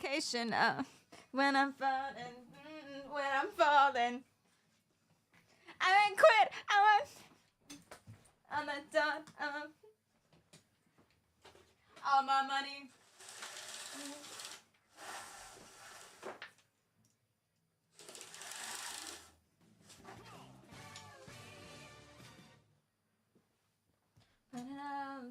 Location, when I'm falling, when I'm falling. I won't quit, I won't. I'm not done, all my money. Put it up.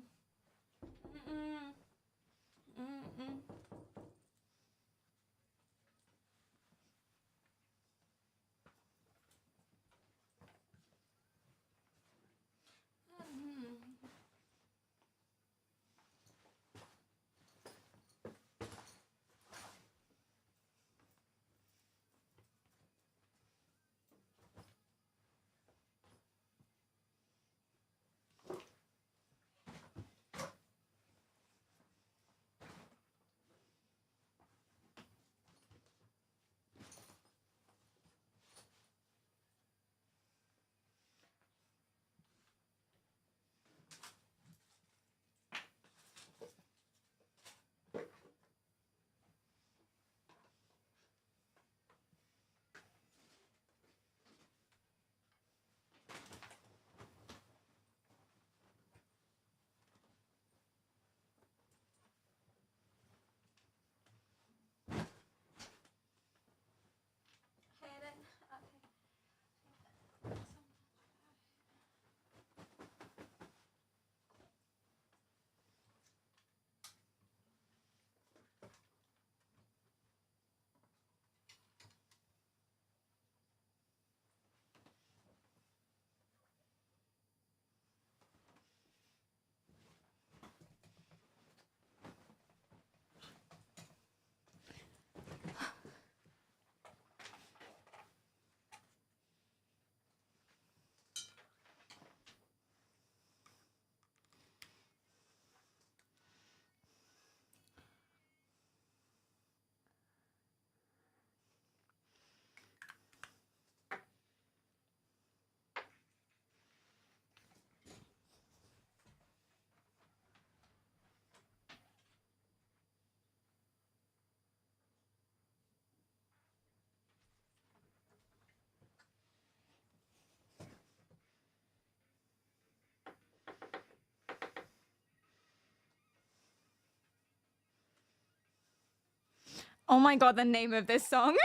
Oh my god, the name of this song.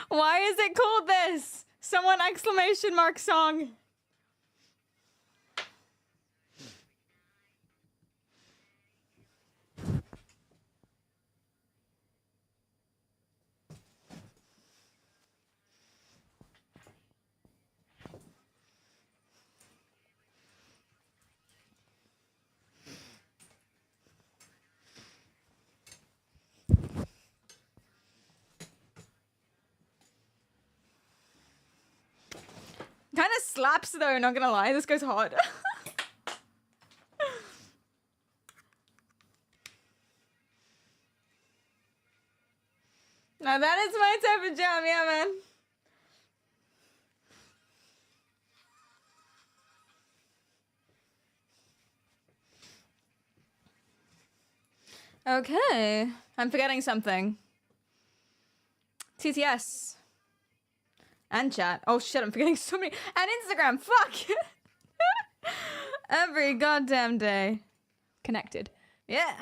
Why is it called this? Someone exclamation mark song. Kind of slaps though, not gonna lie. This goes hard. Now that is my type of jam, yeah, man. Okay. I'm forgetting something. TTS. And chat. Oh shit, I'm forgetting so many. And Instagram, fuck! Every goddamn day. Connected. Yeah.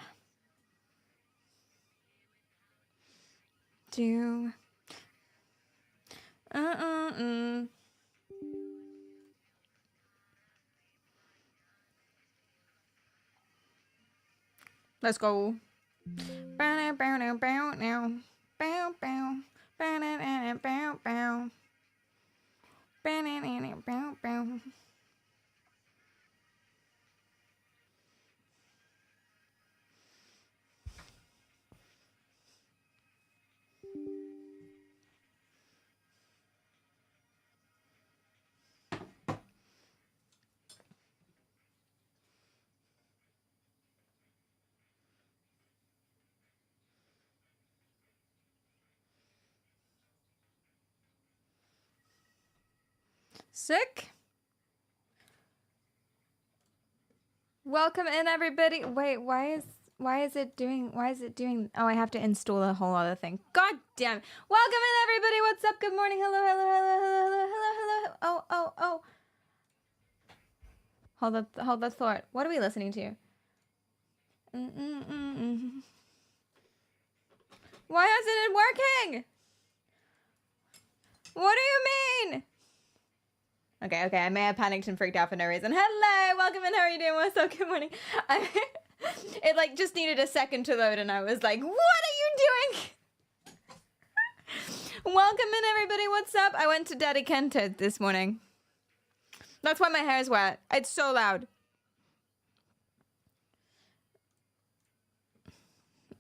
Do. Let's go. Bow bow now bow now. Bow bow. Bow now bow bow. Bow now bow bow. Sick. Welcome in, everybody. Wait, why is why is it doing, oh, I have to install a whole other thing. God damn it. Welcome in, everybody. What's up? Good morning. Hello, hello, hello, hello, hello, hello. Oh, oh, oh. Hold the thought. What are we listening to? Why isn't it working? What do you mean? Okay, I may have panicked and freaked out for no reason. Hello, welcome in. How are you doing? What's up? Good morning. It like just needed a second to load, and I was like, "What are you doing?" Welcome in, everybody. What's up? I went to Daddy Kento this morning. That's why my hair is wet. It's so loud.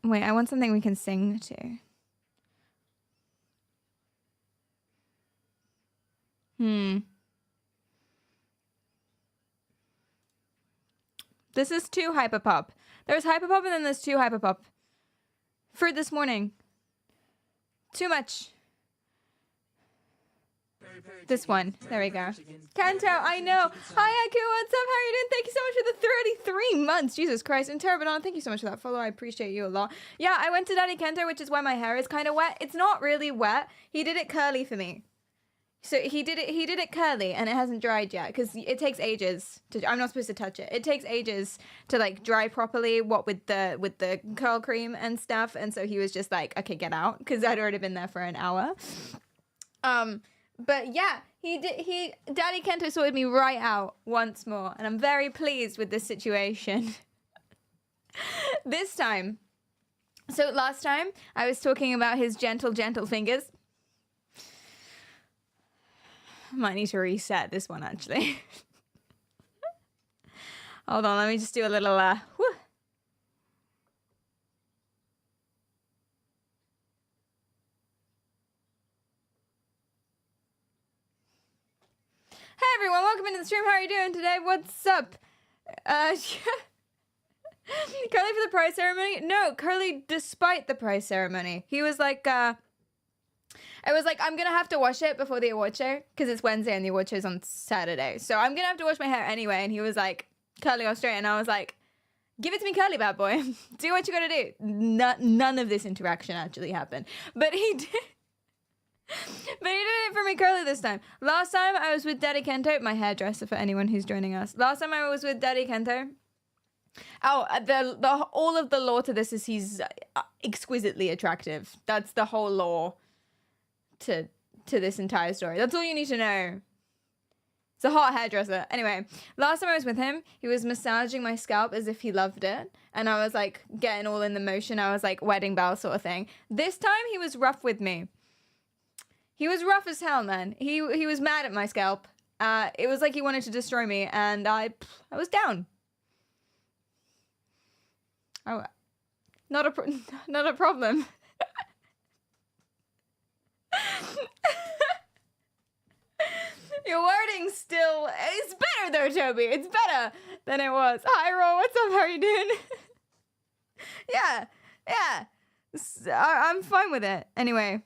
Wait, I want something we can sing to. This is 2 hyperpop. There's hyperpop and then there's 2 hyperpop. For this morning. Too much. This one. There we go. Kanto, I know. Hi, Haku. What's up? How are you doing? Thank you so much for the 33 months. Jesus Christ. And Terabadon, thank you so much for that follow. I appreciate you a lot. Yeah, I went to Daddy Kento, which is why my hair is kind of wet. It's not really wet. He did it curly for me. So he did it curly, and it hasn't dried yet because it takes ages to. I'm not supposed to touch it. It takes ages to like dry properly. What with the curl cream and stuff, and so he was just like, okay, get out, because I'd already been there for an hour. But yeah, Daddy Kento sorted me right out once more, and I'm very pleased with this situation. This time, so last time I was talking about his gentle fingers. Might need to reset this one, actually. Hold on, let me just do a little, whew. Hey everyone, welcome into the stream. How are you doing today? What's up? Curly for the prize ceremony? No, Curly despite the prize ceremony. He was like, I was like, I'm going to have to wash it before the award show because it's Wednesday and the award show's on Saturday. So I'm going to have to wash my hair anyway. And he was like, curly or straight. And I was like, give it to me curly, bad boy. Do what you got to do. None of this interaction actually happened. But he did. But he did it for me curly this time. Last time I was with Daddy Kento, my hairdresser for anyone who's joining us. Last time I was with Daddy Kento. Oh, all of the lore to this is he's exquisitely attractive. That's the whole lore to this entire story. That's all you need to know. It's a hot hairdresser. Anyway, last time I was with him, he was massaging my scalp as if he loved it. And I was like getting all in the motion. I was like wedding bell sort of thing. This time he was rough with me. He was rough as hell, man. He was mad at my scalp. It was like he wanted to destroy me, and I was down. Oh, not a problem. Your wording still is better though, Toby. It's better than it was. Hi, Ro. What's up? How are you doing? Yeah. I'm fine with it. Anyway,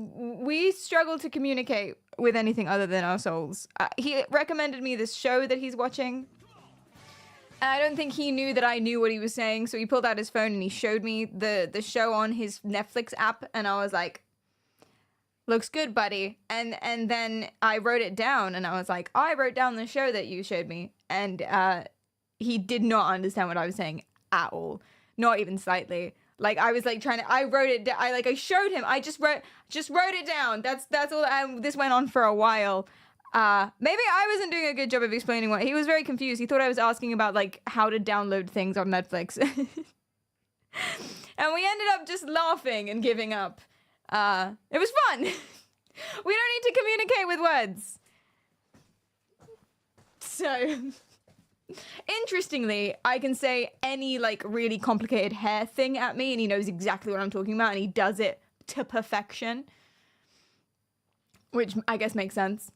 we struggle to communicate with anything other than our souls. He recommended me this show that he's watching. And I don't think he knew that I knew what he was saying, so he pulled out his phone and he showed me the show on his Netflix app, and I was like, looks good, buddy. And then I wrote it down, and I was like, I wrote down the show that you showed me. And he did not understand what I was saying at all. Not even slightly. Like, I was like I wrote it down. I showed him. I just wrote it down. That's all. This went on for a while. Maybe I wasn't doing a good job of explaining what he was very confused. He thought I was asking about like how to download things on Netflix. And we ended up just laughing and giving up. It was fun. We don't need to communicate with words. So, interestingly, I can say any like really complicated hair thing at me and he knows exactly what I'm talking about and he does it to perfection. Which I guess makes sense.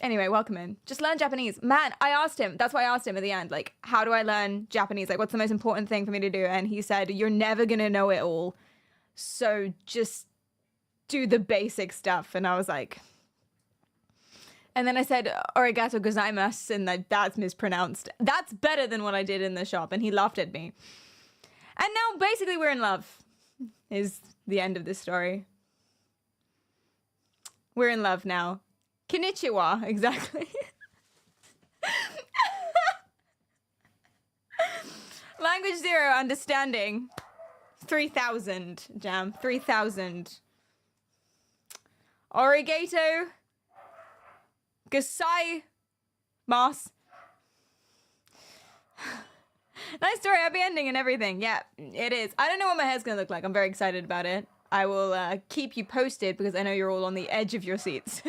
Anyway, welcome in. Just learn Japanese. Man, I asked him. That's why I asked him at the end, like, how do I learn Japanese? Like, what's the most important thing for me to do? And he said, you're never going to know it all. So just do the basic stuff. And I was like... And then I said, arigato gozaimasu, and that's mispronounced. That's better than what I did in the shop. And he laughed at me. And now basically we're in love, is the end of this story. We're in love now. Konnichiwa, exactly. Language 0, understanding. 3,000, Jam. 3,000. Origato. Gasai. Mas. Nice story, happy ending and everything. Yeah, it is. I don't know what my hair's gonna look like. I'm very excited about it. I will keep you posted because I know you're all on the edge of your seats.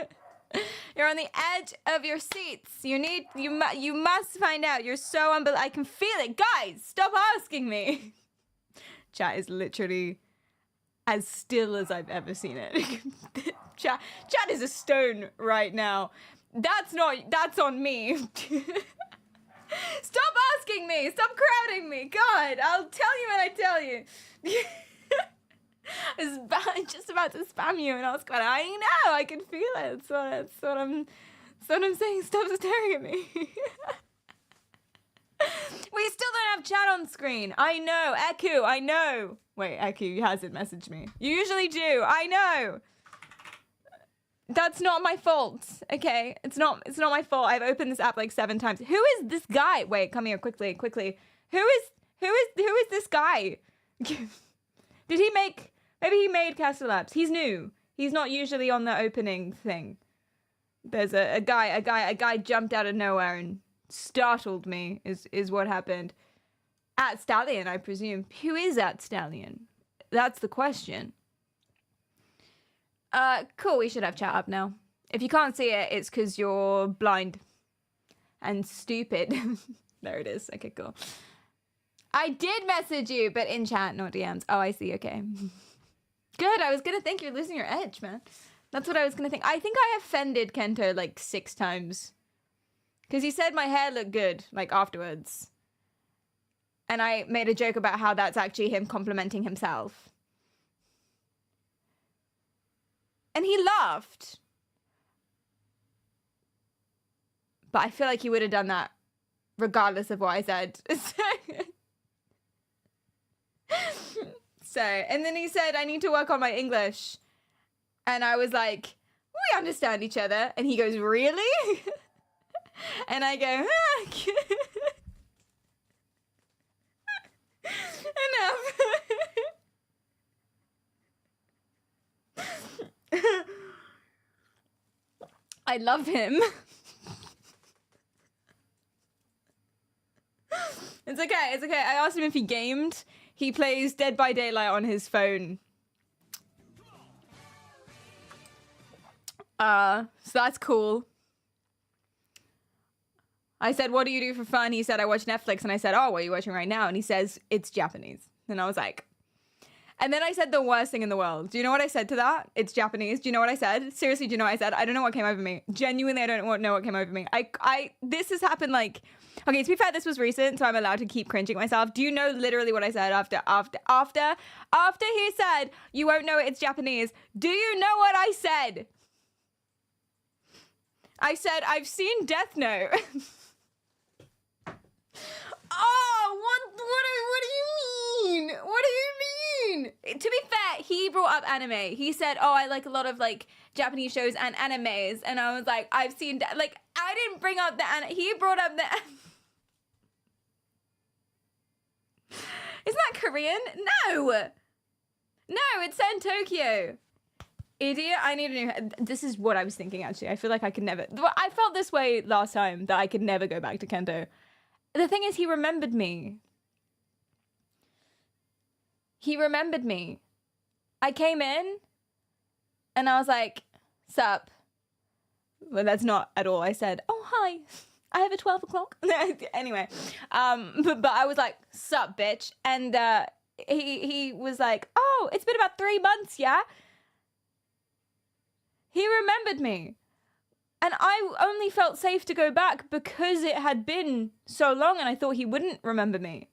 You're on the edge of your seats. You must find out. You're so I can feel it. Guys, stop asking me. Chat is literally as still as I've ever seen it. Chat is a stone right now. That's on me. Stop asking me. Stop crowding me. God, I'll tell you when I tell you. I'm just about to spam you and ask what I know. I can feel it. That's what I'm saying. Stop staring at me. We still don't have chat on screen. I know. Eku, I know. Wait, Eku hasn't messaged me. You usually do. I know. That's not my fault. Okay? It's not my fault. I've opened this app like 7 times. Who is this guy? Wait, come here quickly. Who is this guy? Did he make... Maybe he made Castle Labs. He's new. He's not usually on the opening thing. There's a guy jumped out of nowhere and startled me is what happened. At Stallion, I presume. Who is at Stallion? That's the question. Cool, we should have chat up now. If you can't see it, it's because you're blind and stupid. There it is. Okay, cool. I did message you, but in chat, not DMs. Oh, I see. Okay. Good. I was going to think you're losing your edge, man. That's what I was going to think. I think I offended Kento like 6 times. Because he said my hair looked good, like, afterwards. And I made a joke about how that's actually him complimenting himself. And he laughed. But I feel like he would have done that regardless of what I said. So, and then he said, I need to work on my English. And I was like, we understand each other. And he goes, really? And I go, enough. I love him. It's okay. I asked him if he gamed. He plays Dead by Daylight on his phone. So that's cool. I said, what do you do for fun? He said, I watch Netflix. And I said, oh, what are you watching right now? And he says, it's Japanese. And I was like... And then I said the worst thing in the world. Do you know what I said to that? It's Japanese. Do you know what I said? Seriously, do you know what I said? I don't know what came over me. Genuinely, I don't know what came over me. This has happened like... Okay, to be fair, this was recent, so I'm allowed to keep cringing myself. Do you know literally what I said after he said, you won't know it's Japanese? Do you know what I said? I said, I've seen Death Note. Oh, what do you mean? What do you mean? To be fair, he brought up anime. He said, oh, I like a lot of like Japanese shows and animes. And I was like, I've seen, like, I didn't bring up the anime. He brought up the Isn't that Korean? No, it's set in Tokyo. Idiot, I need a new... This is what I was thinking, actually. I feel like I could never... I felt this way last time, that I could never go back to Kento. The thing is, he remembered me. He remembered me. I came in, and I was like, sup? Well, that's not at all. I said, oh, hi. I have a 12 o'clock. Anyway, but I was like, sup, bitch? And he was like, oh, it's been about 3 months, yeah? He remembered me. And I only felt safe to go back because it had been so long and I thought he wouldn't remember me.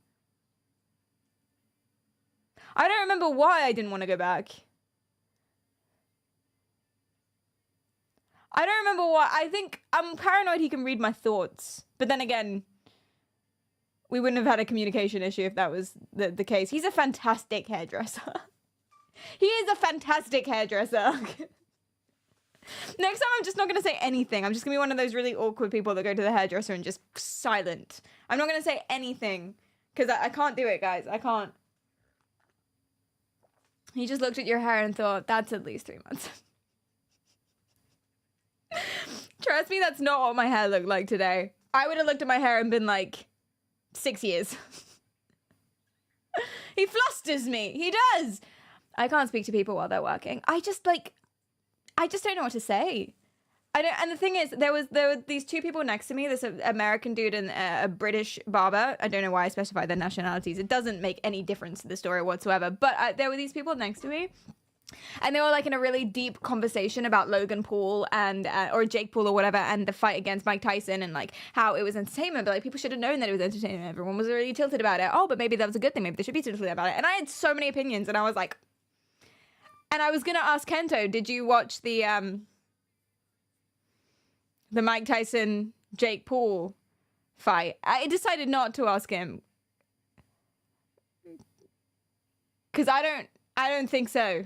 I don't remember why I didn't want to go back. I don't remember why. I think I'm paranoid he can read my thoughts. But then again, we wouldn't have had a communication issue if that was the case. He's a fantastic hairdresser. He is a fantastic hairdresser. Next time, I'm just not going to say anything. I'm just going to be one of those really awkward people that go to the hairdresser and just silent. I'm not going to say anything because I can't do it, guys. I can't. He just looked at your hair and thought, that's at least 3 months. Trust me, that's not what my hair looked like today. I would have looked at my hair and been like, 6 years. He flusters me. He does. I can't speak to people while they're working. I just don't know what to say. And the thing is, there were these two people next to me, this American dude and a British barber. I don't know why I specified their nationalities. It doesn't make any difference to the story whatsoever. But there were these people next to me, and they were like in a really deep conversation about Logan Paul and or Jake Paul or whatever, and the fight against Mike Tyson, and like how it was entertainment, but like people should have known that it was entertainment. Everyone was really tilted about it. Oh, but maybe that was a good thing. Maybe they should be tilted about it. And I had so many opinions, and I was like, and I was gonna ask Kento, did you watch the Mike Tyson Jake Paul fight? I decided not to ask him because I don't think so.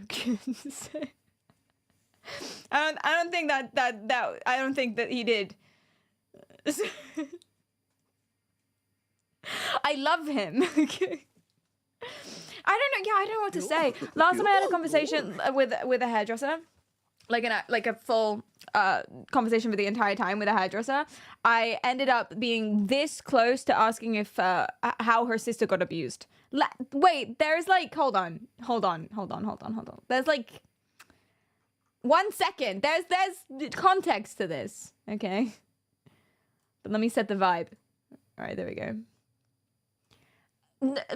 I don't think that I don't think that he did. I love him. I don't know. Yeah, I don't know what to say. Last time I had a conversation with a hairdresser, like a full conversation for the entire time with a hairdresser, I ended up being this close to asking if how her sister got abused. Wait, there's like hold on. There's like 1 second. There's context to this, okay? But let me set the vibe. All right, there we go.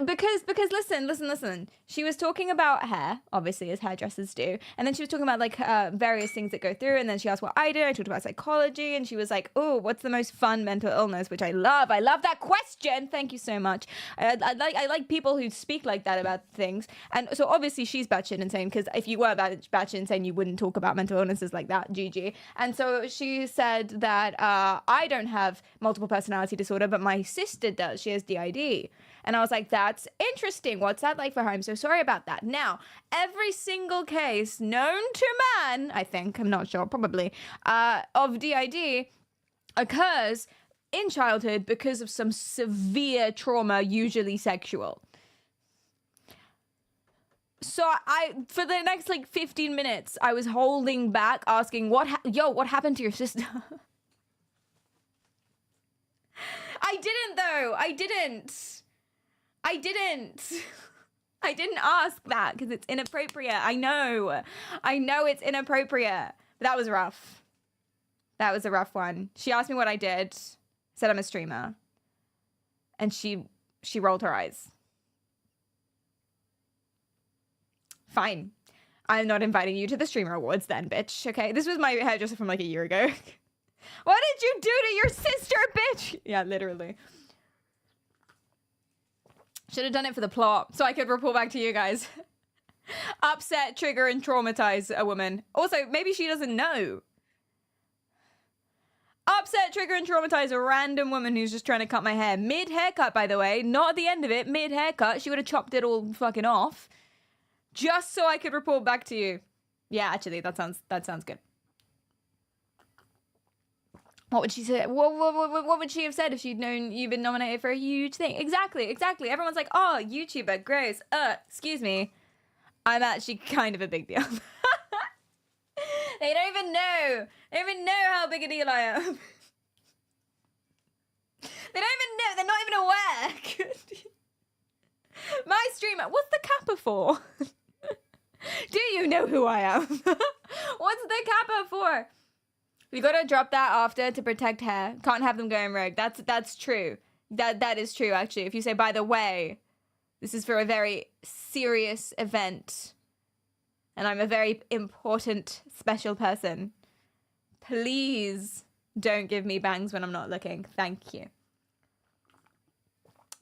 Because listen. She was talking about hair, obviously, as hairdressers do. And then she was talking about like various things that go through. And then she asked what I did. I talked about psychology. And she was like, oh, what's the most fun mental illness? Which I love. I love that question. Thank you so much. I like people who speak like that about things. And so obviously she's batshit insane, because if you were batshit insane, you wouldn't talk about mental illnesses like that, GG. And so she said that I don't have multiple personality disorder, but my sister does. She has DID. And I was like, that's interesting. What's that like for her? I'm so sorry about that. Now, every single case known to man, I think, I'm not sure, probably, of DID occurs in childhood because of some severe trauma, usually sexual. So for the next like 15 minutes, I was holding back asking, what happened to your sister? I didn't though. I didn't ask that because it's inappropriate. I know it's inappropriate. But that was rough. That was a rough one. She asked me what I did. Said I'm a streamer. And she rolled her eyes. Fine. I'm not inviting you to the streamer awards then, bitch. Okay, this was my hairdresser from like a year ago. What did you do to your sister, bitch? Yeah, literally. Should have done it for the plot, so I could report back to you guys. Upset, trigger, and traumatize a woman. Also, maybe she doesn't know. Upset, trigger, and traumatize a random woman who's just trying to cut my hair. Mid-haircut, by the way. Not at the end of it. Mid-haircut. She would have chopped it all fucking off. Just so I could report back to you. Yeah, actually, that sounds good. What would she say? What would she have said if she'd known you've been nominated for a huge thing? Exactly. Everyone's like, oh, YouTuber, gross. Excuse me. I'm actually kind of a big deal. They don't even know. They don't even know how big a deal I am. They don't even know. They're not even aware. My streamer. What's the kappa for? Do you know who I am? What's the kappa for? We gotta drop that after to protect hair. Can't have them going rogue. That's true. That is true, actually. If you say, by the way, this is for a very serious event, and I'm a very important, special person, please don't give me bangs when I'm not looking. Thank you.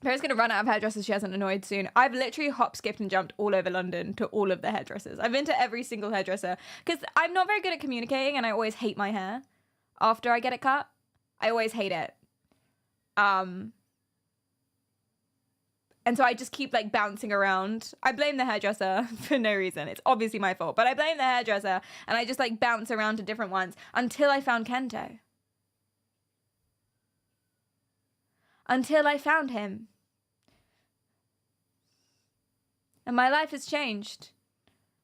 Paris gonna run out of hairdressers she hasn't annoyed soon. I've literally hop, skipped, and jumped all over London to all of the hairdressers. I've been to every single hairdresser because I'm not very good at communicating, and I always hate my hair after I get it cut. I always hate it. And so I just keep like bouncing around. I blame the hairdresser for no reason. It's obviously my fault, but I blame the hairdresser and I just like bounce around to different ones until I found Kento. Until I found him. And my life has changed.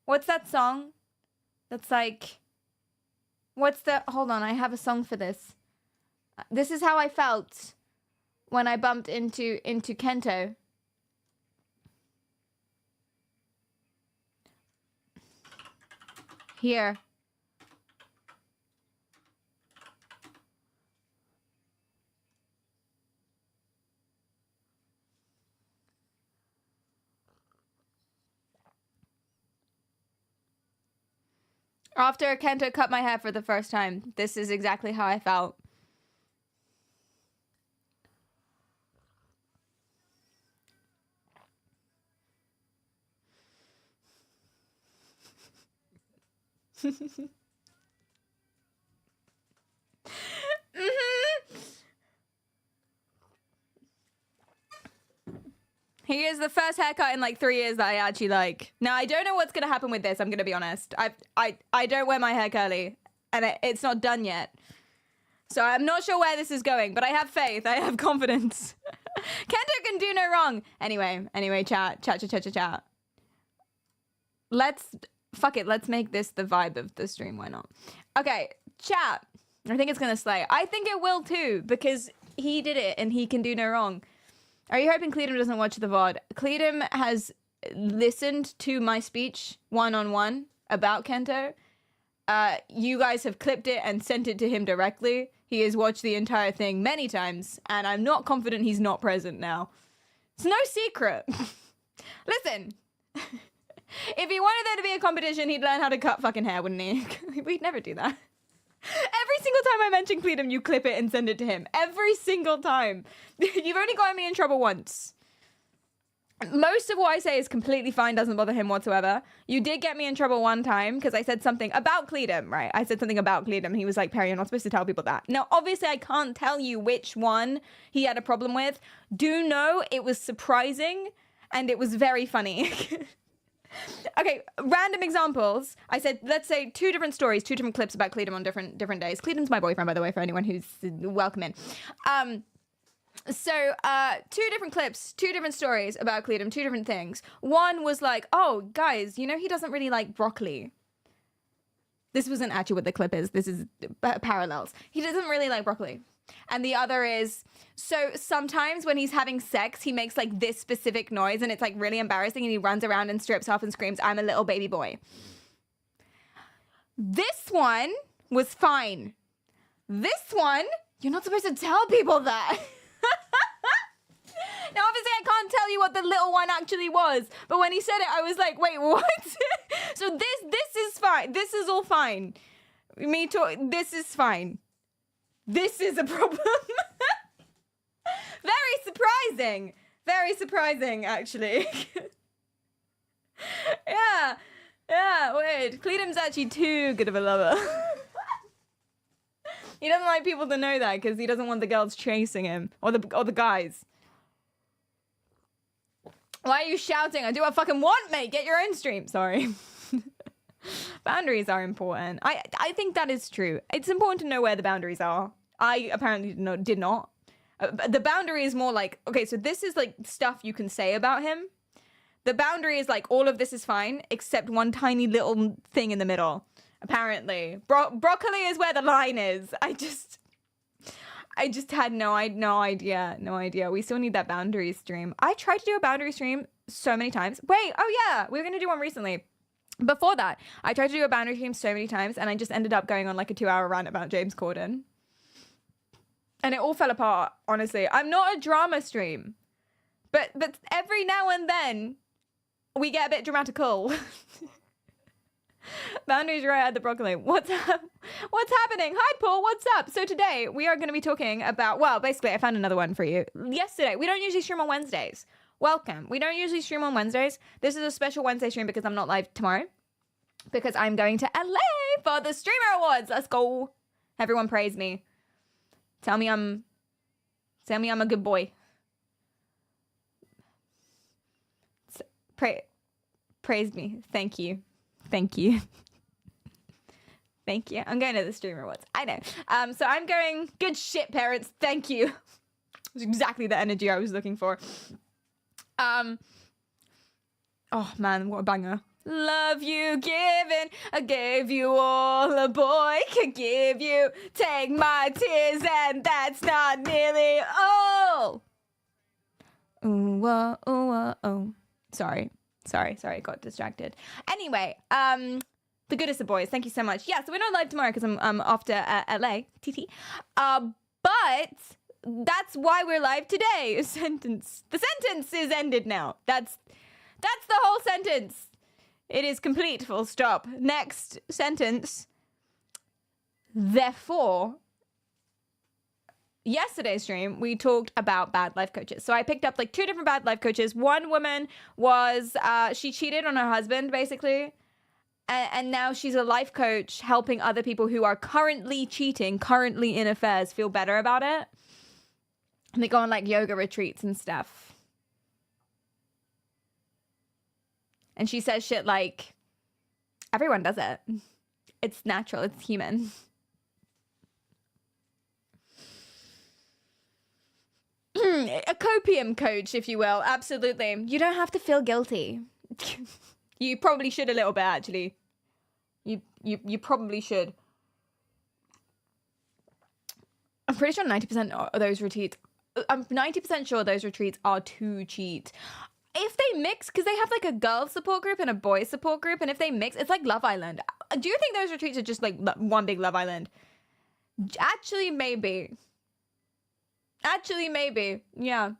What's that song? That's like, hold on, I have a song for this. This is how I felt when I bumped into Kento. Here. After Kento cut my hair for the first time, this is exactly how I felt. Mm-hmm. He is the first haircut in like 3 years that I actually like. Now, I don't know what's going to happen with this, I'm going to be honest. I don't wear my hair curly, and it's not done yet. So I'm not sure where this is going, but I have faith. I have confidence. Kento can do no wrong. Anyway, chat. Fuck it, let's make this the vibe of the stream, why not? Okay, chat. I think it's gonna slay. I think it will too, because he did it and he can do no wrong. Are you hoping Cleedom doesn't watch the VOD? Cleedom has listened to my speech one-on-one about Kento. You guys have clipped it and sent it to him directly. He has watched the entire thing many times, and I'm not confident he's not present now. It's no secret. Listen. If he wanted there to be a competition, he'd learn how to cut fucking hair, wouldn't he? We'd never do that. Every single time I mention Cleedom, you clip it and send it to him. Every single time. You've only gotten me in trouble once. Most of what I say is completely fine, doesn't bother him whatsoever. You did get me in trouble one time because I said something about Cleedom, right? I said something about Cleedom. He was like, Perry, you're not supposed to tell people that. Now, obviously, I can't tell you which one he had a problem with. Do know it was surprising and it was very funny. Okay, random examples. I said, let's say 2 different stories, 2 different clips about Cleedom on different days. Cleedom's my boyfriend, by the way, for anyone who's welcome in. So 2 different clips, 2 different stories about Cleedom, 2 different things. One was like, oh, guys, you know, he doesn't really like broccoli. This wasn't actually what the clip is. This is parallels. He doesn't really like broccoli. And the other is, so sometimes when he's having sex, he makes like this specific noise and it's like really embarrassing and he runs around and strips off and screams, I'm a little baby boy. This one was fine. This one, you're not supposed to tell people that. Now, obviously, I can't tell you what the little one actually was, but when he said it, I was like, wait, what? So this is fine. This is all fine. This is fine. This is a problem. Very surprising, actually. Yeah, weird. Cleedom's actually too good of a lover. He doesn't like people to know that because he doesn't want the girls chasing him or the guys. Why are you shouting? I do what I fucking want, mate. Get your own stream. Sorry. Boundaries are important. I think that is true. It's important to know where the boundaries are. I apparently did not. The boundary is more like, okay, so this is like stuff you can say about him. The boundary is like, all of this is fine, except one tiny little thing in the middle. Apparently. Broccoli is where the line is. I just had no idea. We still need that boundary stream. I tried to do a boundary stream so many times. Wait, oh yeah, we were going to do one recently. Before that, I tried to do a boundary stream so many times and I just ended up going on like a 2-hour rant about James Corden. And it all fell apart, honestly. I'm not a drama stream. But every now and then, we get a bit dramatical. Boundaries right at the broccoli. What's happening? Hi, Paul. What's up? So today, we are going to be talking about, well, basically, I found another one for you. Yesterday, we don't usually stream on Wednesdays. Welcome. We don't usually stream on Wednesdays. This is a special Wednesday stream because I'm not live tomorrow. Because I'm going to LA for the Streamer Awards. Let's go. Everyone praise me. Tell me I'm a good boy. Praise me. Thank you. Thank you. Thank you. I'm going to the Stream Awards. I know. So I'm going, good shit, parents. Thank you. It's exactly the energy I was looking for. Oh man, what a banger. Love you given, I gave you all a boy could give you. Take my tears and that's not nearly all. Ooh, oh, oh, oh. Sorry, got distracted. Anyway, the goodest of boys, thank you so much. Yeah, so we're not live tomorrow because I'm off to LA, TT. But that's why we're live today. The sentence is ended now. That's the whole sentence. It is complete, full stop. Next sentence. Therefore, yesterday's stream, we talked about bad life coaches. So I picked up like 2 different bad life coaches. One woman was, she cheated on her husband, basically. And now she's a life coach helping other people who are currently cheating, currently in affairs, feel better about it. And they go on like yoga retreats and stuff. And she says shit like, everyone does it. It's natural. It's human. A copium coach, if you will. Absolutely. You don't have to feel guilty. You probably should a little bit, actually. You probably should. I'm pretty sure 90% of those retreats, I'm 90% sure those retreats are to cheat. If they mix, because they have like a girl support group and a boy support group, and if they mix, it's like Love Island. Do you think those retreats are just like one big Love Island? Actually, maybe. Yeah.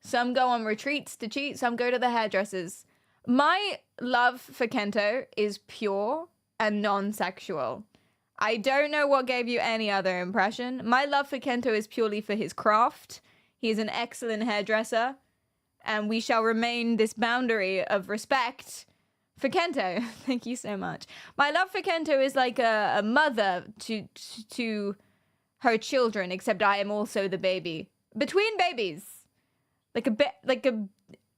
Some go on retreats to cheat, some go to the hairdressers. My love for Kento is pure and non-sexual. I don't know what gave you any other impression. My love for Kento is purely for his craft. He is an excellent hairdresser, and we shall remain this boundary of respect for Kento. Thank you so much. My love for Kento is like a mother to her children, except I am also the baby. Between babies.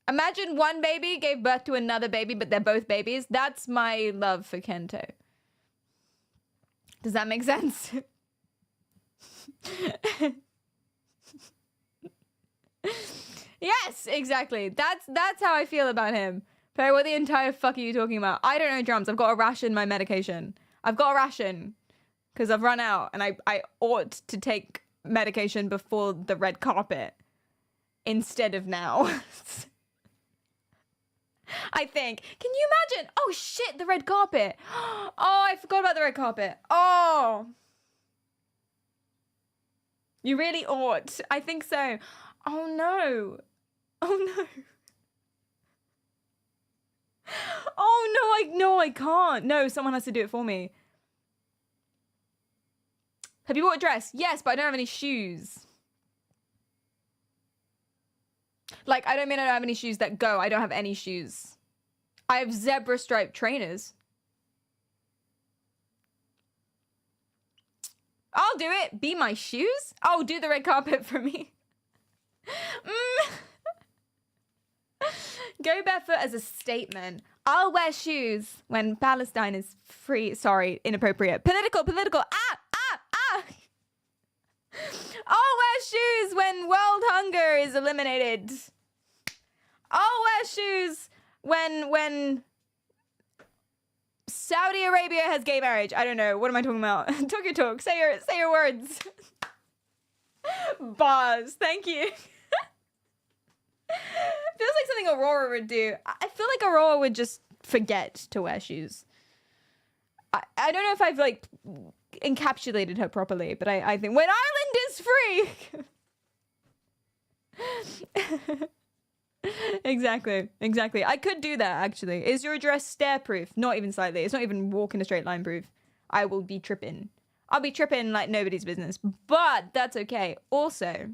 Imagine one baby gave birth to another baby, but they're both babies. That's my love for Kento. Does that make sense? Yes, exactly. That's how I feel about him. Perry, what the entire fuck are you talking about? I don't know drums. I've got to ration my medication. I've got to ration because I've run out, and I ought to take medication before the red carpet instead of now. I think. Can you imagine? Oh shit, the red carpet. Oh, I forgot about the red carpet. Oh. You really ought. I think so. Oh no. Oh no. Oh no, I can't. No, someone has to do it for me. Have you bought a dress? Yes, but I don't have any shoes. Like, I don't mean I don't have any shoes that go. I don't have any shoes. I have zebra stripe trainers. I'll do it. Be my shoes? Oh, do the red carpet for me. Go barefoot as a statement. I'll wear shoes when Palestine is free. Sorry, inappropriate. Political. I'll wear shoes when world hunger is eliminated. I'll wear shoes when Saudi Arabia has gay marriage. I don't know. What am I talking about? Talk your talk. Say your words. Bars. Thank you. Feels like something Aurora would do. I feel like Aurora would just forget to wear shoes. I don't know if I've like encapsulated her properly, but I think when Ireland is free. Exactly. I could do that, actually. Is your dress stair-proof? Not even slightly. It's not even walk in a straight line proof. I will be tripping. I'll be tripping like nobody's business, but that's okay. Also,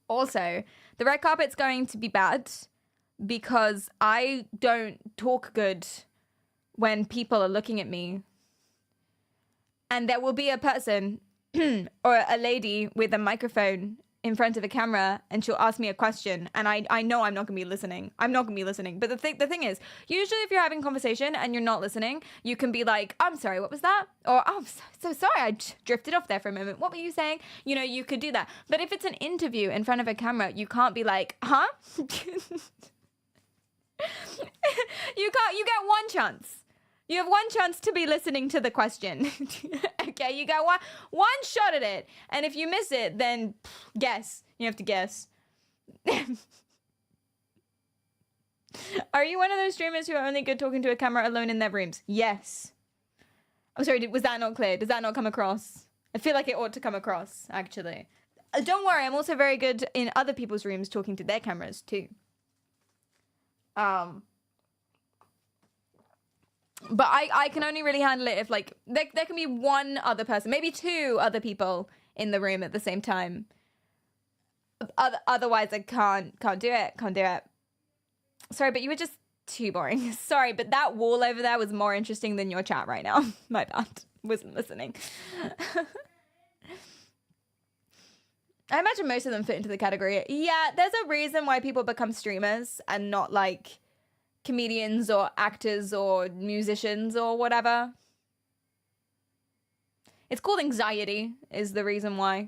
the red carpet's going to be bad because I don't talk good when people are looking at me. And there will be a person or a lady with a microphone in front of a camera and she'll ask me a question and I know I'm not gonna be listening. I'm not gonna be listening. But the thing is, usually if you're having a conversation and you're not listening, you can be like, I'm sorry, what was that? Or, oh, I'm so sorry, I drifted off there for a moment. What were you saying? You know, you could do that. But if it's an interview in front of a camera, you can't be like, huh? You get one chance. You have one chance to be listening to the question. Okay, you got one shot at it. And if you miss it, then guess. You have to guess. Are you one of those streamers who are only good talking to a camera alone in their rooms? Yes. I'm sorry, was that not clear? Does that not come across? I feel like it ought to come across, actually. Don't worry, I'm also very good in other people's rooms talking to their cameras, too. But I can only really handle it if, like, there can be one other person, maybe two other people in the room at the same time. Otherwise, I can't do it. Sorry, but you were just too boring. Sorry, but that wall over there was more interesting than your chat right now. My bad. Wasn't listening. I imagine most of them fit into the category. Yeah, there's a reason why people become streamers and not, like, comedians or actors or musicians or whatever. It's called anxiety is the reason why.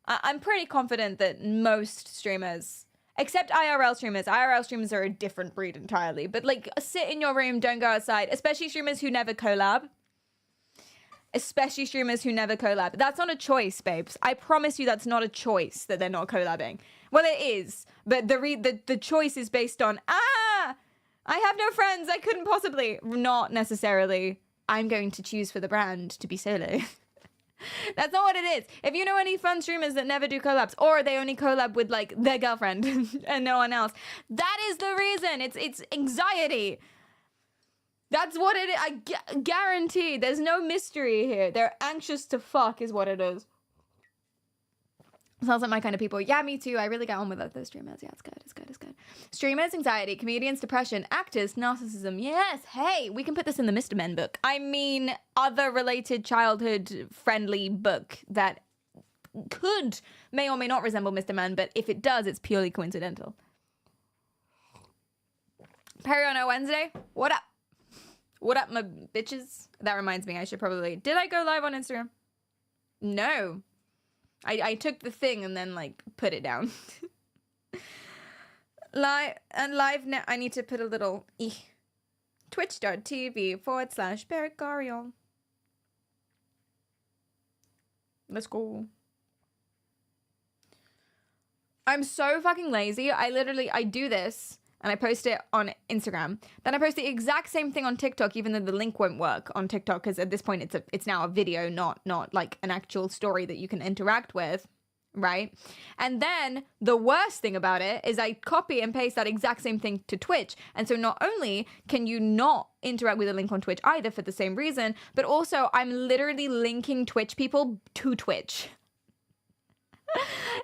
I'm pretty confident that most streamers, except IRL streamers are a different breed entirely. But, like, sit in your room, don't go outside, especially streamers who never collab. That's not a choice, babes. I promise you that's not a choice that they're not collabing. Well, it is, but the choice is based on, I have no friends. I couldn't possibly. Not necessarily. I'm going to choose for the brand to be solo. That's not what it is. If you know any fun streamers that never do collabs, or they only collab with, like, their girlfriend and no one else, that is the reason. It's anxiety. That's what it is. I guarantee. There's no mystery here. They're anxious to fuck is what it is. Sounds like my kind of people. Yeah, me too. I really get on with those streamers. Yeah, it's good. Streamers, anxiety. Comedians, depression. Actors, narcissism. Yes. Hey, we can put this in the Mr. Men book. I mean, other related childhood-friendly book that may or may not resemble Mr. Men, but if it does, it's purely coincidental. Perry on a Wednesday. What up? What up, my bitches? That reminds me, I should probably... Did I go live on Instagram? No. I took the thing and then, like, put it down. Live now. I need to put a little twitch.tv/Pericarial. Let's go. I'm so fucking lazy. I do this and I post it on Instagram. Then I post the exact same thing on TikTok, even though the link won't work on TikTok, because at this point it's now a video, not like an actual story that you can interact with, right? And then the worst thing about it is I copy and paste that exact same thing to Twitch. And so not only can you not interact with a link on Twitch either for the same reason, but also I'm literally linking Twitch people to Twitch.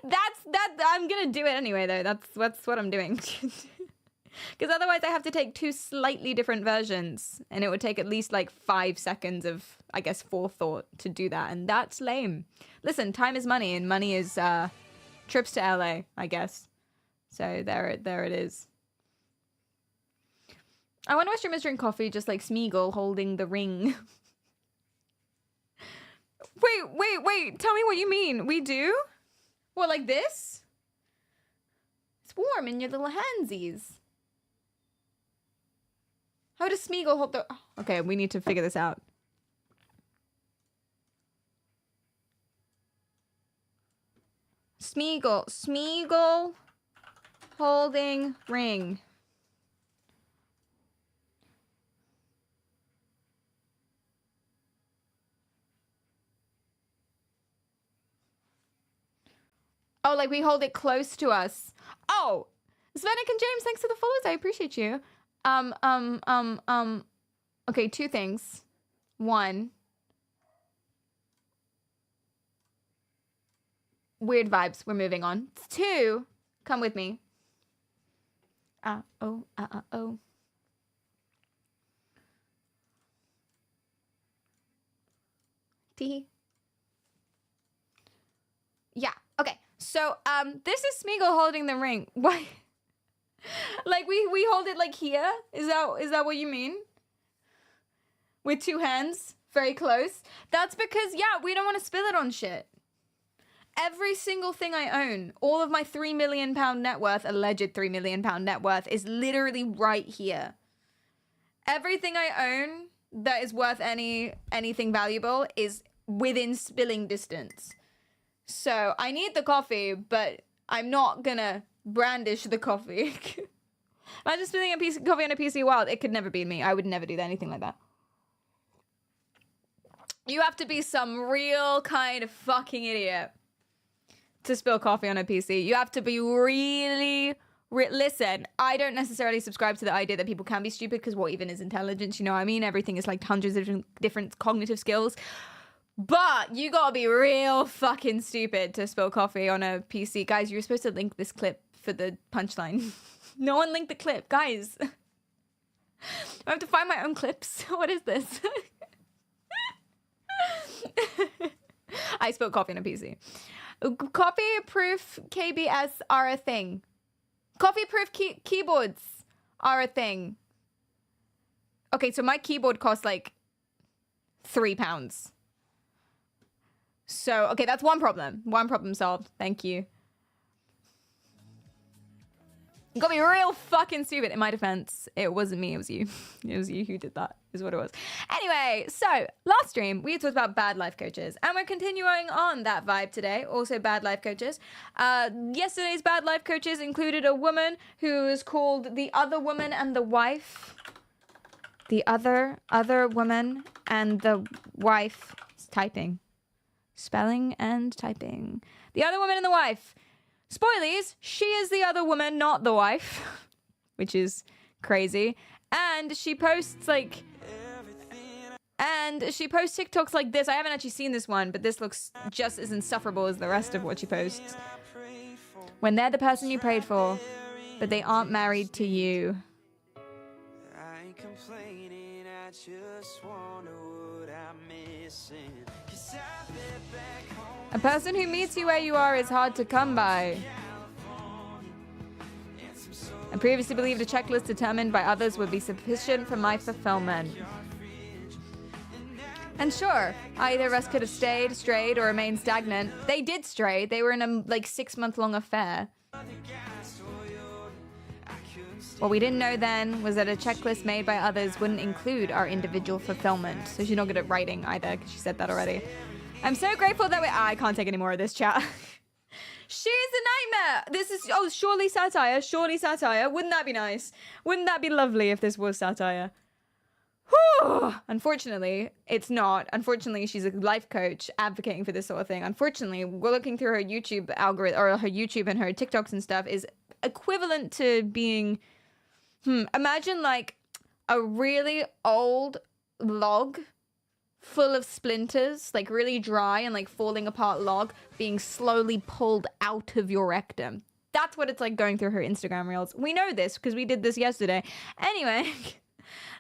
I'm gonna do it anyway though. That's what I'm doing. Because otherwise I have to take two slightly different versions and it would take at least like 5 seconds of, I guess, forethought to do that. And that's lame. Listen, time is money and money is trips to LA, I guess. So there it is. I wonder why streamers drink coffee just like Smeagol holding the ring. Wait. Tell me what you mean. We do? What, like this? It's warm in your little handsies. How does Smeagol hold the... Okay, we need to figure this out. Smeagol holding ring. Oh, like we hold it close to us. Oh, Svenik and James, thanks for the follows. I appreciate you. Okay, 2 things. 1, weird vibes. We're moving on. 2, come with me. Oh. Tee. Yeah. Okay. So, this is Smeagol holding the ring. Why? Like, we hold it, like, here? Is that what you mean? With two hands? Very close? That's because, yeah, we don't want to spill it on shit. Every single thing I own, all of my £3 million net worth, alleged £3 million net worth, is literally right here. Everything I own that is worth anything valuable is within spilling distance. So I need the coffee, but I'm not gonna brandish the coffee. Imagine spilling a piece of coffee on a PC Wild. It could never be me. I would never do anything like that. You have to be some real kind of fucking idiot to spill coffee on a PC. You have to be really... Listen, I don't necessarily subscribe to the idea that people can be stupid, because what even is intelligence? You know what I mean? Everything is like hundreds of different cognitive skills. But you gotta be real fucking stupid to spill coffee on a PC. Guys, you're supposed to link this clip for the punchline. No one linked the clip. Guys. I have to find my own clips. What is this? I spilled coffee on a PC. Coffee-proof KBS are a thing. Coffee-proof keyboards are a thing. Okay, so my keyboard costs like £3. So, okay, that's one problem. One problem solved. Thank you. You got me real fucking stupid. In my defense, it wasn't me, it was you. It was you who did that, is what it was. Anyway, so last stream, we talked about bad life coaches, and we're continuing on that vibe today. Also bad life coaches. Yesterday's bad life coaches included a woman who is called The Other Woman and the Wife. The other woman and the wife. It's typing. Spelling and typing. The Other Woman and the Wife. Spoilies, she is the other woman, not the wife, which is crazy. And she posts like, TikToks like this. I haven't actually seen this one, but this looks just as insufferable as the rest of what she posts. When they're the person you prayed for, but they aren't married to you. I ain't complaining, I just wonder what I'm missing. A person who meets you where you are is hard to come by. I previously believed a checklist determined by others would be sufficient for my fulfillment. And sure, either of us could have stayed, strayed, or remained stagnant. They did stray. They were in a, 6-month-long affair. What we didn't know then was that a checklist made by others wouldn't include our individual fulfillment. So she's not good at writing either, because she said that already. I'm so grateful that I can't take any more of this chat. She's a nightmare. This is, surely satire. Surely satire. Wouldn't that be nice? Wouldn't that be lovely if this was satire? Whew. Unfortunately, it's not. Unfortunately, she's a life coach advocating for this sort of thing. Unfortunately, we're looking through her YouTube algorithm, or her YouTube and her TikToks and stuff is equivalent to being, imagine like a really old log full of splinters, like really dry and like falling apart log being slowly pulled out of your rectum. That's what it's like going through her Instagram reels. We know this because we did this yesterday. Anyway,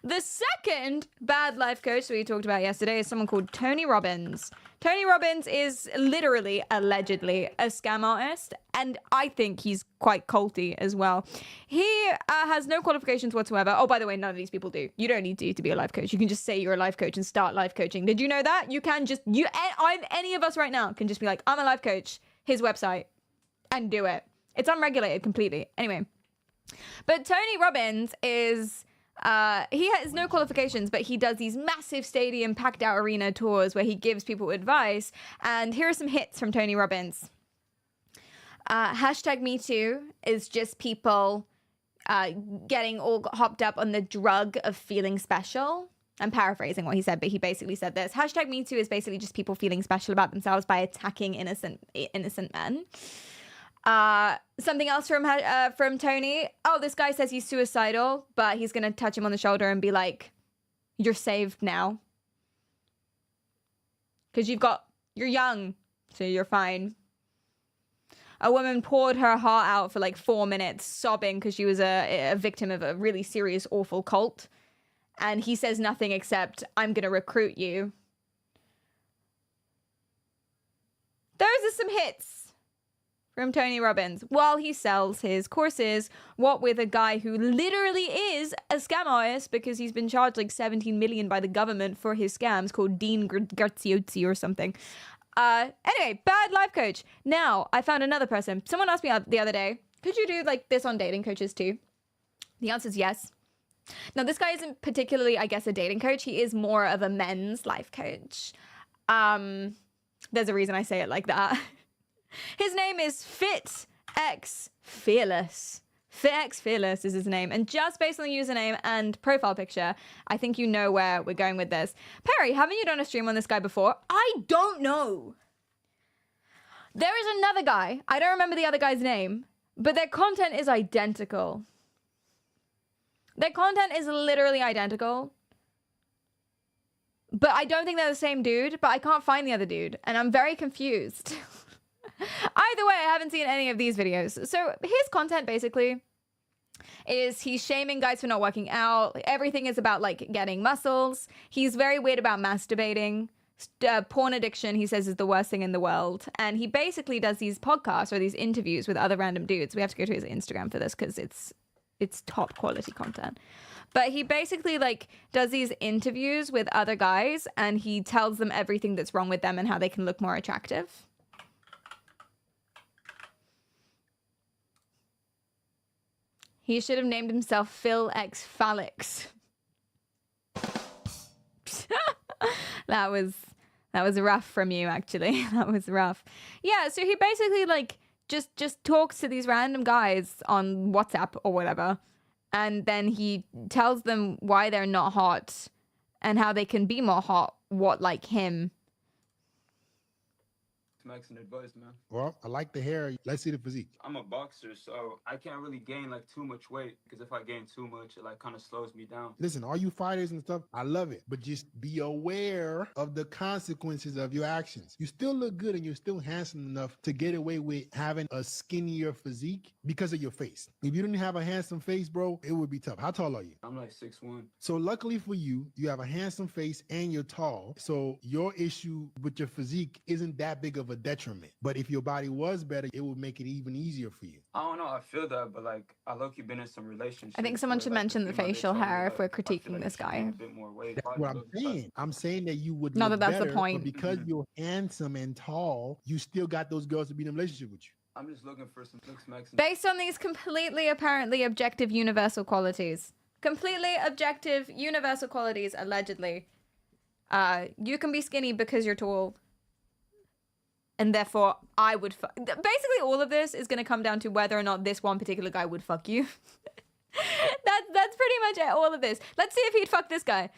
the second bad life coach that we talked about yesterday is someone called Tony Robbins. Tony Robbins is literally, allegedly, a scam artist, and I think he's quite culty as well. He has no qualifications whatsoever. Oh, by the way, none of these people do. You don't need to be a life coach. You can just say you're a life coach and start life coaching. Did you know that? You can just, any of us right now can just be like, I'm a life coach, his website, and do it. It's unregulated completely. Anyway, but Tony Robbins is... he has no qualifications, but he does these massive stadium packed out arena tours where he gives people advice. And here are some hits from Tony Robbins. Hashtag Me Too is just people getting all hopped up on the drug of feeling special. I'm paraphrasing what he said, but he basically said this. Hashtag Me Too is basically just people feeling special about themselves by attacking innocent men. Something else from Tony. Oh, this guy says he's suicidal, but he's gonna touch him on the shoulder and be like, "You're saved now, because you're young, so you're fine." A woman poured her heart out for like 4 minutes, sobbing because she was a victim of a really serious, awful cult, and he says nothing except, "I'm gonna recruit you." Those are some hits from Tony Robbins while he sells his courses, what with a guy who literally is a scam artist because he's been charged like 17 million by the government for his scams, called Dean Graziosi or something. Anyway, bad life coach. Now, I found another person. Someone asked me the other day, could you do like this on dating coaches too? The answer is yes. Now, this guy isn't particularly, I guess, a dating coach. He is more of a men's life coach. There's a reason I say it like that. His name is FitX Fearless. FitX Fearless is his name. And just based on the username and profile picture, I think you know where we're going with this. Perry, haven't you done a stream on this guy before? I don't know. There is another guy. I don't remember the other guy's name, but their content is identical. Their content is literally identical. But I don't think they're the same dude, but I can't find the other dude. And I'm very confused. Either way, I haven't seen any of these videos. So his content basically is he's shaming guys for not working out. Everything is about like getting muscles. He's very weird about masturbating. Porn addiction, he says, is the worst thing in the world. And he basically does these podcasts or these interviews with other random dudes. We have to go to his Instagram for this because it's top quality content. But he basically like does these interviews with other guys and he tells them everything that's wrong with them and how they can look more attractive. He should have named himself Phil X Phalix. That was rough from you, actually. That was rough. Yeah, so he basically like just talks to these random guys on WhatsApp or whatever, and then he tells them why they're not hot and how they can be more hot, what like him. Some advice, man. Well, I like the hair. Let's see the physique. I'm a boxer, so I can't really gain like too much weight because if I gain too much, it like kind of slows me down. Listen, all you fighters and stuff, I love it. But just be aware of the consequences of your actions. You still look good and you're still handsome enough to get away with having a skinnier physique because of your face. If you didn't have a handsome face, bro, it would be tough. How tall are you? I'm like 6'1". So luckily for you, you have a handsome face and you're tall. So your issue with your physique isn't that big of a detriment. But if your body was better, it would make it even easier for you. I don't know, I feel that, but like I low-key been in some relationships. I think someone should mention the facial hair if we're I feel critiquing like this I should gain guy. a bit more weight. That's what I'm saying. I'm saying that you would Not look that that's the better, point. but because you're handsome and tall, you still got those girls to be in a relationship with you. I'm just looking for some looks, Max. Based on these completely, apparently objective universal qualities. Completely objective universal qualities, allegedly. You can be skinny because you're tall. And therefore, I would basically, all of this is going to come down to whether or not this one particular guy would fuck you. That's pretty much it, all of this. Let's see if he'd fuck this guy.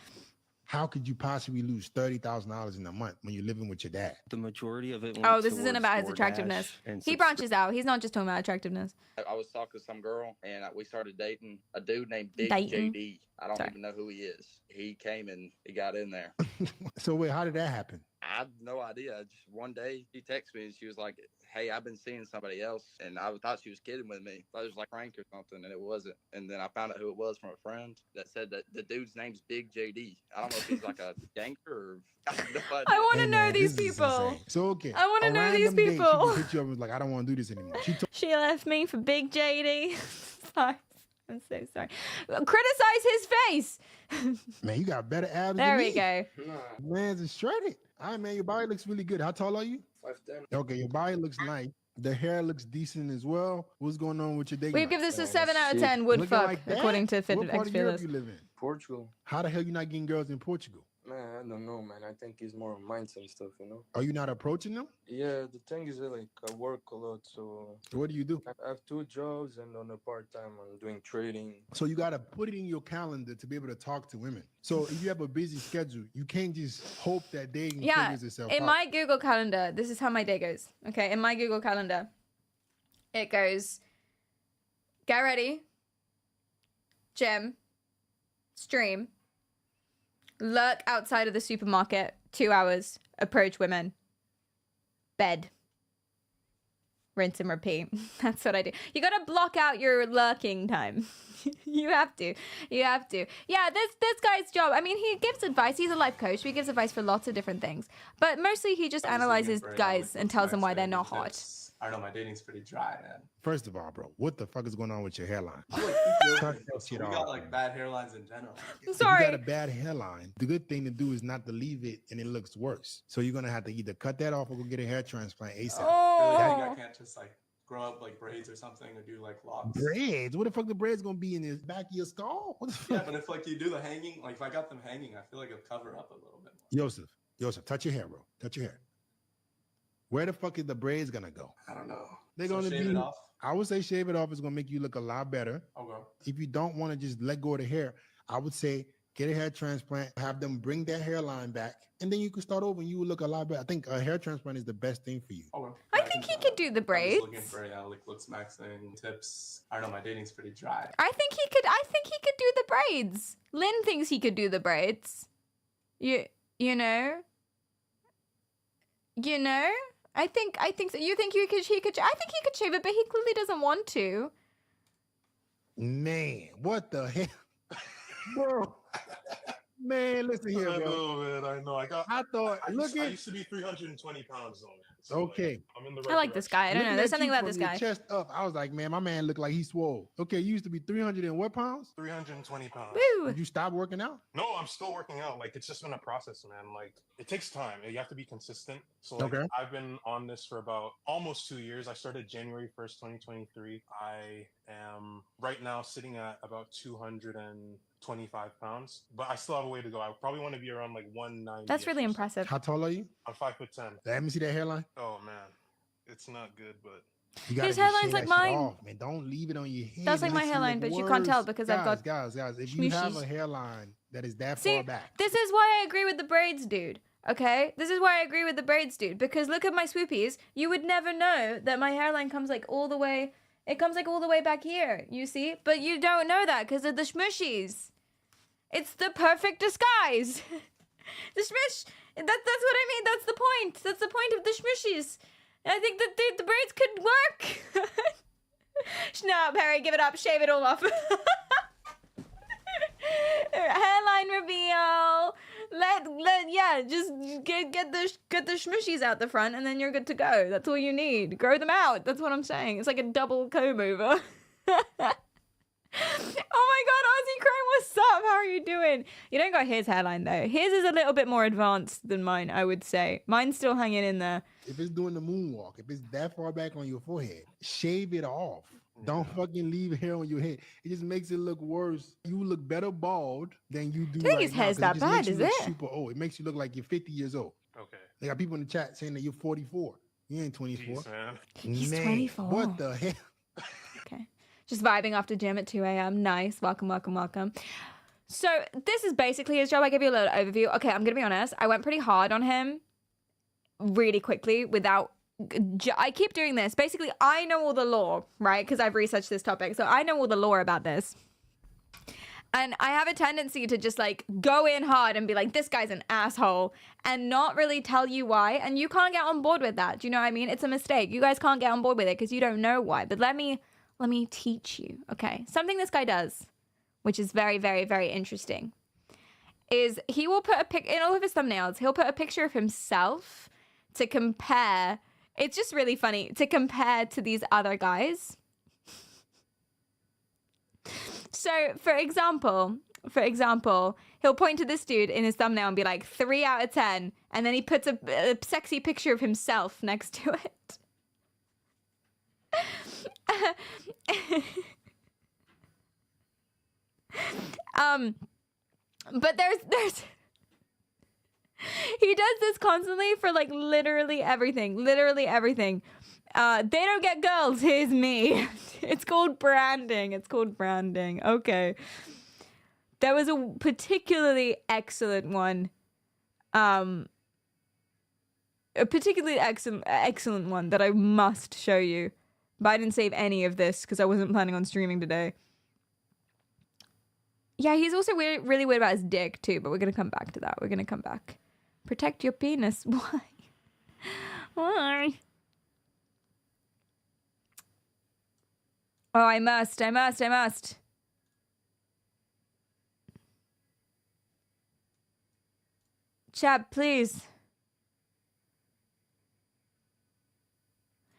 How could you possibly lose $30,000 in a month when you're living with your dad? The majority of it. Oh, this isn't about his attractiveness. He branches out. He's not just talking about attractiveness. I was talking to some girl, and we started dating a dude named Big Dating? JD. I don't even know who he is. He came and he got in there. So wait, how did that happen? I have no idea. Just one day, she texted me, and she was like, hey, I've been seeing somebody else. And I thought she was kidding with me. I thought it was like prank or something, and it wasn't. And then I found out who it was from a friend that said that the dude's name's Big JD. I don't know if he's like a gangster or... I have no idea. I want to Hey, know man, these this is people. insane. So okay, I wanna a know these random day, people. She hit you up and was like, I don't want to do this anymore. She left me for Big JD. Sorry. I'm so sorry. Criticize his face. Man, you got better abs There than we me. go. Nah, Man's is shredded. All right, man, your body looks really good. How tall are you? 5'10". Okay, your body looks nice. The hair looks decent as well. What's going on with your dating We life? give this a Oh, 7 out of shit. 10 would Looking fuck, like that? according to Fit What part X of Europe Fearless. you live in? Portugal. How the hell you not getting girls in Portugal? Man, I don't know, man. I think it's more mindset and stuff, you know? Are you not approaching them? Yeah, the thing is that, like, I work a lot, so So what do you do? I have 2 jobs, and on the part-time, I'm doing trading. So you got to put it in your calendar to be able to talk to women. So if you have a busy schedule, you can't just hope that dating Yeah, figures itself in out. my Google Calendar, this is how my day goes. Okay, in my Google Calendar, it goes, get ready, gym, stream, lurk outside of the supermarket, 2 hours, approach women, bed, rinse and repeat. That's what I do. You gotta block out your lurking time. You have to. Yeah, this guy's job. I mean, he gives advice. He's a life coach. He gives advice for lots of different things. But mostly he just analyzes guys and tells them why they're not hot. I don't know, my dating's pretty dry, man. First of all, bro, what the fuck is going on with your hairline? I'm like, Cut joking. that So shit we off, got like man. bad hairlines in general. I'm If you got a sorry. bad hairline, the good thing to do is not to leave it and it looks worse. So you're gonna have to either cut that off or go get a hair transplant ASAP. Really think I Oh. can't just like grow up like braids or something or do like locks? Braids? What the fuck the braids gonna be in the back of your skull? What the Yeah, fuck? but if like you do the hanging, like if I got them hanging, I feel like it'll cover up a little bit more. Joseph, touch your hair, bro. Touch your hair. Where the fuck is the braids gonna go? I don't know. They're So gonna shave be. it off. I would say shave it off. It's gonna make you look a lot better. Okay. If you don't want to just let go of the hair, I would say get a hair transplant, have them bring that hairline back, and then you can start over and you will look a lot better. I think a hair transplant is the best thing for you. Okay. I Yeah, think he try could that. do the I'm just braids. looking for like looks maxing tips. I don't know. My dating's pretty dry. I think he could do the braids. Lynn thinks he could do the braids. You know? You know? I think so. You think he could I think he could shave it, but he clearly doesn't want to. Man, what the hell? Bro. Man, listen here, I bro. know, man. I know. I thought, I look at, used to be 320 pounds though. So, like, okay. I'm in the I right like this direction. guy. I don't know. Looking There's at something you about from this your guy. chest up, I was like, man, my man looked like he swole. Okay, you used to be 300 and what pounds? 320 pounds. Woo! Did you stop working out? No, I'm still working out. Like it's just been a process, man. Like it takes time. You have to be consistent. So like Okay. I've been on this for about almost 2 years. I started January 1st, 2023. I am right now sitting at about 225 pounds, but I still have a way to go. I probably want to be around like 190. That's really impressive. How tall are you? I'm 5'10". Let me see that hairline. Oh man, it's not good, but You gotta His just hairline's shave like that shit mine. off, man. Don't leave it on your head. That's like It my makes you hairline, look but you can't tell worse. because I've got guys. If you have schmooshies. a hairline that is that See, far back, this is why I agree with the braids, dude. Okay? This is why I agree with the braids, dude. Because look at my swoopies. You would never know that my hairline comes like all the way. It comes like all the way back here, you see? But you don't know that because of the smushies. It's the perfect disguise. The smush. That's what I mean. That's the point. That's the point of the smushies. And I think that the braids could work. No, Perry, give it up. Shave it all off. Hairline reveal. Just get the smushies out the front, and then you're good to go. That's all you need. Grow them out. That's what I'm saying. It's like a double comb over. Oh my god, Aussie Crime, what's up? How are you doing? You don't got his hairline though. His is a little bit more advanced than mine, I would say. Mine's still hanging in there. if it's doing the moonwalk, if it's that far back on your forehead, shave it off. Don't fucking leave hair on your head. It just makes it look worse. You look better bald than you do. I think right his now, hair's 'cause that it just makes bad, you is look it? Super old. It makes you look like you're 50 years old. okay. They got people in the chat saying that you're 44. You ain't 24. Jeez, man. He's Man, 24. What the hell? Okay. Just vibing after gym at 2 a.m. Nice. Welcome, welcome, welcome. So this is basically his job. I give you a little overview. Okay, I'm going to be honest. I went pretty hard on him really quickly without... I keep doing this. Basically, I know all the lore, right? Because I've researched this topic. So I know all the lore about this. And I have a tendency to just like go in hard and be like, this guy's an asshole and not really tell you why. And you can't get on board with that. Do you know what I mean? It's a mistake. You guys can't get on board with it because you don't know why. But let me teach you. Okay. Something this guy does, which is very, very, very interesting, is he will put a pic in all of his thumbnails. He'll put a picture of himself to compare. It's just really funny to compare to these other guys. So, for example, he'll point to this dude in his thumbnail and be like 3 out of 10, and then he puts a sexy picture of himself next to it. But there's he does this constantly for like literally everything. They don't get girls. Here's me. It's called branding. Okay. There was a particularly excellent one. A particularly excellent one that I must show you. But I didn't save any of this because I wasn't planning on streaming today. Yeah, he's also really weird about his dick too, but we're going to come back to that. Protect your penis. Why? Why? Oh, I must. Chap, please.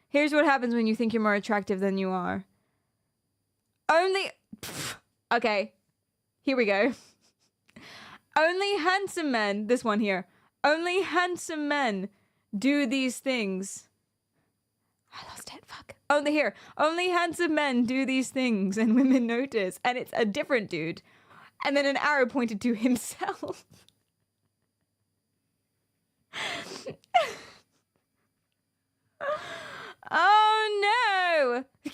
Here's what happens when you think you're more attractive than you are. Okay, here we go. Only handsome men, this one here, only handsome men do these things. I lost it, fuck. Only handsome men do these things and women notice. And it's a different dude. And then an arrow pointed to himself. Oh no!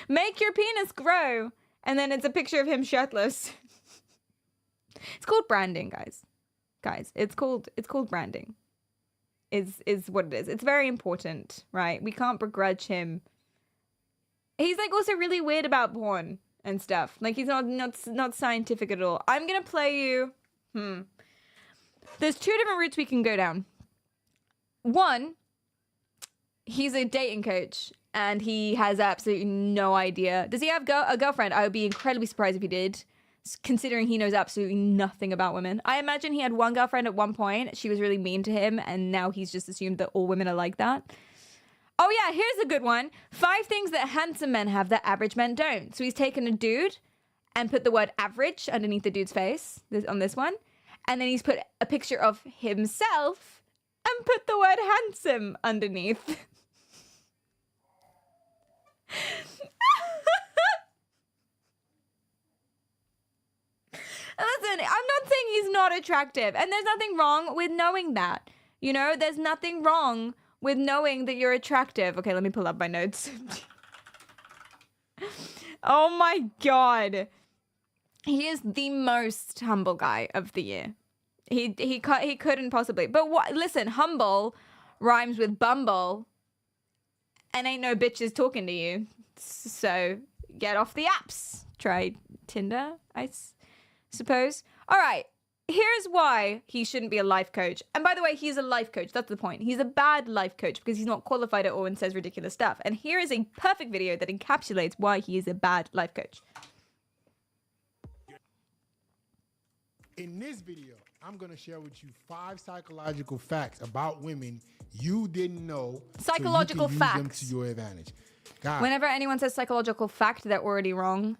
Make your penis grow. And then it's a picture of him shirtless. It's called branding, guys. Guys, it's called branding. Is what it is. It's very important, right? We can't begrudge him. He's like also really weird about porn and stuff. Like he's not scientific at all. I'm gonna play you. There's 2 different routes we can go down. One, he's a dating coach and he has absolutely no idea. Does he have a girlfriend? I would be incredibly surprised if he did, considering he knows absolutely nothing about women. I imagine he had one girlfriend at one point. She was really mean to him, and now he's just assumed that all women are like that. Oh yeah, here's a good one. 5 things that handsome men have that average men don't. So he's taken a dude and put the word average underneath the dude's face on this one. And then he's put a picture of himself and put the word handsome underneath. Listen, I'm not saying he's not attractive, and there's nothing wrong with knowing that. You know, there's nothing wrong with knowing that you're attractive. Okay, let me pull up my notes. Oh my god. He is the most humble guy of the year. He couldn't possibly. But what? Listen, humble rhymes with bumble, and ain't no bitches talking to you. So get off the apps. Try Tinder, I suppose. All right. Here's why he shouldn't be a life coach. And by the way, he's a life coach. That's the point. He's a bad life coach because he's not qualified at all and says ridiculous stuff. And here is a perfect video that encapsulates why he is a bad life coach. In this video, I'm going to share with you 5 psychological facts about women you didn't know. Psychological so you can use facts. them to your advantage. God. Whenever anyone says psychological fact, they're already wrong,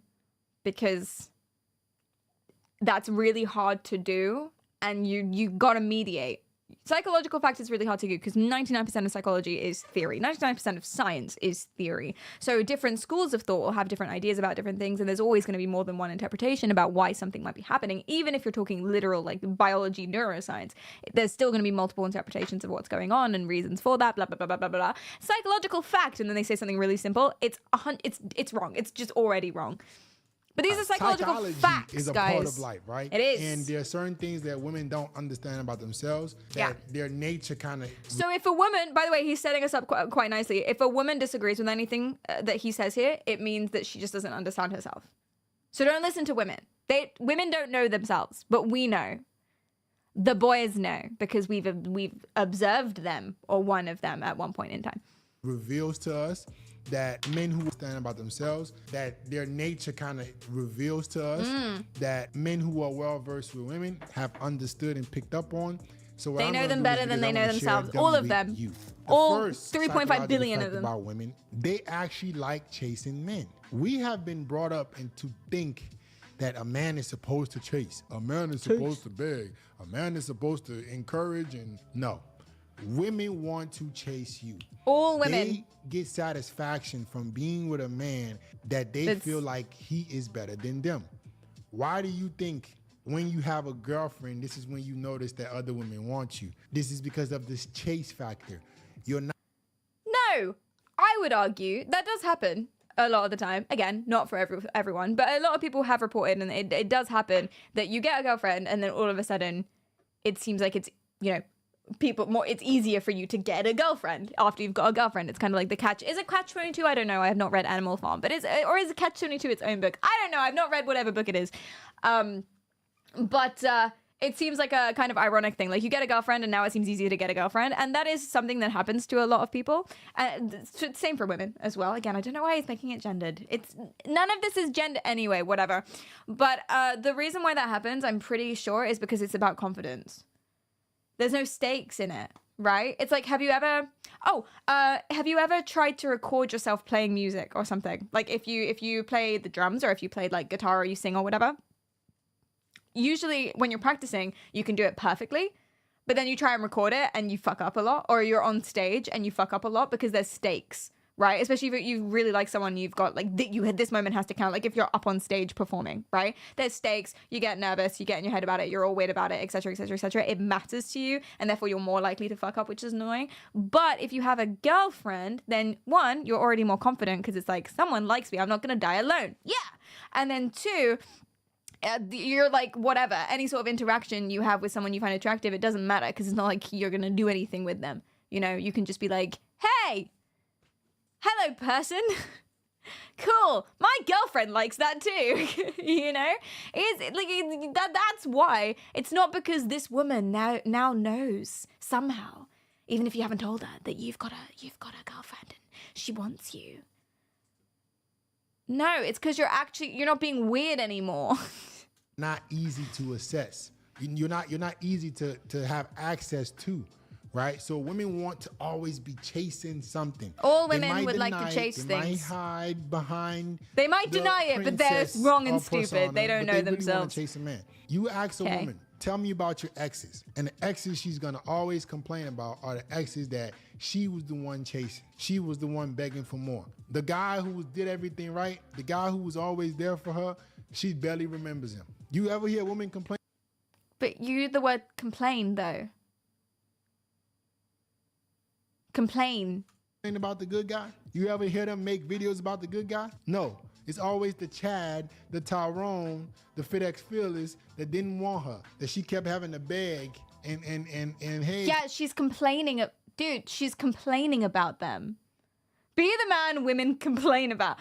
because that's really hard to do, and you gotta mediate. Psychological fact is really hard to do because 99% of psychology is theory. 99% of science is theory. So different schools of thought will have different ideas about different things, and there's always going to be more than one interpretation about why something might be happening. Even if you're talking literal, like biology, neuroscience, there's still going to be multiple interpretations of what's going on and reasons for that, blah, blah, blah, blah, blah, blah. Psychological fact, and then they say something really simple, it's wrong. It's just already wrong. But these are psychological facts, is a guys. part of life, right? It is. And there are certain things that women don't understand about themselves that their nature kind of... So if a woman, by the way, he's setting us up quite nicely. If a woman disagrees with anything that he says here, it means that she just doesn't understand herself. So don't listen to women. Women don't know themselves, but we know. The boys know because we've observed them, or one of them at one point in time. reveals to us that men who understand about themselves, that their nature kind of reveals to us that men who are well versed with women have understood and picked up on. So what They I'm know gonna them do better is than because they I know wanna share themselves. All of with them. you. The All first 3.5 psychological billion of fact them. about women, they actually like chasing men. We have been brought up and to think that a man is supposed to chase. A man is supposed to beg. A man is supposed to encourage, and no. Women want to chase you. All women. They get satisfaction from being with a man that they feel like he is better than them. Why do you think when you have a girlfriend, this is when you notice that other women want you? This is because of this chase factor. You're not. No, I would argue that does happen a lot of the time. Again, not for everyone, but a lot of people have reported, and it does happen that you get a girlfriend and then all of a sudden it seems like it's, it's easier for you to get a girlfriend after you've got a girlfriend. It's kind of like the catch. Is it Catch-22? I don't know. I have not read Animal Farm, but is it Catch-22 its own book? I don't know. I've not read whatever book it is. But it seems like a kind of ironic thing. Like, you get a girlfriend and now it seems easier to get a girlfriend. And that is something that happens to a lot of people. Same for women as well. Again, I don't know why he's making it gendered. None of this is gender anyway, whatever. But the reason why that happens, I'm pretty sure, is because it's about confidence. There's no stakes in it. right? It's like, have you ever tried to record yourself playing music or something? Like if you play the drums, or if you played like guitar, or you sing or whatever, usually when you're practicing, you can do it perfectly, but then you try and record it and you fuck up a lot, or you're on stage and you fuck up a lot because there's stakes, right? Especially if you really like someone, you've got like this moment has to count. Like if you're up on stage performing, right? There's stakes, you get nervous, you get in your head about it, you're all weird about it, etc., etc., etc. It matters to you, and therefore you're more likely to fuck up, which is annoying. But if you have a girlfriend, then one, you're already more confident because it's like, someone likes me, I'm not gonna die alone. Yeah. And then two, you're like, whatever, any sort of interaction you have with someone you find attractive, it doesn't matter because it's not like you're gonna do anything with them. You know, you can just be like, hey, hello, person. Cool. My girlfriend likes that too. You know, that's why. It's not because this woman now knows somehow, even if you haven't told her, that you've got a girlfriend and she wants you. No, it's because you're not being weird anymore. Not easy to assess. You're not easy to have access to. Right? So women want to always be chasing something. All women would like to chase things. They might things. hide behind. They might deny it, but they're princess wrong and or persona, stupid. They don't but know they really themselves. want to chase a man. You ask a Okay. woman, tell me about your exes. And the exes she's gonna always complain about are the exes that she was the one chasing. She was the one begging for more. The guy who did everything right, the guy who was always there for her, she barely remembers him. You ever hear a woman complain? But you, the word complain, though. Complain. About the good guy? You ever hear them make videos about the good guy? No. It's always the Chad, the Tyrone, the FedEx Fearless that didn't want her, that she kept having to beg and hey. Yeah, she's complaining. Dude, she's complaining about them. Be the man women complain about.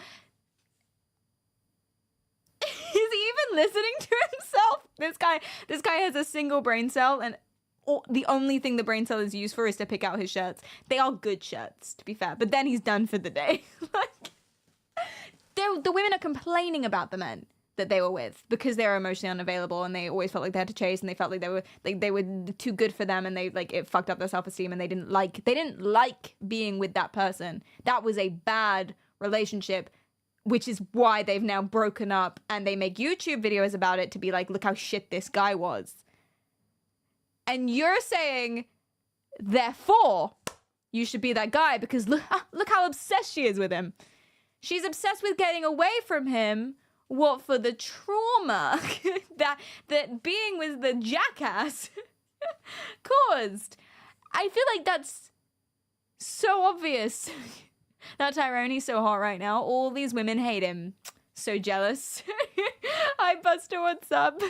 Is he even listening to himself? This guy has a single brain cell, and the only thing the brain cell is used for is to pick out his shirts. They are good shirts, to be fair, but then he's done for the day. Like, the women are complaining about the men that they were with because they were emotionally unavailable, and they always felt like they had to chase, and they felt like they were too good for them, and it fucked up their self-esteem, and they didn't like being with that person. That was a bad relationship, which is why they've now broken up, and they make YouTube videos about it to be like, look how shit this guy was. And you're saying, therefore, you should be that guy because look how obsessed she is with him. She's obsessed with getting away from him. What for the trauma that being with the jackass caused. I feel like that's so obvious. That Tyrone's so hot right now. All these women hate him. So jealous. Hi, Buster, what's up?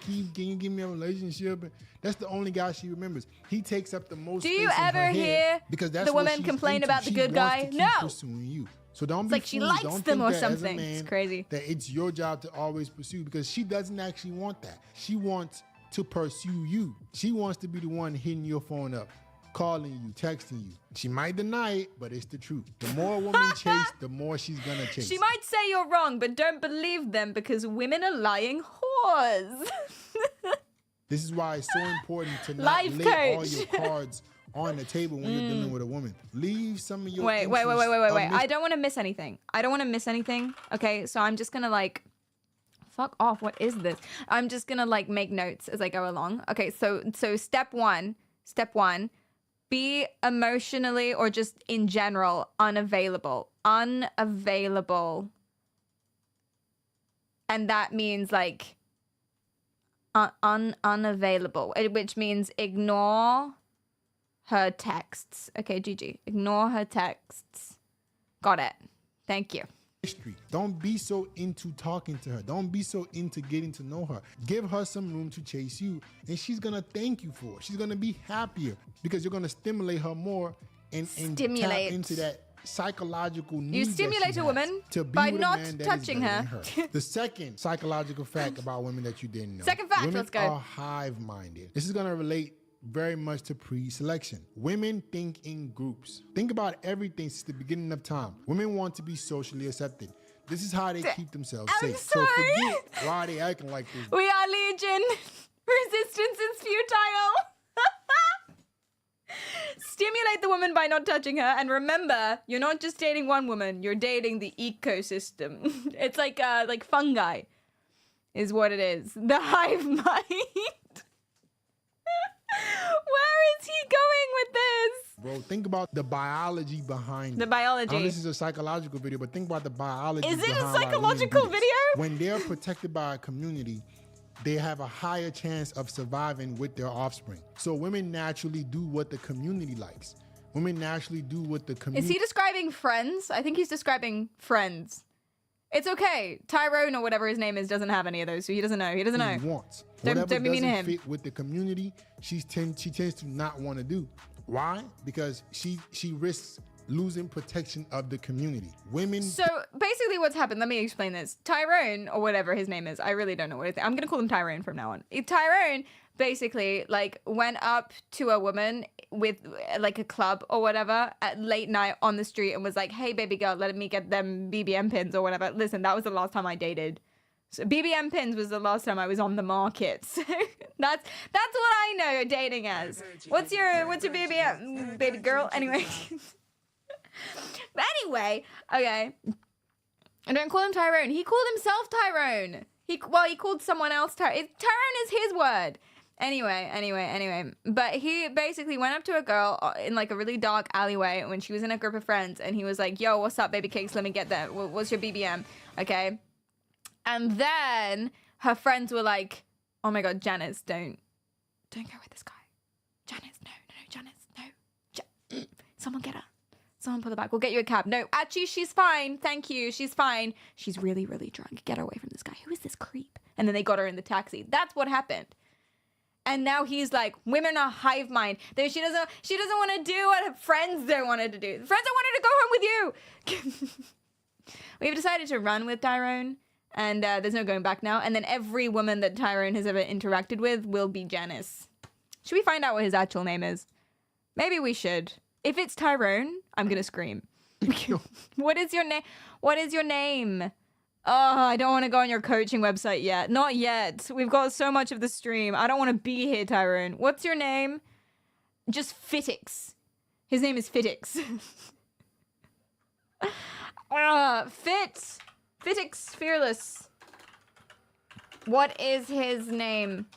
Can you give me a relationship? That's the only guy she remembers. He takes up the most. Do you space in her ever head hear because that's the what woman she's complain into. about the She good wants guy? to keep No. pursuing you. So don't It's be like she foolish. likes Don't them think or that as a something. It's man crazy. That it's your job to always pursue, because she doesn't actually want that. She wants to pursue you. She wants to be the one hitting your phone up, calling you, texting you. She might deny it, but it's the truth. The more a woman chase, the more she's gonna chase. She might say you're wrong, but don't believe them because women are lying whores. This is why it's so important to not Life lay all coach. your cards on the table when you're dealing with a woman. Leave some of your Wait. interests I don't want to miss anything. Okay, so I'm just gonna like, fuck off. What is this? I'm just gonna like make notes as I go along. Okay, so step one, be emotionally or just in general unavailable. And that means like unavailable, which means ignore her texts. Okay, GG. Ignore her texts. Got it. Thank you. history. Don't be so into talking to her. Don't be so into getting to know her. Give her some room to chase you, and she's gonna thank you for it. She's gonna be happier because you're gonna stimulate her more and tap into that psychological need. You stimulate a woman to be by with a not man that is touching better her. than The second psychological fact about women that you didn't know. Second fact, women let's go. are hive-minded. This is gonna relate very much to pre-selection. Women think in groups. Think about everything since the beginning of time. Women want to be socially accepted. This is how they keep themselves I'm safe. sorry. So forget why they acting like this. We are Legion. Resistance is futile. Stimulate the woman by not touching her. And remember, you're not just dating one woman, you're dating the ecosystem. It's like fungi is what it is. The hive mind. Where is he going with this? Bro, think about the biology behind The it. biology. I know this is a psychological video, but think about the biology. Is it a behind why psychological women do this. video? When they're protected by a community, they have a higher chance of surviving with their offspring. So women naturally do what the community likes. Women naturally do what the Is community. he describing Friends? I think he's describing Friends. It's okay. Tyrone or whatever his name is doesn't have any of those, so he doesn't know. He doesn't know. wants. Don't Whatever be mean to doesn't him. fit with the community, she tends to not want to do. Why? Because she risks losing protection of the community. Women. So basically what's happened, let me explain this. Tyrone, or whatever his name is, I really don't know what I'm going to call him Tyrone from now on. Tyrone basically like went up to a woman with like a club or whatever at late night on the street and was like, hey baby girl, let me get them BBM pins or whatever. Listen, that was the last time I dated. So BBM pins was the last time I was on the market. So that's what I know dating as. What's your BBM, baby girl? Anyway. But anyway, okay. I don't call him Tyrone. He called himself Tyrone. He called someone else Tyrone. Tyrone is his word. Anyway. But he basically went up to a girl in like a really dark alleyway when she was in a group of friends, and he was like, "Yo, what's up, baby cakes? Let me get that. What's your BBM?" Okay. And then her friends were like, "Oh my God, Janice, don't go with this guy. Janice, no, Janice, no. Someone get her. Someone pull her back. We'll get you a cab. No, actually, she's fine. Thank you. She's fine. She's really, really drunk. Get her away from this guy. Who is this creep?" And then they got her in the taxi. That's what happened. And now he's like, women are hive mind. She doesn't want to do what her friends don't want her to do. Friends don't want her to go home with you. We've decided to run with Tyrone, and there's no going back now. And then every woman that Tyrone has ever interacted with will be Janice. Should we find out what his actual name is? Maybe we should. If it's Tyrone, I'm gonna scream. What is your name? What is your name? Oh, I don't want to go on your coaching website yet. Not yet. We've got so much of the stream. I don't want to be here, Tyrone. What's your name? Just Fittix. His name is Fittix. Fittix Fearless. What is his name?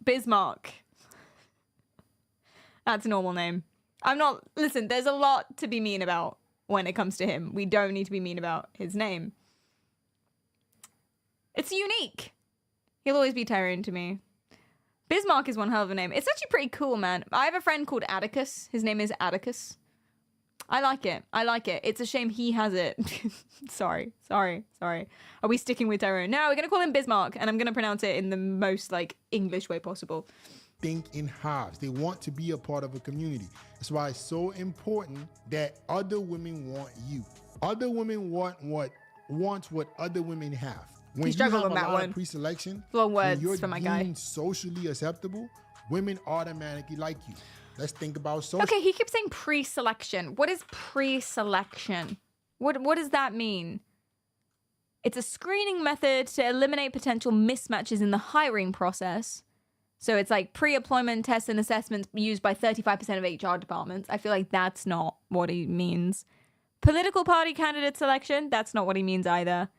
Bismarck. That's a normal name. Listen, there's a lot to be mean about when it comes to him. We don't need to be mean about his name. It's unique. He'll always be Tyrone to me. Bismarck is one hell of a name. It's actually pretty cool, man. I have a friend called Atticus. His name is Atticus. I like it. It's a shame he has it. Sorry. Are we sticking with Tyrone? No, we're going to call him Bismarck, and I'm going to pronounce it in the most, English way possible. Think in hives. They want to be a part of a community. That's why it's so important that other women want you. Other women want what other women have. When you have struggled a with that lot one. of pre-selection, Long when words you're from my guy. deemed socially acceptable, women automatically like you. Let's think about social. Okay, he keeps saying pre-selection. What is pre-selection? What does that mean? It's a screening method to eliminate potential mismatches in the hiring process. So it's like pre-employment tests and assessments used by 35% of HR departments. I feel like that's not what he means. Political party candidate selection, that's not what he means either.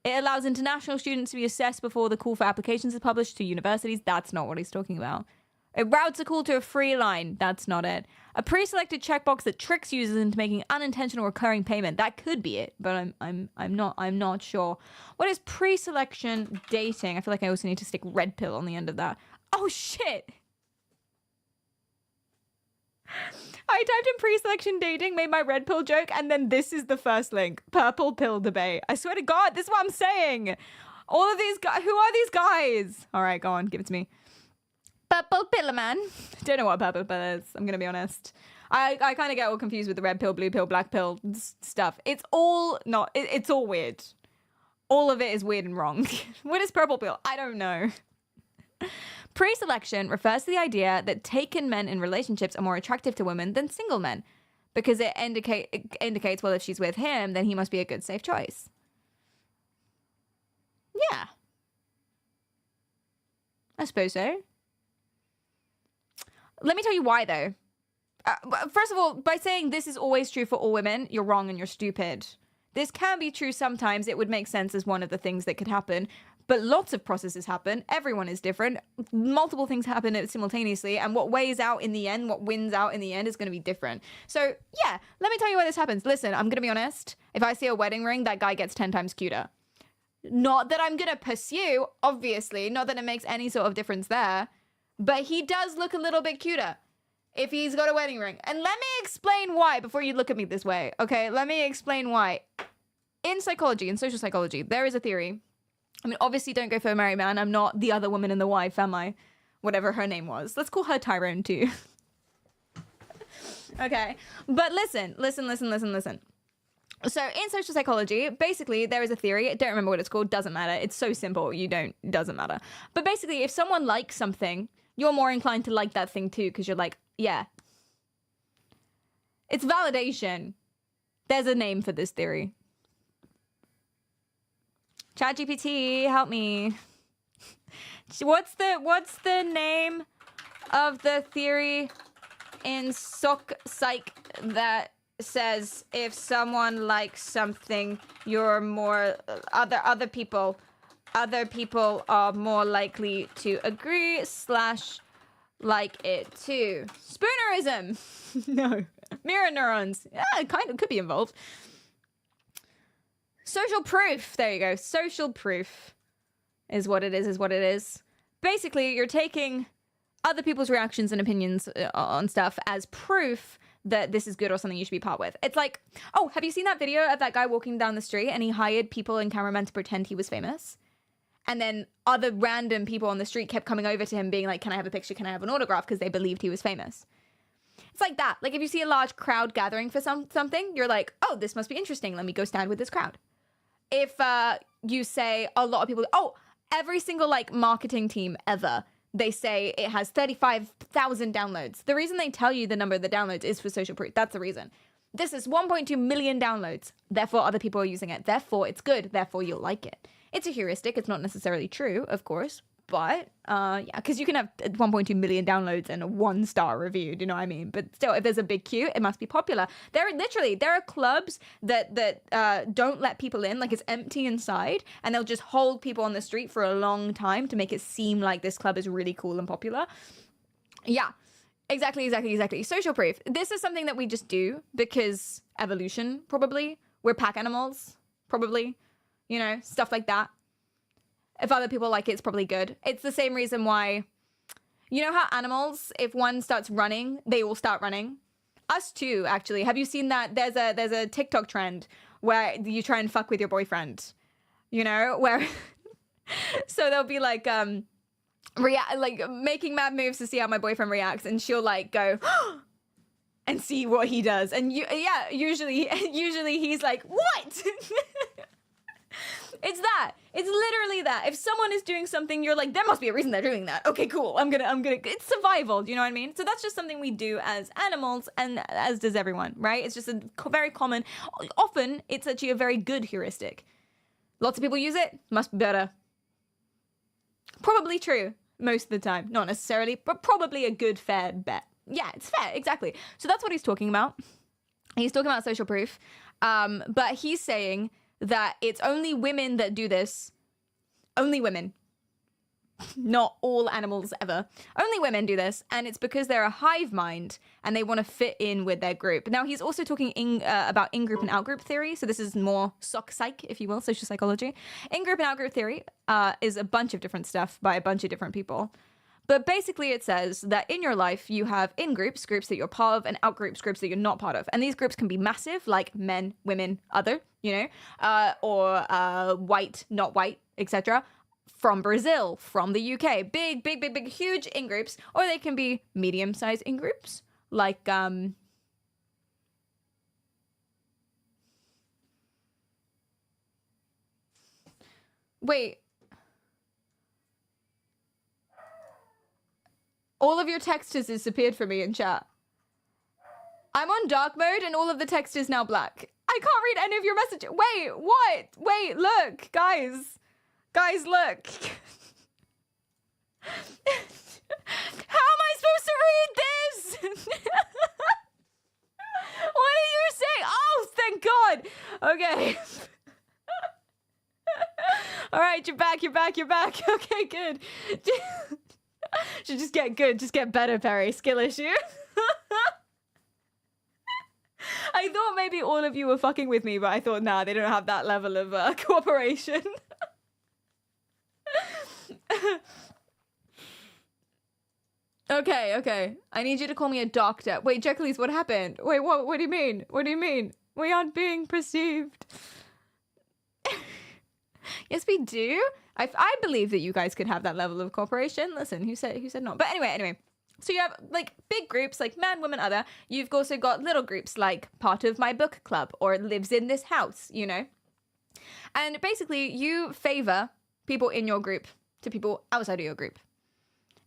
It allows international students to be assessed before the call for applications is published to universities. That's not what he's talking about. It routes a call to a free line. That's not it. A pre-selected checkbox that tricks users into making unintentional recurring payment. That could be it, but I'm not sure. What is pre-selection dating? I feel like I also need to stick red pill on the end of that. Oh shit! I typed in pre-selection dating, made my red pill joke, and then this is the first link. Purple pill debate. I swear to God, this is what I'm saying. All of these guys. Who are these guys? All right, go on, give it to me. Purple pill, man. Don't know what purple pill is. I'm gonna be honest. I kind of get all confused with the red pill, blue pill, black pill stuff. It's all not. It's all weird. All of it is weird and wrong. What is purple pill? I don't know. Pre-selection refers to the idea that taken men in relationships are more attractive to women than single men, because it indicates, well, if she's with him, then he must be a good, safe choice. Yeah. I suppose so. Let me tell you why, though. First of all, by saying this is always true for all women, you're wrong and you're stupid. This can be true sometimes. It would make sense as one of the things that could happen. But lots of processes happen. Everyone is different. Multiple things happen simultaneously. And what weighs out in the end, what wins out in the end is going to be different. So, yeah, let me tell you why this happens. Listen, I'm going to be honest. If I see a wedding ring, that guy gets 10 times cuter. Not that I'm going to pursue, obviously. Not that it makes any sort of difference there. But he does look a little bit cuter if he's got a wedding ring. And let me explain why before you look at me this way, okay? Let me explain why. In psychology, in social psychology, there is a theory. I mean, obviously, don't go for a married man. I'm not the other woman in the wife, am I? Whatever her name was. Let's call her Tyrone, too. Okay. But listen. So in social psychology, basically, there is a theory. I don't remember what it's called. Doesn't matter. It's so simple. Doesn't matter. But basically, if someone likes something, you're more inclined to like that thing, too, because you're like, yeah. It's validation. There's a name for this theory. ChatGPT, help me. What's the name of the theory in psych that says if someone likes something, you're more other people are more likely to agree / like it too. Spoonerism. No. Mirror neurons. Yeah, it kind of could be involved. Social proof. There you go. Social proof is what it is. Basically, you're taking other people's reactions and opinions on stuff as proof that this is good or something you should be part with. It's like, oh, have you seen that video of that guy walking down the street and he hired people and cameramen to pretend he was famous? And then other random people on the street kept coming over to him being like, can I have a picture? Can I have an autograph? Because they believed he was famous. It's like that. Like if you see a large crowd gathering for something, you're like, oh, this must be interesting. Let me go stand with this crowd. If you say a lot of people, oh, every single like marketing team ever, they say it has 35,000 downloads. The reason they tell you the number of the downloads is for social proof. That's the reason. This is 1.2 million downloads. Therefore, other people are using it. Therefore, it's good. Therefore, you'll like it. It's a heuristic. It's not necessarily true, of course. But, yeah, because you can have 1.2 million downloads and a 1-star review. Do you know what I mean? But still, if there's a big queue, it must be popular. There are clubs that don't let people in. Like, it's empty inside. And they'll just hold people on the street for a long time to make it seem like this club is really cool and popular. Yeah, exactly. Social proof. This is something that we just do because evolution, probably. We're pack animals, probably. You know, stuff like that. If other people like it, it's probably good. It's the same reason why, you know how animals, if one starts running, they all start running? Us too, actually. Have you seen that? There's a TikTok trend where you try and fuck with your boyfriend. You know, where so they'll be like making mad moves to see how my boyfriend reacts, and she'll like go and see what he does. And usually he's like, what? It's that. It's literally that. If someone is doing something, you're like, there must be a reason they're doing that. Okay, cool. I'm gonna. It's survival. Do you know what I mean? So that's just something we do as animals, and as does everyone, right? It's just a very common. Often, it's actually a very good heuristic. Lots of people use it. Must be better. Probably true most of the time. Not necessarily, but probably a good, fair bet. Yeah, it's fair. Exactly. So that's what he's talking about. He's talking about social proof. But he's saying that it's only women that do this. Only women. Not all animals ever. Only women do this, and it's because they're a hive mind and they want to fit in with their group. Now, he's also talking about in-group and out-group theory, so this is more psych, if you will, social psychology. In-group and out-group theory is a bunch of different stuff by a bunch of different people. But basically it says that in your life, you have in-groups, groups that you're part of, and out-groups, groups that you're not part of. And these groups can be massive, like men, women, other, you know, or white, not white, etc. From Brazil, from the UK. Big, huge in-groups. Or they can be medium-sized in-groups, like, wait. All of your text has disappeared for me in chat. I'm on dark mode and all of the text is now black. I can't read any of your messages. Wait, what? Wait, look, guys. Guys, look. How am I supposed to read this? What are you saying? Oh, thank God. Okay. All right, you're back. Okay, good. Should just get good. Just get better, Perry. Skill issue. I thought maybe all of you were fucking with me, but I thought, nah, they don't have that level of cooperation. Okay. I need you to call me a doctor. Wait, Jacqueline, what happened? Wait, what do you mean? What do you mean? We aren't being perceived. Yes, we do. I believe that you guys could have that level of cooperation. Listen, who said not? But anyway. So you have like big groups like man, woman, other. You've also got little groups like part of my book club or lives in this house, you know? And basically you favor people in your group to people outside of your group.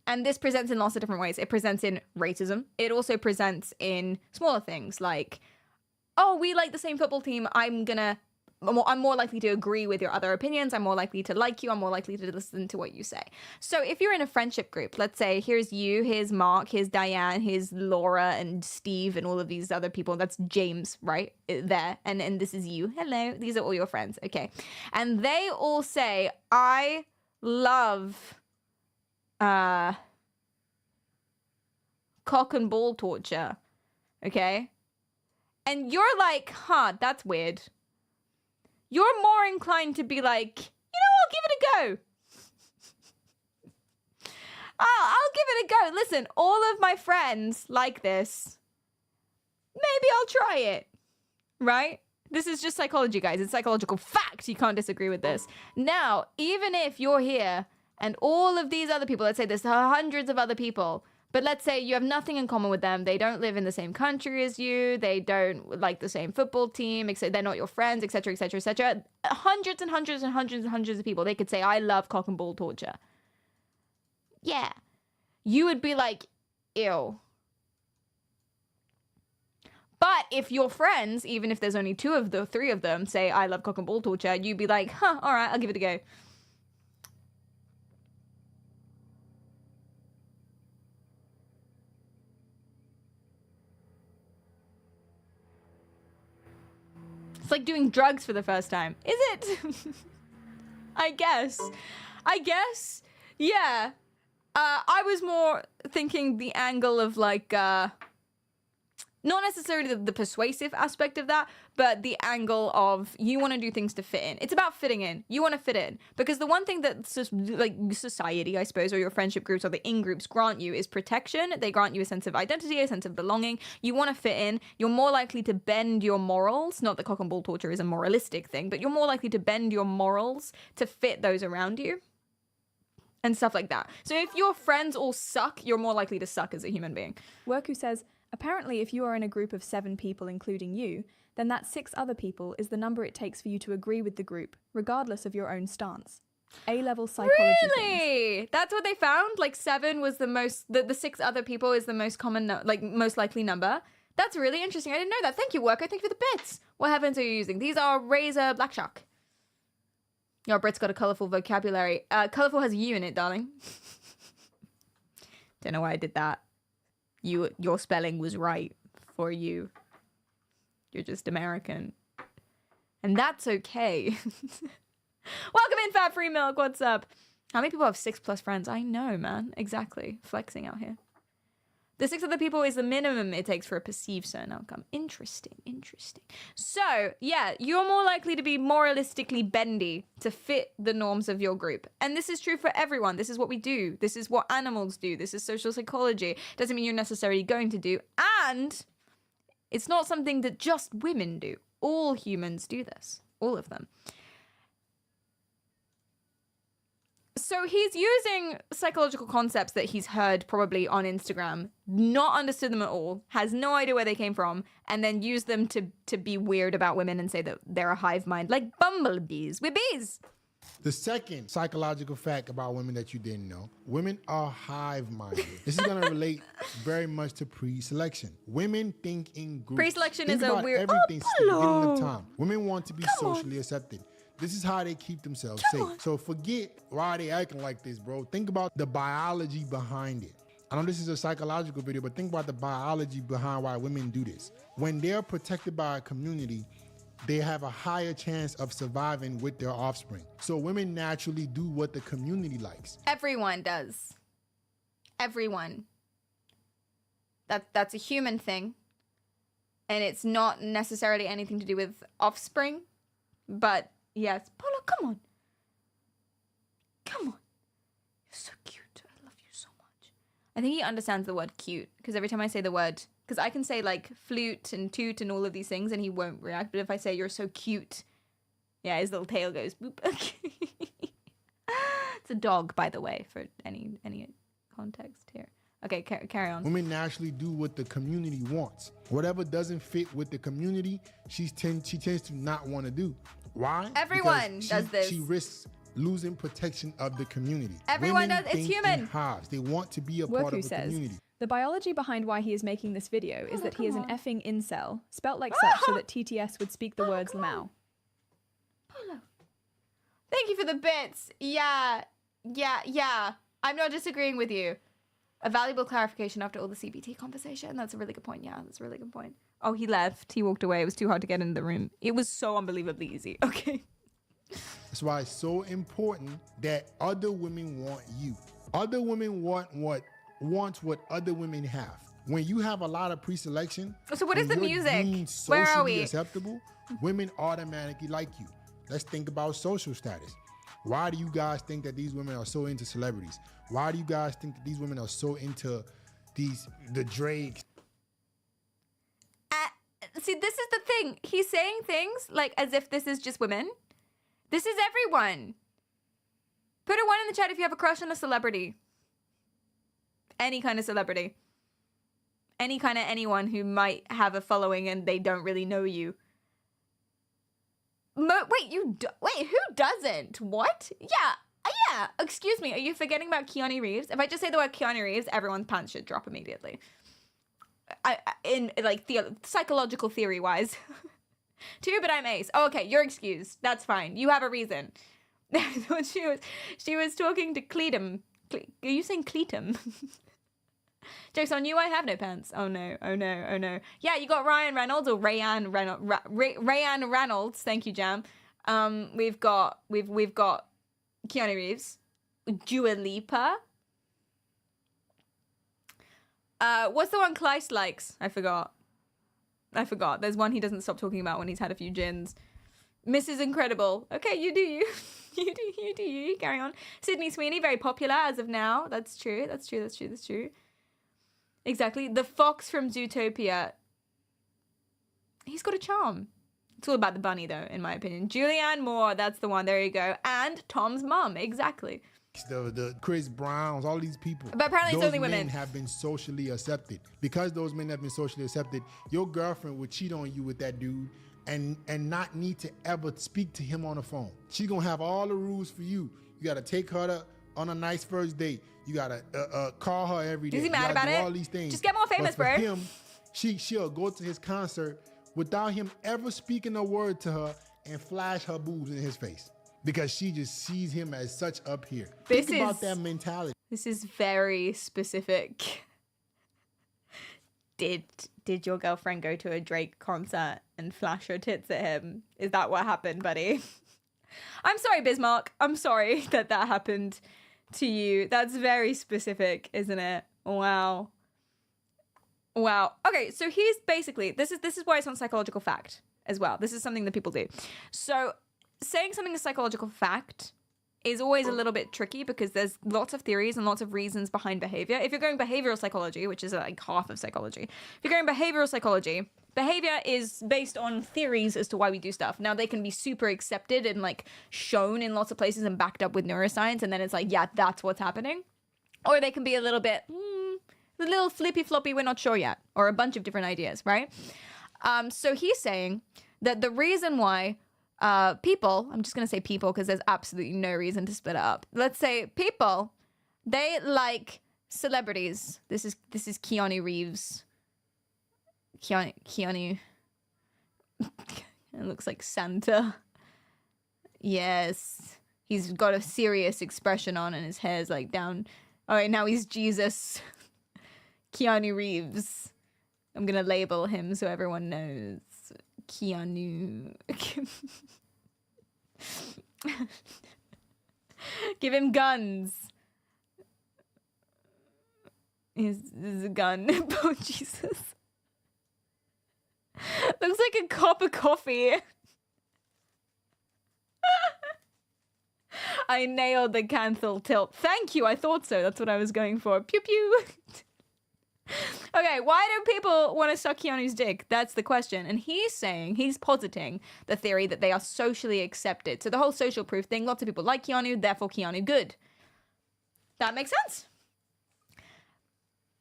And this presents in lots of different ways. It presents in racism. It also presents in smaller things like, oh, we like the same football team. I'm more likely to agree with your other opinions. I'm more likely to like you. I'm more likely to listen to what you say. So if you're in a friendship group, let's say here's you, here's Mark, here's Diane, here's Laura and Steve and all of these other people. That's James, right? There. And this is you. Hello. These are all your friends. Okay. And they all say, I love cock and ball torture. Okay. And you're like, huh, that's weird. You're more inclined to be like, I'll give it a go. I'll give it a go. Listen, all of my friends like this. Maybe I'll try it. Right? This is just psychology, guys. It's psychological fact. You can't disagree with this. Now, even if you're here and all of these other people, let's say there's hundreds of other people, but let's say you have nothing in common with them. They don't live in the same country as you. They don't like the same football team, except they're not your friends, etc., etc., etc. Hundreds and hundreds and hundreds and hundreds of people. They could say, I love cock and ball torture. Yeah. You would be like, ew. But if your friends, even if there's only three of them, say, I love cock and ball torture, you'd be like, huh, all right, I'll give it a go. It's like doing drugs for the first time. Is it? I guess. Yeah. I was more thinking the angle of like, not necessarily the persuasive aspect of that, but the angle of you want to do things to fit in. It's about fitting in. You want to fit in. Because the one thing that like society, I suppose, or your friendship groups or the in-groups grant you is protection. They grant you a sense of identity, a sense of belonging. You want to fit in. You're more likely to bend your morals. Not that cock and ball torture is a moralistic thing, but you're more likely to bend your morals to fit those around you. And stuff like that. So if your friends all suck, you're more likely to suck as a human being. Worku says, apparently if you are in a group of 7 people, including you, then that 6 other people is the number it takes for you to agree with the group, regardless of your own stance. A-level psychology. Really? Things. That's what they found? Like 7 was the most, the 6 other people is the most common, most likely number. That's really interesting. I didn't know that. Thank you, Worko. Thank you for the bits. What heavens are you using? These are Razor Black Shark. Your Brit's got a colourful vocabulary. Colourful has a U in it, darling. Don't know why I did that. Your spelling was right for you. You're just American. And that's okay. Welcome in, Fat Free Milk. What's up? How many people have 6+ friends? I know, man. Exactly. Flexing out here. The 6 other people is the minimum it takes for a perceived certain outcome. Interesting. So, yeah, you're more likely to be moralistically bendy to fit the norms of your group. And this is true for everyone. This is what we do. This is what animals do. This is social psychology. Doesn't mean you're necessarily going to do. And it's not something that just women do. All humans do this. All of them. So he's using psychological concepts that he's heard probably on Instagram, not understood them at all, has no idea where they came from, and then used them to be weird about women and say that they're a hive mind, like bumblebees. We're bees. The second psychological fact about women that you didn't know, women are hive-minded. This is going to relate very much to pre-selection. Women think in groups. Pre-selection think is a about weird... everything Oh, beginning of time. Women want to be socially accepted. This is how they keep themselves safe. So forget why they acting like this, bro. Think about the biology behind it. I know this is a psychological video, but think about the biology behind why women do this. When they're protected by a community, they have a higher chance of surviving with their offspring. So women naturally do what the community likes. Everyone does. Everyone. That's a human thing. And it's not necessarily anything to do with offspring. But yes. Polo, come on. Come on. You're so cute. I love you so much. I think he understands the word cute. Because every time I say the word... Because I can say like flute and toot and all of these things and he won't react. But if I say you're so cute... Yeah, his little tail goes boop. It's a dog, by the way, for any context here. Okay, carry on. Women naturally do what the community wants. Whatever doesn't fit with the community, she tends to not want to do. Why? Everyone Because does this. She risks losing protection of the community. Everyone Women does. It's think human. in hives. They want to be a part Worku of the says, community. the biology behind why he is making this video is that he is an effing incel, spelt like such so that TTS would speak the words Lamau. Polo. Thank you for the bits. Yeah. I'm not disagreeing with you. A valuable clarification after all the CBT conversation. That's a really good point. Yeah, that's a really good point. Oh, he left. He walked away. It was too hard to get into the room. It was so unbelievably easy. Okay. That's why it's so important that other women want you. Other women want what other women have. When you have a lot of pre-selection, So what is when the you're music? deemed Where are socially we? acceptable, women automatically like you. Let's think about social status. Why do you guys think that these women are so into celebrities? Why do you guys think that these women are so into the Drakes? See, this is the thing. He's saying things like as if this is just women. This is everyone. Put a 1 in the chat if you have a crush on a celebrity. Any kind of celebrity. Any kind of anyone who might have a following and they don't really know you. Wait, who doesn't? What? Yeah. Excuse me, are you forgetting about Keanu Reeves? If I just say the word Keanu Reeves, everyone's pants should drop immediately. In like psychological theory wise. Too, but I'm ace. Oh, okay, you're excused. That's fine. You have a reason. she was talking to Cletum. Are you saying Cletum? Jokes on you, I have no pants. Oh no. Yeah, you got Ryan Reynolds or Rayanne Reynolds. Rayanne Reynolds. Thank you, Jam. We've got Keanu Reeves, Dua Lipa. What's the one Kleist likes? I forgot. There's one he doesn't stop talking about when he's had a few gins. Mrs. Incredible. Okay, you do you. you do you. Carry on. Sydney Sweeney, very popular as of now. That's true. Exactly. The fox from Zootopia. He's got a charm. It's all about the bunny, though, in my opinion. Julianne Moore, that's the one. There you go. And Tom's mum, exactly. The Chris Browns, all these people. But apparently it's those only women. men have been socially accepted. Because those men have been socially accepted, your girlfriend would cheat on you with that dude and not need to ever speak to him on the phone. She's gonna have all the rules for you. You gotta take her on a nice first date. You gotta call her every day. Is he mad you about do it? all these things. Just get more famous, but for bro. him, she'll go to his concert without him ever speaking a word to her and flash her boobs in his face. Because she just sees him as such up here. Think about that mentality. This is very specific. Did your girlfriend go to a Drake concert and flash her tits at him? Is that what happened, buddy? I'm sorry, Bismarck. I'm sorry that happened to you. That's very specific, isn't it? Wow. Okay, so he's basically, this is why it's on psychological fact as well. This is something that people do. So saying something is psychological fact is always a little bit tricky because there's lots of theories and lots of reasons behind behavior. If you're going behavioral psychology, which is like half of psychology, if you're going behavioral psychology, behavior is based on theories as to why we do stuff. Now, they can be super accepted and like shown in lots of places and backed up with neuroscience, and then it's like, yeah, that's what's happening. Or they can be a little bit, a little flippy floppy, we're not sure yet, or a bunch of different ideas, right? So he's saying that the reason why people, I'm just going to say people because there's absolutely no reason to split it up. Let's say people, they like celebrities. This is Keanu Reeves. Keanu. It looks like Santa. Yes. He's got a serious expression on and his hair's like down. All right, now he's Jesus. Keanu Reeves. I'm going to label him so everyone knows. Keanu. Give him guns. Here's a gun. Oh, Jesus. Looks like a cup of coffee. I nailed the cancel tilt. Thank you. I thought so. That's what I was going for. Pew pew. Okay, why do people want to suck Keanu's dick? That's the question. And he's positing the theory that they are socially accepted. So the whole social proof thing, lots of people like Keanu, therefore Keanu good. That makes sense.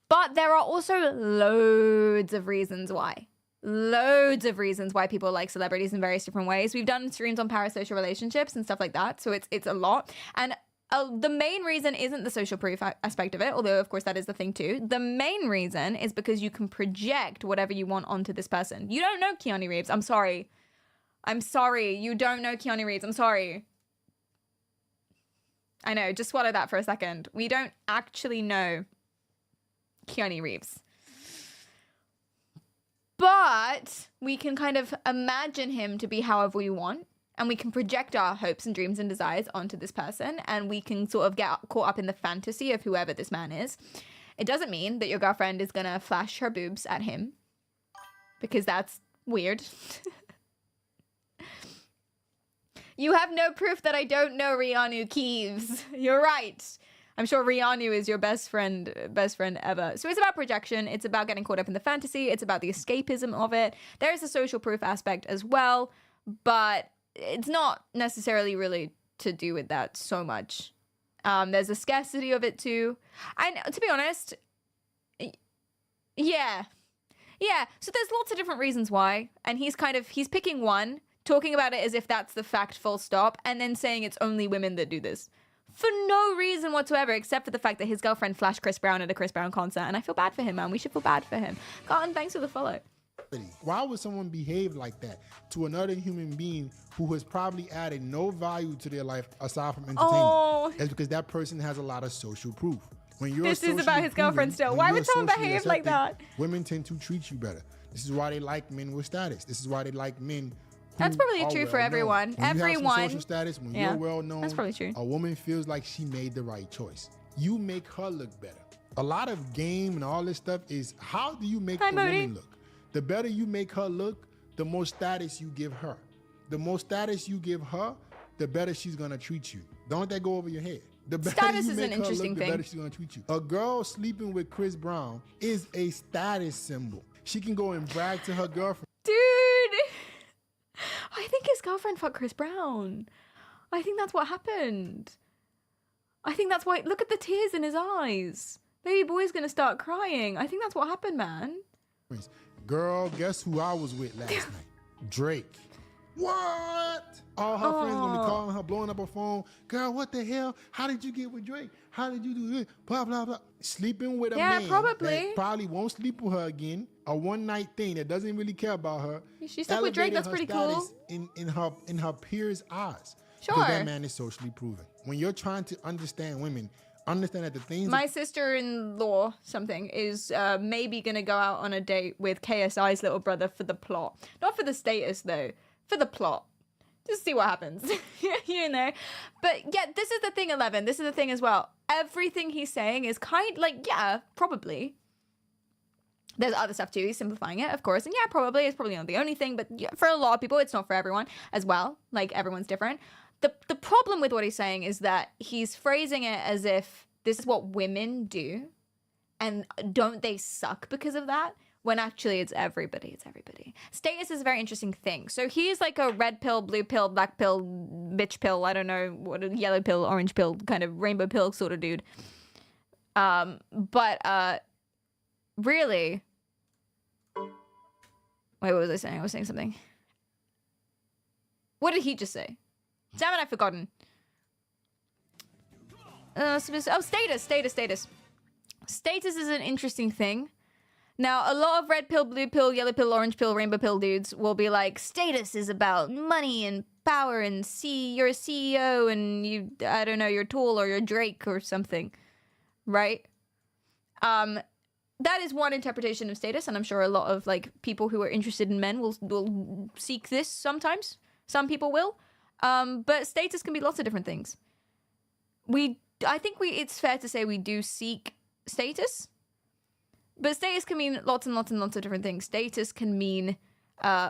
But there are also loads of reasons why. Loads of reasons why people like celebrities in various different ways. We've done streams on parasocial relationships and stuff like that. So it's a lot. And the main reason isn't the social proof aspect of it, although of course that is the thing too. The main reason is because you can project whatever you want onto this person. You don't know Keanu Reeves. I'm sorry. I'm sorry. You don't know Keanu Reeves. I'm sorry. I know. Just swallow that for a second. We don't actually know Keanu Reeves. But we can kind of imagine him to be however we want. And we can project our hopes and dreams and desires onto this person. And we can sort of get caught up in the fantasy of whoever this man is. It doesn't mean that your girlfriend is going to flash her boobs at him. Because that's weird. You have no proof that I don't know Rihanna Keeves. You're right. I'm sure Rihanna is your best friend ever. So it's about projection. It's about getting caught up in the fantasy. It's about the escapism of it. There is a social proof aspect as well. But it's not necessarily really to do with that so much. There's a scarcity of it too. And to be honest, yeah. So there's lots of different reasons why. And he's picking one, talking about it as if that's the fact full stop, and then saying it's only women that do this. For no reason whatsoever, except for the fact that his girlfriend flashed Chris Brown at a Chris Brown concert. And I feel bad for him, man. We should feel bad for him. Cotton, thanks for the follow. Why would someone behave like that to another human being who has probably added no value to their life aside from entertainment? Oh. That's because that person has a lot of social proof. When you're This is about his girlfriend still. Why would someone behave like that? Women tend to treat you better. This is why they like men with status. This is why they like men who That's probably are true for well-known. everyone. When you have some Everyone. social status, when Yeah, you're well known, that's probably true. a woman feels like she made the right choice. You make her look better. A lot of game and all this stuff is how do you make Hi, the Modi. woman look? The better you make her look, the more status you give her. The more status you give her, the better she's gonna treat you. Don't let that go over your head. The better Status you is make an her interesting look, thing. the better she's gonna treat you. A girl sleeping with Chris Brown is a status symbol. She can go and brag to her girlfriend. Dude, I think his girlfriend fucked Chris Brown. I think that's what happened. I think that's why. Look at the tears in his eyes. Baby boy's gonna start crying. I think that's what happened, man. Girl, guess who I was with last night? Drake. What? All her friends gonna be calling her, blowing up her phone. Girl, what the hell? How did you get with Drake? How did you do this? Blah, blah, blah. Sleeping with a man probably. that probably won't sleep with her again. A one-night thing that doesn't really care about her. She slept with Drake, elevated that's her pretty status cool. in her peers' eyes. Sure. Because that man is socially proven. When you're trying to understand women, understand that the things My sister-in-law, something, is maybe gonna go out on a date with KSI's little brother for the plot. Not for the status, though. For the plot. Just see what happens. You know? But yeah, this is the thing, 11. This is the thing as well. Everything he's saying is yeah, probably. There's other stuff too. He's simplifying it, of course. And yeah, probably. It's probably not the only thing. But yeah, for a lot of people, it's not for everyone as well. Like, everyone's different. The problem with what he's saying is that he's phrasing it as if this is what women do. And don't they suck because of that? When actually it's everybody. It's everybody. Status is a very interesting thing. So he's like a red pill, blue pill, black pill, bitch pill, I don't know, what a yellow pill, orange pill, kind of rainbow pill sort of dude. But really... Wait, what was I saying? I was saying something. What did he just say? Damn it, I've forgotten. Status. Status is an interesting thing. Now, a lot of red pill, blue pill, yellow pill, orange pill, rainbow pill dudes will be like, status is about money and power and see you're a CEO and you, I don't know, you're tall or you're Drake or something, right? That is one interpretation of status, and I'm sure a lot of like people who are interested in men will seek this sometimes. Some people will. But status can be lots of different things. I think it's fair to say we do seek status. But status can mean lots and lots and lots of different things. Status can mean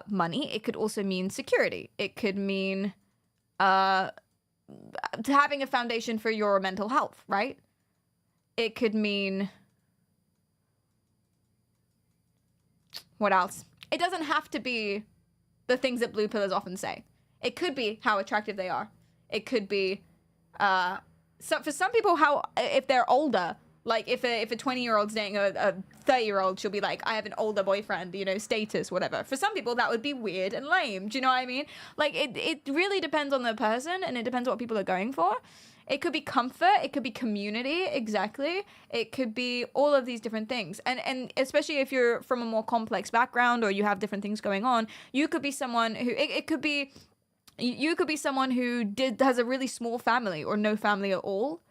money. It could also mean security. It could mean having a foundation for your mental health, right? It could mean... What else? It doesn't have to be the things that blue pillars often say. It could be how attractive they are. It could be, so for some people, if they're older, like if a 20-year-old's dating a 30-year-old, she'll be like, I have an older boyfriend, you know, status, whatever. For some people, that would be weird and lame. Do you know what I mean? Like, it really depends on the person, and it depends what people are going for. It could be comfort. It could be community. Exactly. It could be all of these different things. And especially if you're from a more complex background or you have different things going on, you could be someone who, it could be, you could be someone who has a really small family or no family at all.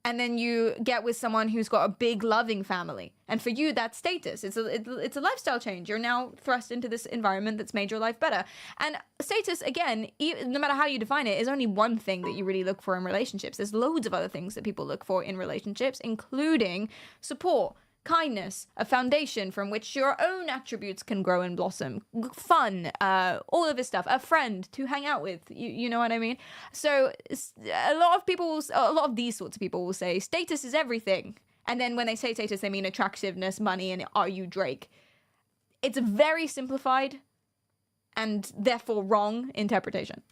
And then you get with someone who's got a big loving family. And for you, that's status. It's a lifestyle change. You're now thrust into this environment that's made your life better. And status, again, no matter how you define it, is only one thing that you really look for in relationships. There's loads of other things that people look for in relationships, including support, kindness, a foundation from which your own attributes can grow and blossom, fun, all of this stuff, a friend to hang out with, you know what I mean? So a lot of these sorts of people will say status is everything. And then when they say status, they mean attractiveness, money, and are you Drake? It's a very simplified and therefore wrong interpretation.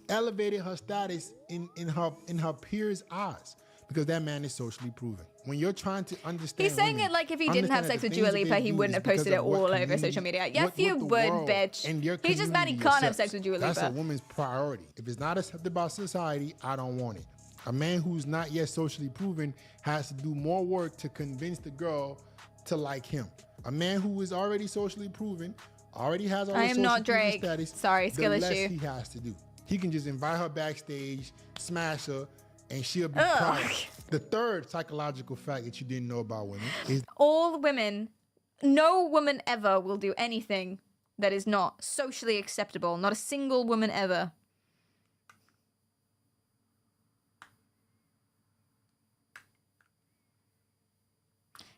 Elevated her status in her peers' eyes because that man is socially proven. When you're trying to understand, he's saying women, it like if he didn't have sex with Dua Lipa, he wouldn't have posted it all over social media. Yes, you would, bitch. He's just mad he can't have sex with Dua Lipa. That's a woman's priority. If it's not accepted by society, I don't want it. A man who's not yet socially proven has to do more work to convince the girl to like him. A man who is already socially proven, already has all the social proven status. Sorry, skill the less issue. he has to do. He can just invite her backstage, smash her, and she'll be proud. The third psychological fact that you didn't know about women is all women, no woman ever will do anything that is not socially acceptable. Not a single woman ever.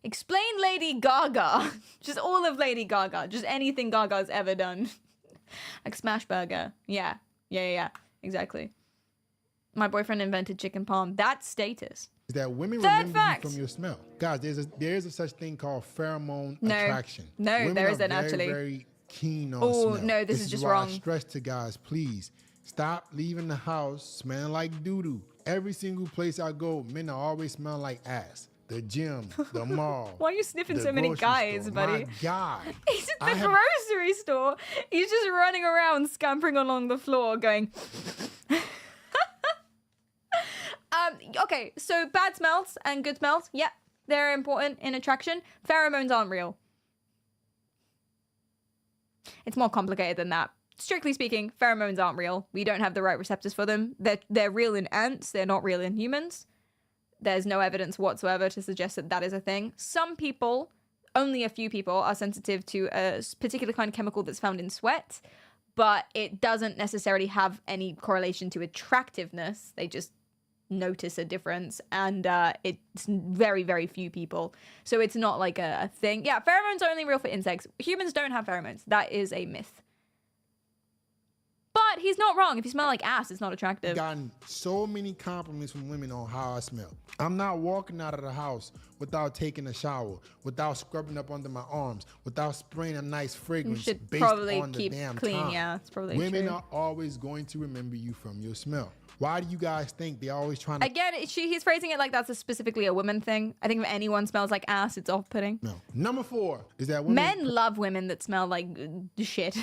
Explain Lady Gaga. Just all of Lady Gaga. Just anything Gaga's ever done. Like Smash Burger. Yeah. Exactly. My boyfriend invented chicken palm. That's status. is that women Third remember fact. you from your smell. Guys, there is a such thing called pheromone attraction. No, women there are isn't very, actually. very keen on Oh, smell. no, this is just why wrong. I stress to guys, please stop leaving the house smelling like doo-doo. Every single place I go, men are always smelling like ass. The gym, the mall. Why are you sniffing the so many grocery guys, store. buddy? My God. He's at the grocery store. He's just running around, scampering along the floor, going. Okay, so bad smells and good smells, yeah, they're important in attraction. Pheromones aren't real. It's more complicated than that. Strictly speaking, pheromones aren't real. We don't have the right receptors for them. They're real in ants. They're not real in humans. There's no evidence whatsoever to suggest that that is a thing. Some people, only a few people, are sensitive to a particular kind of chemical that's found in sweat, but it doesn't necessarily have any correlation to attractiveness. They just notice a difference, and it's very, very few people. So it's not like a thing. Yeah, pheromones are only real for insects. Humans don't have pheromones. That is a myth. But he's not wrong. If you smell like ass, it's not attractive. Gotten so many compliments from women on how I smell. I'm not walking out of the house without taking a shower, without scrubbing up under my arms, without spraying a nice You fragrance should based probably on the keep damn clean. time. Yeah, it's probably Women true. are always going to remember you from your smell. Why do you guys think they're always trying to Again, he's phrasing it like that's specifically a woman thing. I think if anyone smells like ass, it's off-putting. smell? Number 4 is that women Men love women that smell like shit.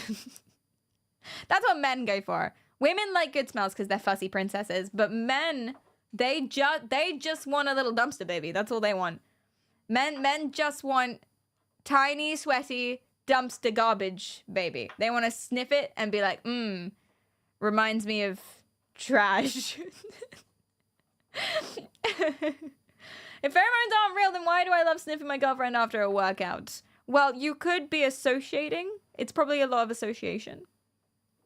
That's what men go for. Women like good smells because they're fussy princesses, but men, they just want a little dumpster baby. That's all they want. Men just want tiny, sweaty dumpster garbage baby. They want to sniff it and be like, reminds me of trash. If pheromones aren't real, then why do I love sniffing my girlfriend after a workout? Well, you could be associating. It's probably a lot of association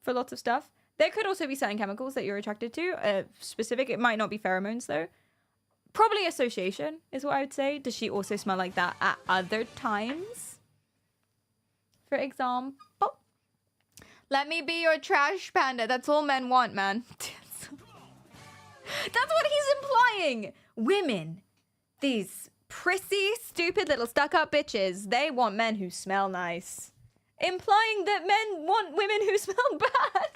for lots of stuff. There could also be certain chemicals that you're attracted to. Specific, it might not be pheromones though. Probably association is what I would say. Does she also smell like that at other times? For example, let me be your trash panda. That's all men want, man. That's what he's implying. Women, these prissy, stupid little stuck-up bitches, they want men who smell nice. Implying that men want women who smell bad.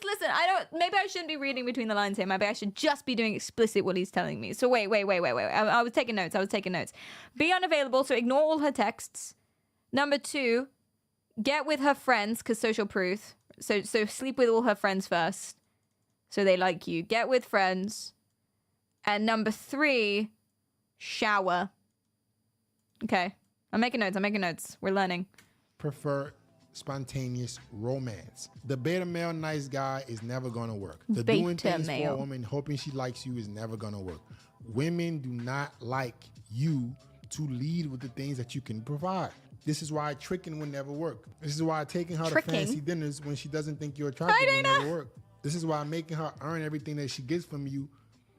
Listen, maybe I shouldn't be reading between the lines here. Maybe I should just be doing explicit what he's telling me. So wait. I was taking notes. Be unavailable, so ignore all her texts. Number 2, get with her friends, because social proof. So sleep with all her friends first, so they like you. Get with friends. And number 3, shower. Okay. I'm making notes. We're learning. Prefer spontaneous romance. The beta male nice guy is never gonna work. The Beta doing things male. for a woman hoping she likes you is never gonna work. Women do not like you to lead with the things that you can provide. This is why tricking will never work. This is why taking her Tricking? to fancy dinners when she doesn't think you're attractive will never work. This is why making her earn everything that she gets from you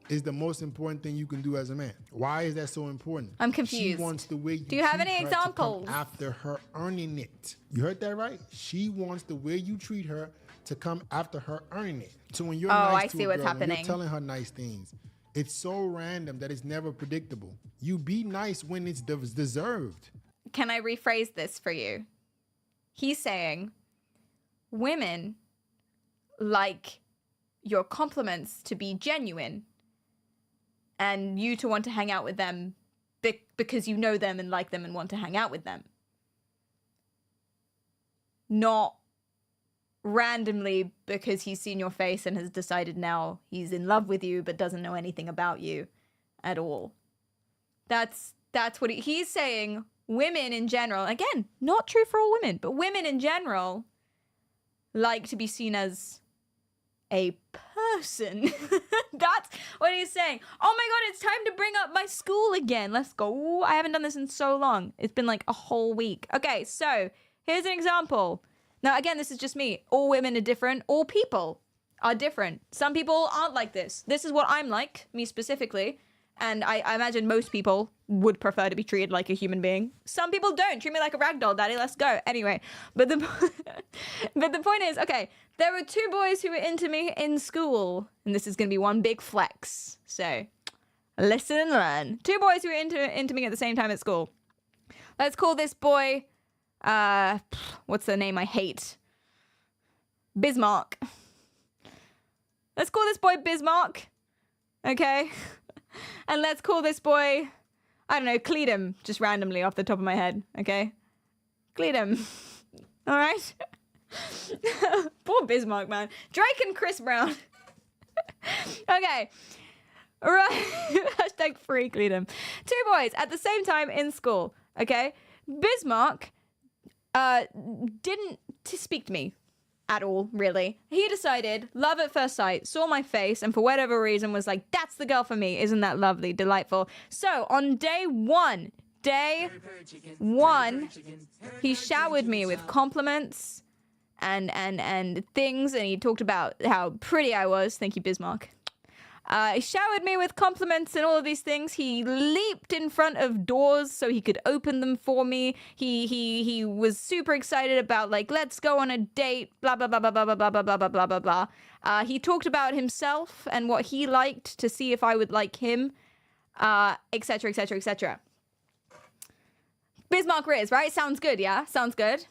is the most important thing you can do as a man. Why is that so important? I'm confused. She wants the way you Do you have treat any her to come examples? after her earning it. You heard that right? She wants the way you treat her to come after her earning it. So when you're nice I to see a what's girl, when happening. you're telling her nice things, it's so random that it's never predictable. You be nice when it's deserved. Can I rephrase this for you? He's saying women like your compliments to be genuine and you to want to hang out with them because you know them and like them and want to hang out with them. Not randomly because he's seen your face and has decided now he's in love with you but doesn't know anything about you at all. That's what he's saying. Women in general, again, not true for all women, but women in general like to be seen as a person. That's what he's saying. Oh my god, it's time to bring up my school again. Let's go. I haven't done this in so long. It's been like a whole week. Okay, so here's an example. Now, again, this is just me. All women are different. All people are different. Some people aren't like this. This is what I'm like, me specifically. And I imagine most people would prefer to be treated like a human being. Some people don't. Treat me like a ragdoll, daddy. Let's go. Anyway, but the point is, okay, there were 2 boys who were into me in school. And this is going to be one big flex. So listen and learn. 2 boys who were into me at the same time at school. Let's call this boy, what's the name I hate? Bismarck. Let's call this boy Bismarck. Okay? And let's call this boy, I don't know, Cleedum, just randomly off the top of my head, okay? Cleedum. All right? Poor Bismarck, man. Drake and Chris Brown. Okay. All right. Hashtag free Cleedum. 2 boys at the same time in school, okay? Bismarck didn't speak to me at all, really. He decided, love at first sight, saw my face, and for whatever reason was like, that's the girl for me. Isn't that lovely, delightful? So on day one, he showered me with compliments and things, and he talked about how pretty I was. Thank you, Bismarck. He showered me with compliments and all of these things. He leaped in front of doors so he could open them for me. He was super excited about, like, let's go on a date, blah, blah, blah, blah, blah, blah, blah, blah, blah, blah, blah, blah. He talked about himself and what he liked to see if I would like him, etc., etc., etc. Bismarck Riz, right? Sounds good, yeah? Sounds good.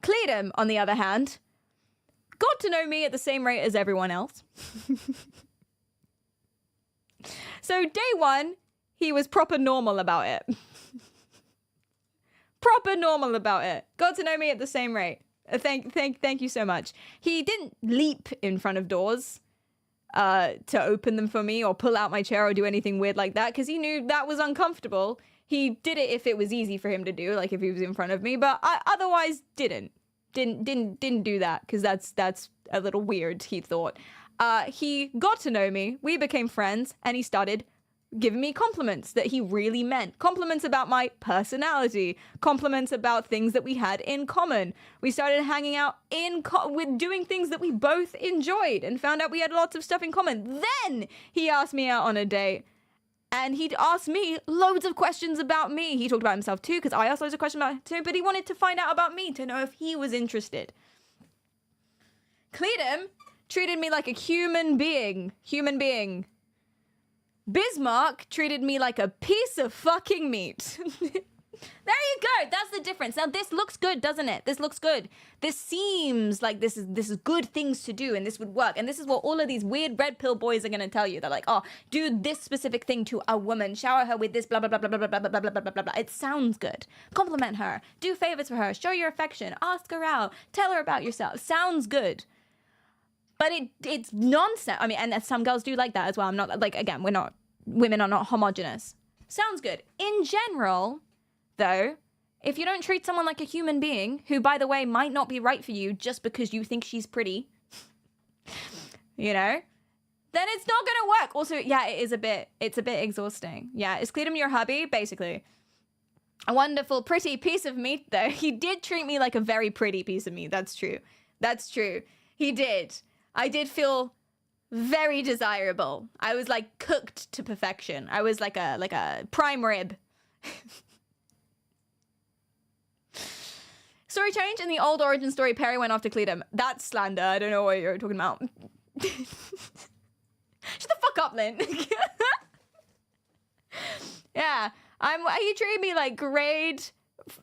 Cleedum, on the other hand, got to know me at the same rate as everyone else. So day one, he was proper normal about it. Proper normal about it. Got to know me at the same rate. Thank you so much. He didn't leap in front of doors to open them for me or pull out my chair or do anything weird like that because he knew that was uncomfortable. He did it if it was easy for him to do, like if he was in front of me, but I otherwise didn't. didn't do that because that's a little weird, he thought. He got to know me, we became friends, and he started giving me compliments that he really meant. Compliments about my personality, compliments about things that we had in common. We started hanging out with doing things that we both enjoyed and found out we had lots of stuff in common. Then he asked me out on a date. And he'd asked me loads of questions about me. He talked about himself too, because I asked loads of questions about him too, but he wanted to find out about me to know if he was interested. Cleedum treated me like a human being. Bismarck treated me like a piece of fucking meat. There you go. That's the difference. Now this looks good, doesn't it? This looks good. This seems like this is good things to do and this would work. And this is what all of these weird red pill boys are going to tell you. They're like, "Oh, do this specific thing to a woman. Shower her with this blah blah blah blah blah blah blah blah blah blah blah blah." It sounds good. Compliment her. Do favors for her. Show your affection. Ask her out. Tell her about yourself. Sounds good. But it's nonsense. I mean, and some girls do like that as well. I'm not like, again, women are not homogenous. Sounds good. In general, though, if you don't treat someone like a human being, who, by the way, might not be right for you just because you think she's pretty, you know, then it's not gonna work. Also, yeah, it's a bit exhausting. Yeah, is Cleedum your hubby? Basically. A wonderful, pretty piece of meat, though. He did treat me like a very pretty piece of meat. That's true. That's true. He did. I did feel very desirable. I was like cooked to perfection. I was like a prime rib. Story change. In the old origin story, Perry went after Cleedum. That's slander. I don't know what you're talking about. Shut the fuck up, Lynn. Yeah. He treated me like grade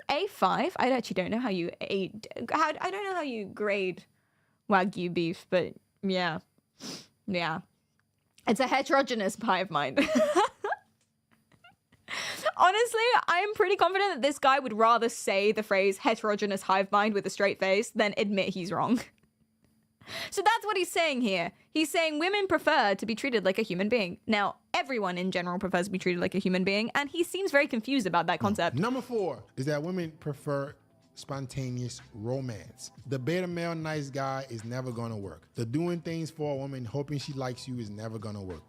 A5. I actually don't know how you I don't know how you grade Wagyu beef, but yeah. Yeah. It's a heterogeneous hive mind. Honestly, I am pretty confident that this guy would rather say the phrase heterogeneous hive mind with a straight face than admit he's wrong. So that's what he's saying here. He's saying women prefer to be treated like a human being. Now, everyone in general prefers to be treated like a human being, and he seems very confused about that concept. Number 4 is that women prefer spontaneous romance. The beta male nice guy is never gonna work. The doing things for a woman hoping she likes you is never gonna work.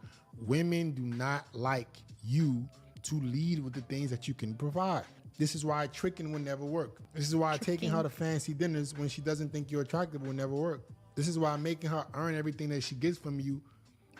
Women do not like you to lead with the things that you can provide. This is why tricking will never work. This is why taking her to fancy dinners when she doesn't think you're attractive will never work. This is why making her earn everything that she gets from you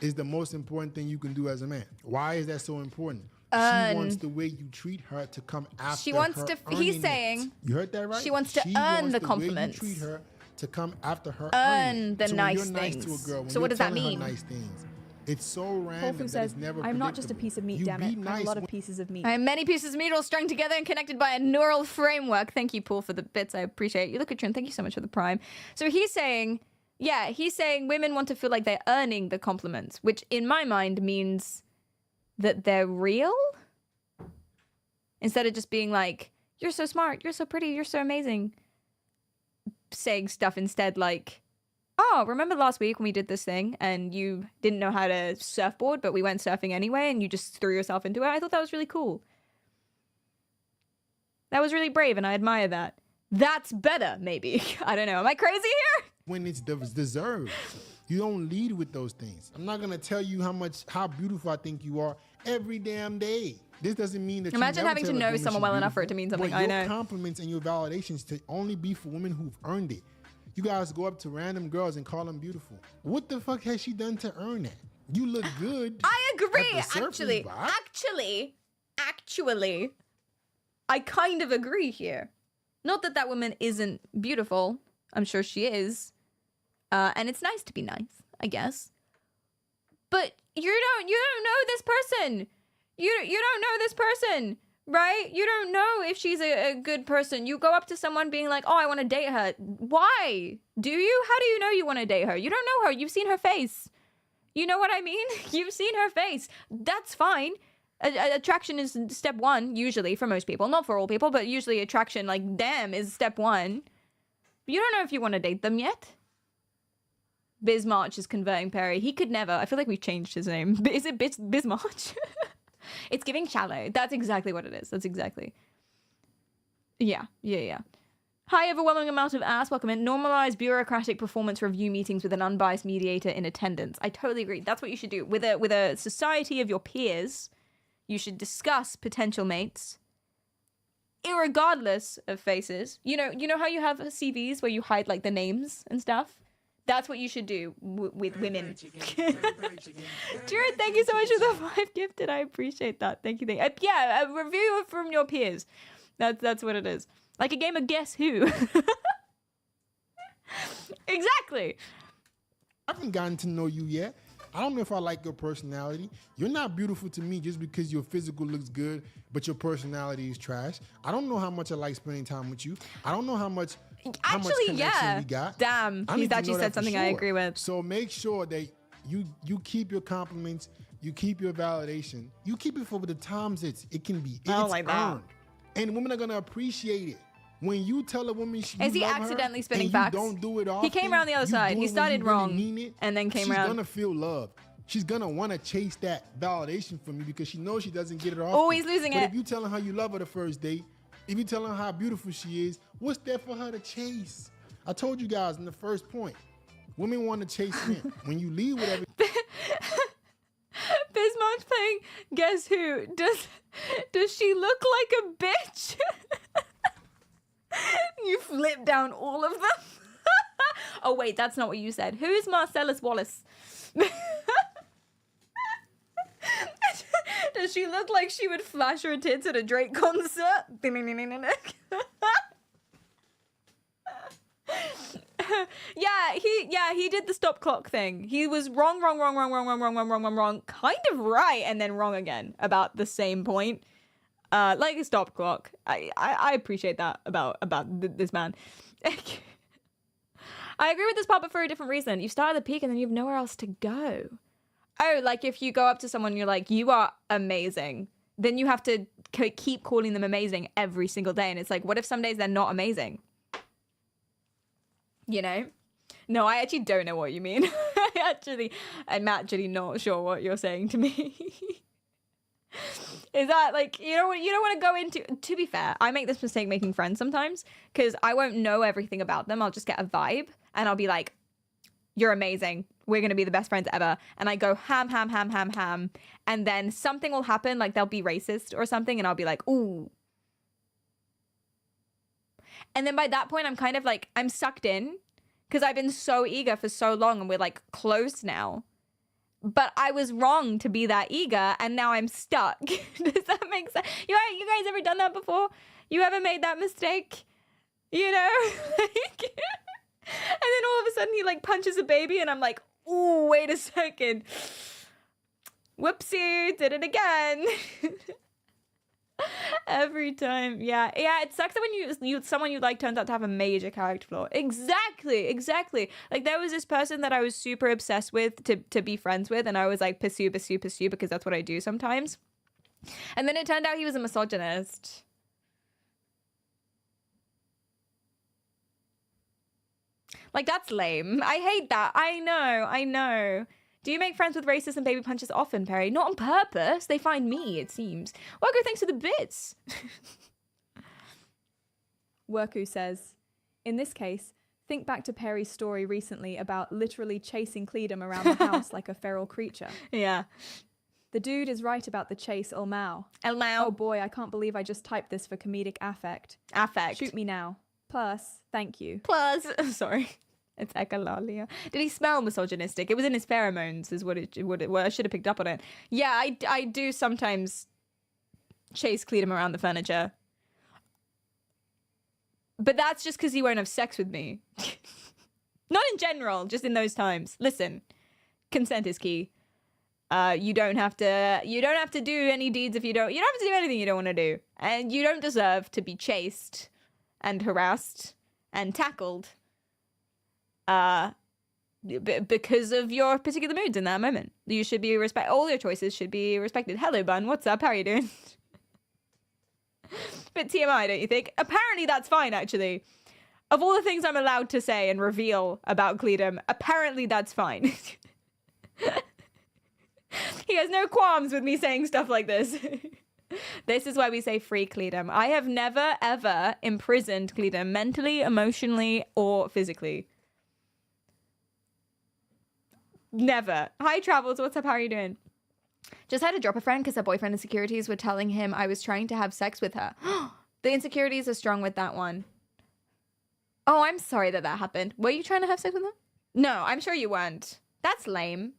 is the most important thing you can do as a man. Why is that so important? She wants the way you treat her to come after She wants her to, earning he's saying, it. You heard that right? She wants to earn the way compliments. you treat her to come after her Earn the so nice when you're nice things. to a girl, when So what you're does that telling her mean? Nice things, it's so random Holfu that says, it's never I'm not just a predictable. piece of meat, You damn be it. I'm nice a lot of when- pieces of meat. I am many pieces of meat all strung together and connected by a neural framework. Thank you, Paul, for the bits. I appreciate it. You look at Trin. Thank you so much for the prime. So he's saying, yeah, he's saying women want to feel like they're earning the compliments, which in my mind means that they're real. Instead of just being like, you're so smart, you're so pretty, you're so amazing. Saying stuff instead like, oh, remember last week when we did this thing and you didn't know how to surfboard, but we went surfing anyway and you just threw yourself into it? I thought that was really cool. That was really brave and I admire that. That's better, maybe. I don't know. Am I crazy here? When it's deserved. You don't lead with those things. I'm not gonna tell you how beautiful I think you are every damn day. This doesn't mean that Imagine you never having to tell a know woman someone she's well enough for it to beautiful, mean something. but I your know. compliments and your validations to only be for women who've earned it. You guys go up to random girls and call them beautiful. What the fuck has she done to earn that? You look good. I agree, at the surface, actually. Bob. Actually, I kind of agree here. Not that woman isn't beautiful. I'm sure she is. And it's nice to be nice, I guess. But you don't know this person. You don't know this person, right? You don't know if she's a good person. You go up to someone being like, oh, I want to date her. Why? Do you? How do you know you want to date her? You don't know her. You've seen her face. You know what I mean? You've seen her face. That's fine. Attraction is step 1, usually, for most people. Not for all people, but usually attraction, like, damn, is step 1. You don't know if you want to date them yet. Bismarck is converting Perry. He could never. I feel like we've changed his name. Is it Bismarck? It's giving shallow. That's exactly what it is. That's exactly. Yeah. High overwhelming amount of ass. Welcome in. Normalize bureaucratic performance review meetings with an unbiased mediator in attendance. I totally agree. That's what you should do. With a society of your peers, you should discuss potential mates, irregardless of faces. You know how you have CVs where you hide like the names and stuff? That's what you should do with women. Jared, thank you so much for the 5 gifted. I appreciate that. Thank you. Yeah, a review from your peers. That's what it is. Like a game of Guess Who. Exactly. I haven't gotten to know you yet. I don't know if I like your personality. You're not beautiful to me just because your physical looks good, but your personality is trash. I don't know how much I like spending time with you. I don't know how much Actually, connection yeah. we got. Damn, I he's need to actually know said that for something I sure. agree with. So make sure that you keep your compliments, you keep your validation, you keep it for the times it can be. Oh, It's like that. earned. And women are gonna appreciate it. When you tell a woman she Is he love her accidentally spinning and facts? You don't do it often, He came around the other you side. do He it when started you really wrong mean it, and then came she's around. She's gonna feel love. She's gonna want to chase that validation from you because she knows she doesn't get it often. Oh, he's losing but it. If you tell her how you love her the first date, if you tell her how beautiful she is, what's there for her to chase? I told you guys in the first point, women want to chase men. When you leave with everything. Bismarck's playing Guess Who. Does she look like a bitch? You flip down all of them. Oh wait, that's not what you said. Who is Marcellus Wallace? Does she look like she would flash her tits at a Drake concert? he did the stop clock thing. He was wrong, kind of right, and then wrong again about the same point. Like a stop clock. I appreciate that about this man. I agree with this part, but for a different reason. You start at the peak and then you have nowhere else to go. Oh, like if you go up to someone and you're like, you are amazing, then you have to keep calling them amazing every single day. And it's like, what if some days they're not amazing? You know? No, I actually don't know what you mean. I'm actually not sure what you're saying to me. Is that like, you don't want to go into, to be fair, I make this mistake making friends sometimes because I won't know everything about them. I'll just get a vibe and I'll be like, you're amazing. We're going to be the best friends ever. And I go ham. And then something will happen, like they'll be racist or something. And I'll be like, ooh. And then by that point, I'm kind of like, I'm sucked in because I've been so eager for so long and we're like close now. But I was wrong to be that eager and now I'm stuck. Does that make sense? You guys ever done that before? You ever made that mistake? You know? And then all of a sudden he like punches a baby and I'm like, ooh, wait a second. Whoopsie, did it again. Every time. Yeah, it sucks that when someone you like turns out to have a major character flaw. Exactly. Like there was this person that I was super obsessed with to be friends with, and I was like pursue because that's what I do sometimes. And then it turned out he was a misogynist. Like that's lame. I hate that. I know. Do you make friends with racists and baby punchers often, Perry? Not on purpose. They find me, it seems. Worku, thanks for the bits. Worku says, in this case, think back to Perry's story recently about literally chasing Cleedum around the house like a feral creature. Yeah. The dude is right about the chase El Mao. El Mao. Oh boy, I can't believe I just typed this for comedic affect. Affect. Shoot me now. Plus, thank you. Plus, sorry. It's echolalia. Did he smell misogynistic? It was in his pheromones, is what it I should have picked up on it. Yeah, I do sometimes chase Cleedum around the furniture. But that's just because he won't have sex with me. Not in general, just in those times. Listen, consent is key. You don't have to do any deeds if you don't have to do anything you don't want to do. And you don't deserve to be chased and harassed and tackled. Because of your particular moods in that moment. You should be all your choices should be respected. Hello, Bun. What's up? How are you doing? Bit TMI, don't you think? Apparently that's fine, actually. Of all the things I'm allowed to say and reveal about Cleedum, apparently that's fine. He has no qualms with me saying stuff like this. This is why we say free Cleedom. I have never, ever imprisoned Cleedom mentally, emotionally, or physically. Never. Hi, Travels. What's up? How are you doing? Just had to drop a friend because her boyfriend insecurities were telling him I was trying to have sex with her. The insecurities are strong with that one. Oh, I'm sorry that happened. Were you trying to have sex with her? No, I'm sure you weren't. That's lame.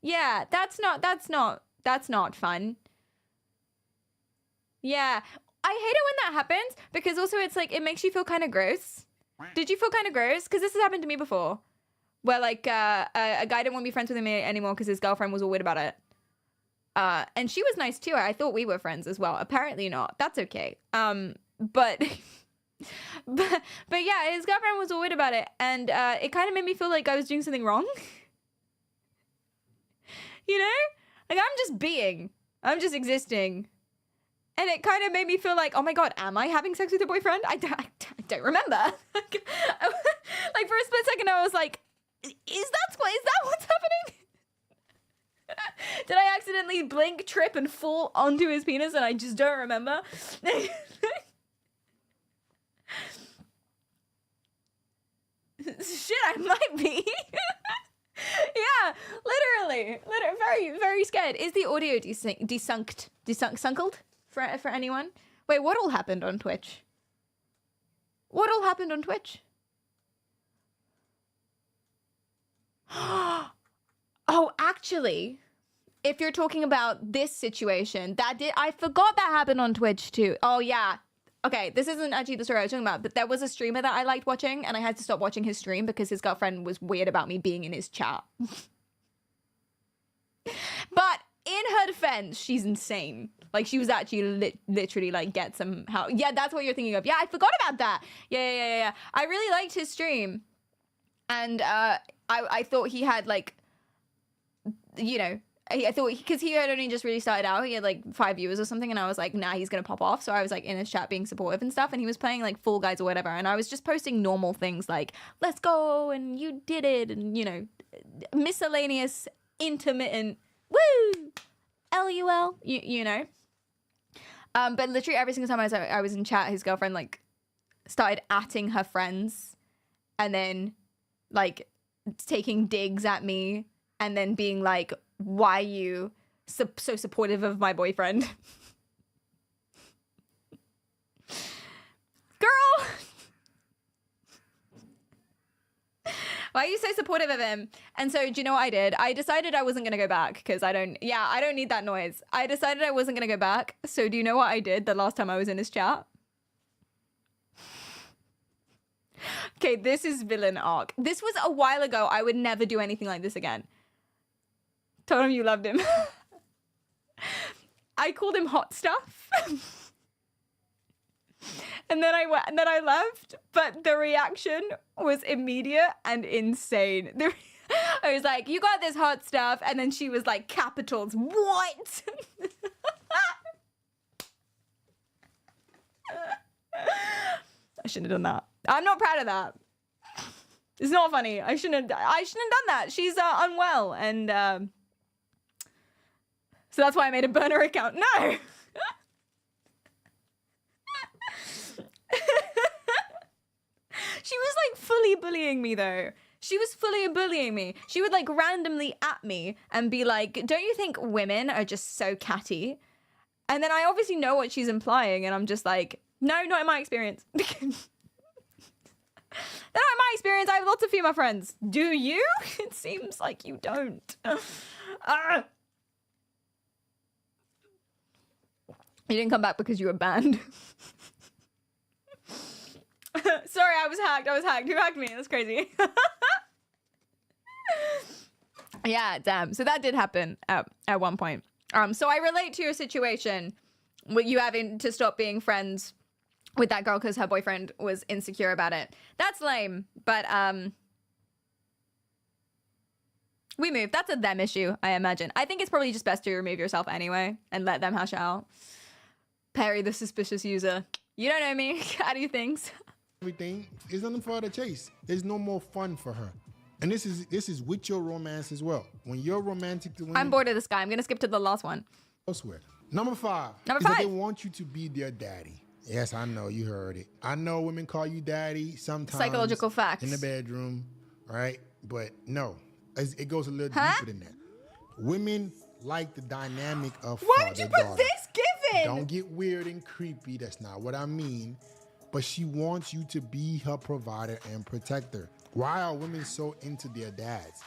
Yeah, that's not fun. Yeah, I hate it when that happens because also it's like, it makes you feel kind of gross. Did you feel kind of gross? Because this has happened to me before. Where like a guy didn't want to be friends with me anymore because his girlfriend was all weird about it. And she was nice too. I thought we were friends as well. Apparently not. That's okay. But but yeah, his girlfriend was all weird about it, and it kind of made me feel like I was doing something wrong. You know, like I'm just existing, and it kind of made me feel like, oh my god, am I having sex with a boyfriend? I don't remember. Like for a split second, I was like, is that what's happening? Did I accidentally blink, trip, and fall onto his penis and I just don't remember? Shit, I might be. Yeah, literally, very, very scared. Is the audio desunkled for anyone? Wait, what all happened on Twitch? What all happened on Twitch? Oh, actually, if you're talking about this situation, I forgot that happened on Twitch too. Oh yeah. Okay, this isn't actually the story I was talking about, but there was a streamer that I liked watching, and I had to stop watching his stream because his girlfriend was weird about me being in his chat. But in her defense, she's insane. Like, she was actually literally like, get some help. Yeah, that's what you're thinking of. Yeah, I forgot about that. Yeah. I really liked his stream. And I thought he had like, you know, I thought, because he had only just really started out, he had like 5 viewers or something, and I was like, nah, he's gonna pop off. So I was like in his chat being supportive and stuff, and he was playing like Fall Guys or whatever, and I was just posting normal things like, let's go, and you did it, and you know, miscellaneous, intermittent, woo, LUL, you know. But literally every single time I was in chat, his girlfriend like started atting her friends, and then like taking digs at me, and then being like, why are you so supportive of my boyfriend? Girl! Why are you so supportive of him? And so, do you know what I did? I decided I wasn't going to go back because I don't need that noise. I decided I wasn't going to go back. So do you know what I did the last time I was in his chat? Okay, this is villain arc. This was a while ago. I would never do anything like this again. Told him you loved him. I called him hot stuff. And then I left, but the reaction was immediate and insane. I was like, you got this hot stuff, and then she was like, capitals, what? I shouldn't have done that. I'm not proud of that. It's not funny. I shouldn't have done that. She's unwell, and so that's why I made a burner account. No. She was like fully bullying me though. She was fully bullying me. She would like randomly at me and be like, don't you think women are just so catty? And then I obviously know what she's implying, and I'm just like, no, not in my experience. Not in my experience. I have lots of female friends. Do you? It seems like you don't. You didn't come back because you were banned. Sorry, I was hacked. Who hacked me? That's crazy. Yeah, damn. So that did happen at one point. So I relate to your situation with you having to stop being friends with that girl because her boyfriend was insecure about it. That's lame, but we move. That's a them issue, I imagine. I think it's probably just best to remove yourself anyway and let them hash it out. Perry, the suspicious user. You don't know me. I do things. Everything is nothing for her to chase. There's no more fun for her. And this is with your romance as well. When you're romantic to women I'm bored of this guy. I'm gonna skip to the last one. elsewhere. Number 5 Number is that they 5. want you to be their daddy. Yes, I know, you heard it. I know women call you daddy sometimes. Psychological facts. In the bedroom, right? But no, it goes a little Huh? deeper than that. Women like the dynamic of Why would you put father-daughter. Thanksgiving? Don't get weird and creepy. That's not what I mean. But she wants you to be her provider and protector. Why are women so into their dads?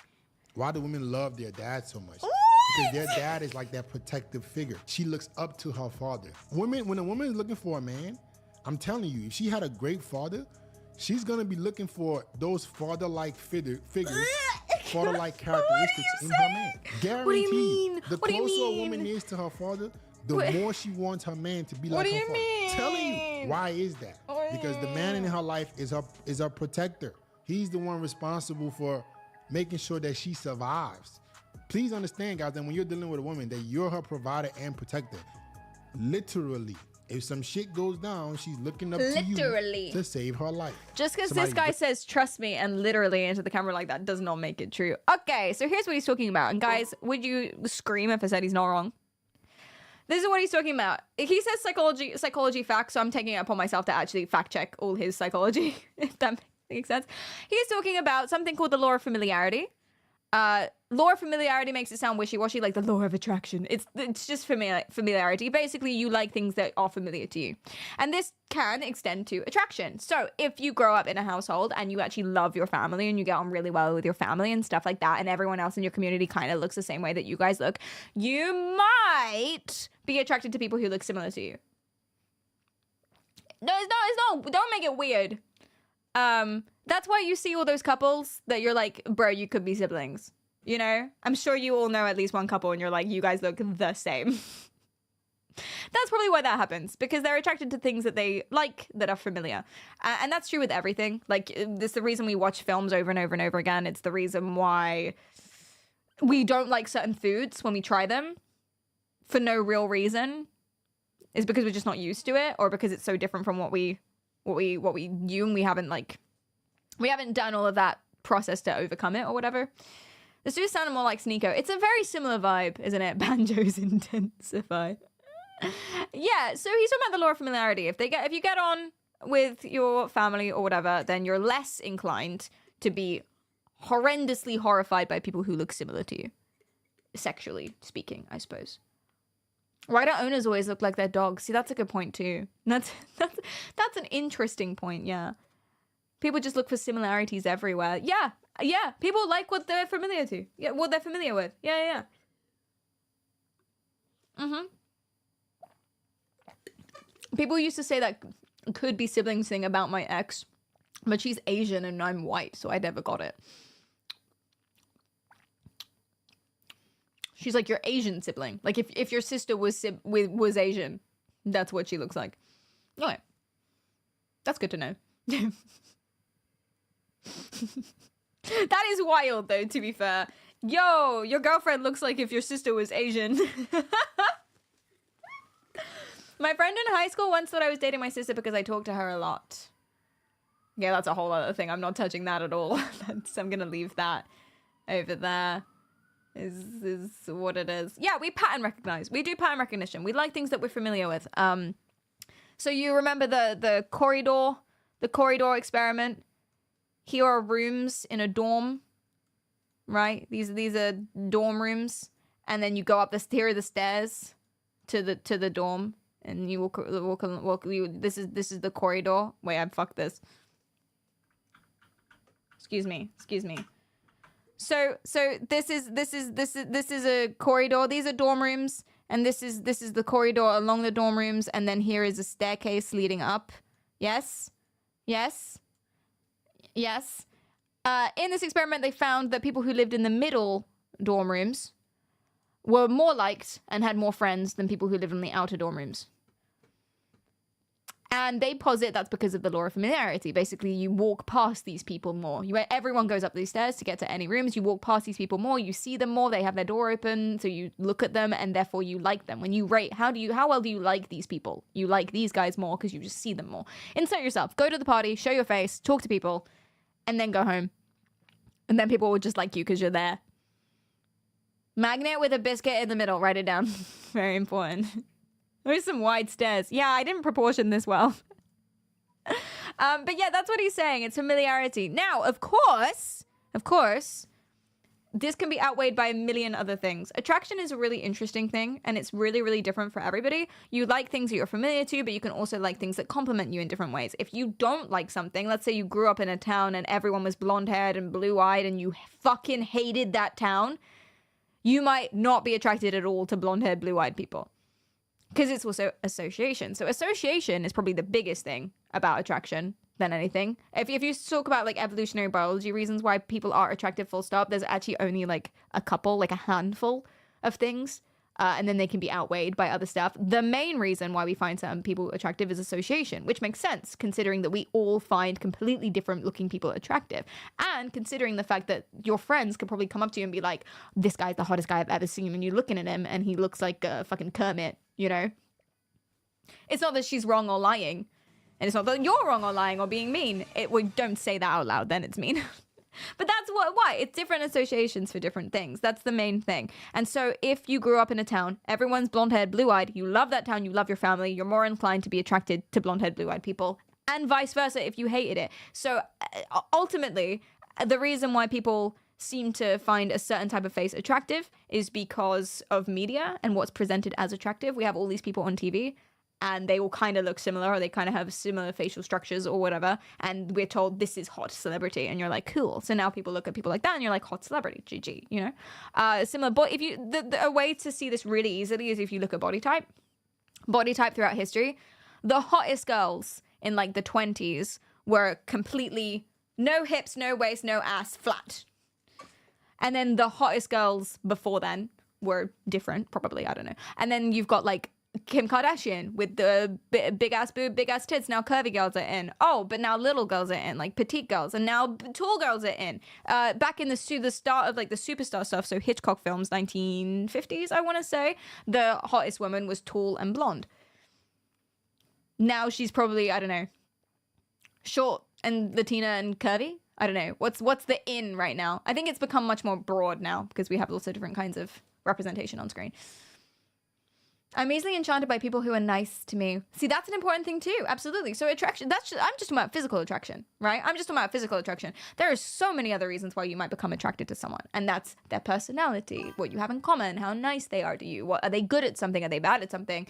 Why do women love their dads so much? Because their dad is like that protective figure. She looks up to her father. When a woman is looking for a man, I'm telling you, if she had a great father, she's gonna be looking for those father-like figures, father-like characteristics in her man. Guaranteed. What do you mean? The What do you closer a mean? woman is to her father, the What- more she wants her man to be What like do her you father. mean? Telling you. Why is that? Because the man in her life is her protector. He's the one responsible for making sure that she survives. Please understand, guys, that when you're dealing with a woman, that you're her provider and protector. Literally. If some shit goes down, she's looking up Literally. to you to save her life. Just because this Somebody- guy says trust me and literally into the camera like that does not make it true. Okay, so here's what he's talking about. And guys, would you scream if I said he's not wrong? This is what he's talking about. He says psychology facts, so I'm taking it upon myself to actually fact check all his psychology, if that makes sense. He's talking about something called the law of familiarity. Law of familiarity makes it sound wishy-washy, like the law of attraction. It's just familiarity. Basically, you like things that are familiar to you. And this can extend to attraction. So if you grow up in a household and you actually love your family and you get on really well with your family and stuff like that, and everyone else in your community kind of looks the same way that you guys look, you might be attracted to people who look similar to you. No, it's not. Don't make it weird. That's why you see all those couples that you're like, bro, you could be siblings. You know? I'm sure you all know at least one couple and you're like, you guys look the same. That's probably why that happens, because they're attracted to things that they like that are familiar. And that's true with everything. Like, it's the reason we watch films over and over and over again. It's the reason why we don't like certain foods when we try them for no real reason. Is because we're just not used to it, or because it's so different from what we knew, and we haven't done all of that process to overcome it or whatever. This dude sounded more like Sneeko. It's a very similar vibe, isn't it? Banjos intensify. Yeah, so he's talking about the law of familiarity. If you get on with your family or whatever, then you're less inclined to be horrendously horrified by people who look similar to you. Sexually speaking, I suppose. Why don't owners always look like their dogs? See, that's a good point too. That's an interesting point, yeah. People just look for similarities everywhere. Yeah. People like what they're familiar to. Yeah, what they're familiar with. Yeah. People used to say that could be siblings thing about my ex, but she's Asian and I'm white, so I never got it. She's like your Asian sibling. Like if your sister was Asian, that's what she looks like. Okay. That's good to know. That is wild though, to be fair. Yo, your girlfriend looks like if your sister was Asian. My friend in high school once thought I was dating my sister because I talked to her a lot. Yeah, that's a whole other thing. I'm not touching that at all. I'm gonna leave that over there. Is what it is. Yeah, we pattern recognize. We do pattern recognition. We like things that we're familiar with. So you remember the corridor experiment? Here are rooms in a dorm, right? These are dorm rooms, and then you go up here are the stairs to the dorm, and you walk. This is the corridor. Wait, I fucked this. Excuse me. So this is a corridor. These are dorm rooms, and this is the corridor along the dorm rooms, and then here is a staircase leading up. Yes. In this experiment, they found that people who lived in the middle dorm rooms were more liked and had more friends than people who lived in the outer dorm rooms. And they posit that's because of the law of familiarity. Basically, you walk past these people more. Everyone goes up these stairs to get to any rooms. You walk past these people more. You see them more. They have their door open, so you look at them, and therefore you like them. When you rate, how well do you like these people? You like these guys more because you just see them more. Insert yourself. Go to the party. Show your face. Talk to people. And then go home. And then people will just like you because you're there. Magnet with a biscuit in the middle. Write it down. Very important. There's some wide stairs. Yeah, I didn't proportion this well. But yeah, that's what he's saying. It's familiarity. Now, of course, this can be outweighed by a million other things. Attraction is a really interesting thing, and it's really, really different for everybody. You like things that you're familiar to, but you can also like things that complement you in different ways. If you don't like something, let's say you grew up in a town and everyone was blonde-haired and blue-eyed and you fucking hated that town, you might not be attracted at all to blonde-haired, blue-eyed people. Because it's also association. So association is probably the biggest thing about attraction than anything. If you talk about like evolutionary biology reasons why people are attracted full stop, there's actually only like a couple, like a handful of things. And then they can be outweighed by other stuff. The main reason why we find certain people attractive is association, which makes sense considering that we all find completely different looking people attractive. And considering the fact that your friends could probably come up to you and be like, this guy's the hottest guy I've ever seen, and you're looking at him and he looks like a fucking Kermit, you know? It's not that she's wrong or lying. And it's not that you're wrong or lying or being mean. We don't say that out loud, then it's mean. But that's why. It's different associations for different things. That's the main thing. And so if you grew up in a town, everyone's blonde-haired, blue-eyed, you love that town, you love your family, you're more inclined to be attracted to blonde-haired, blue-eyed people, and vice versa if you hated it. So ultimately, the reason why people seem to find a certain type of face attractive is because of media and what's presented as attractive. We have all these people on TV, and they all kind of look similar, or they kind of have similar facial structures or whatever, and we're told this is hot celebrity, and you're like, cool. So now people look at people like that, and you're like, hot celebrity, GG, you know? Similar, but if you, a way to see this really easily is if you look at body type. Body type throughout history, the hottest girls in like the 20s were completely no hips, no waist, no ass, flat. And then the hottest girls before then were different, probably, I don't know. And then you've got like Kim Kardashian with the big ass boob, big ass tits. Now curvy girls are in. Oh, but now little girls are in, like petite girls, and now tall girls are in. Back in the start of like the superstar stuff, so Hitchcock films, 1950s, I want to say, the hottest woman was tall and blonde. Now she's probably, I don't know, short and Latina and curvy. I don't know. What's the in right now? I think it's become much more broad now because we have lots of different kinds of representation on screen. I'm easily enchanted by people who are nice to me. See, that's an important thing too. Absolutely. So attraction, I'm just talking about physical attraction, right? I'm just talking about physical attraction. There are so many other reasons why you might become attracted to someone. And that's their personality, what you have in common, how nice they are to you. What, are they good at something? Are they bad at something?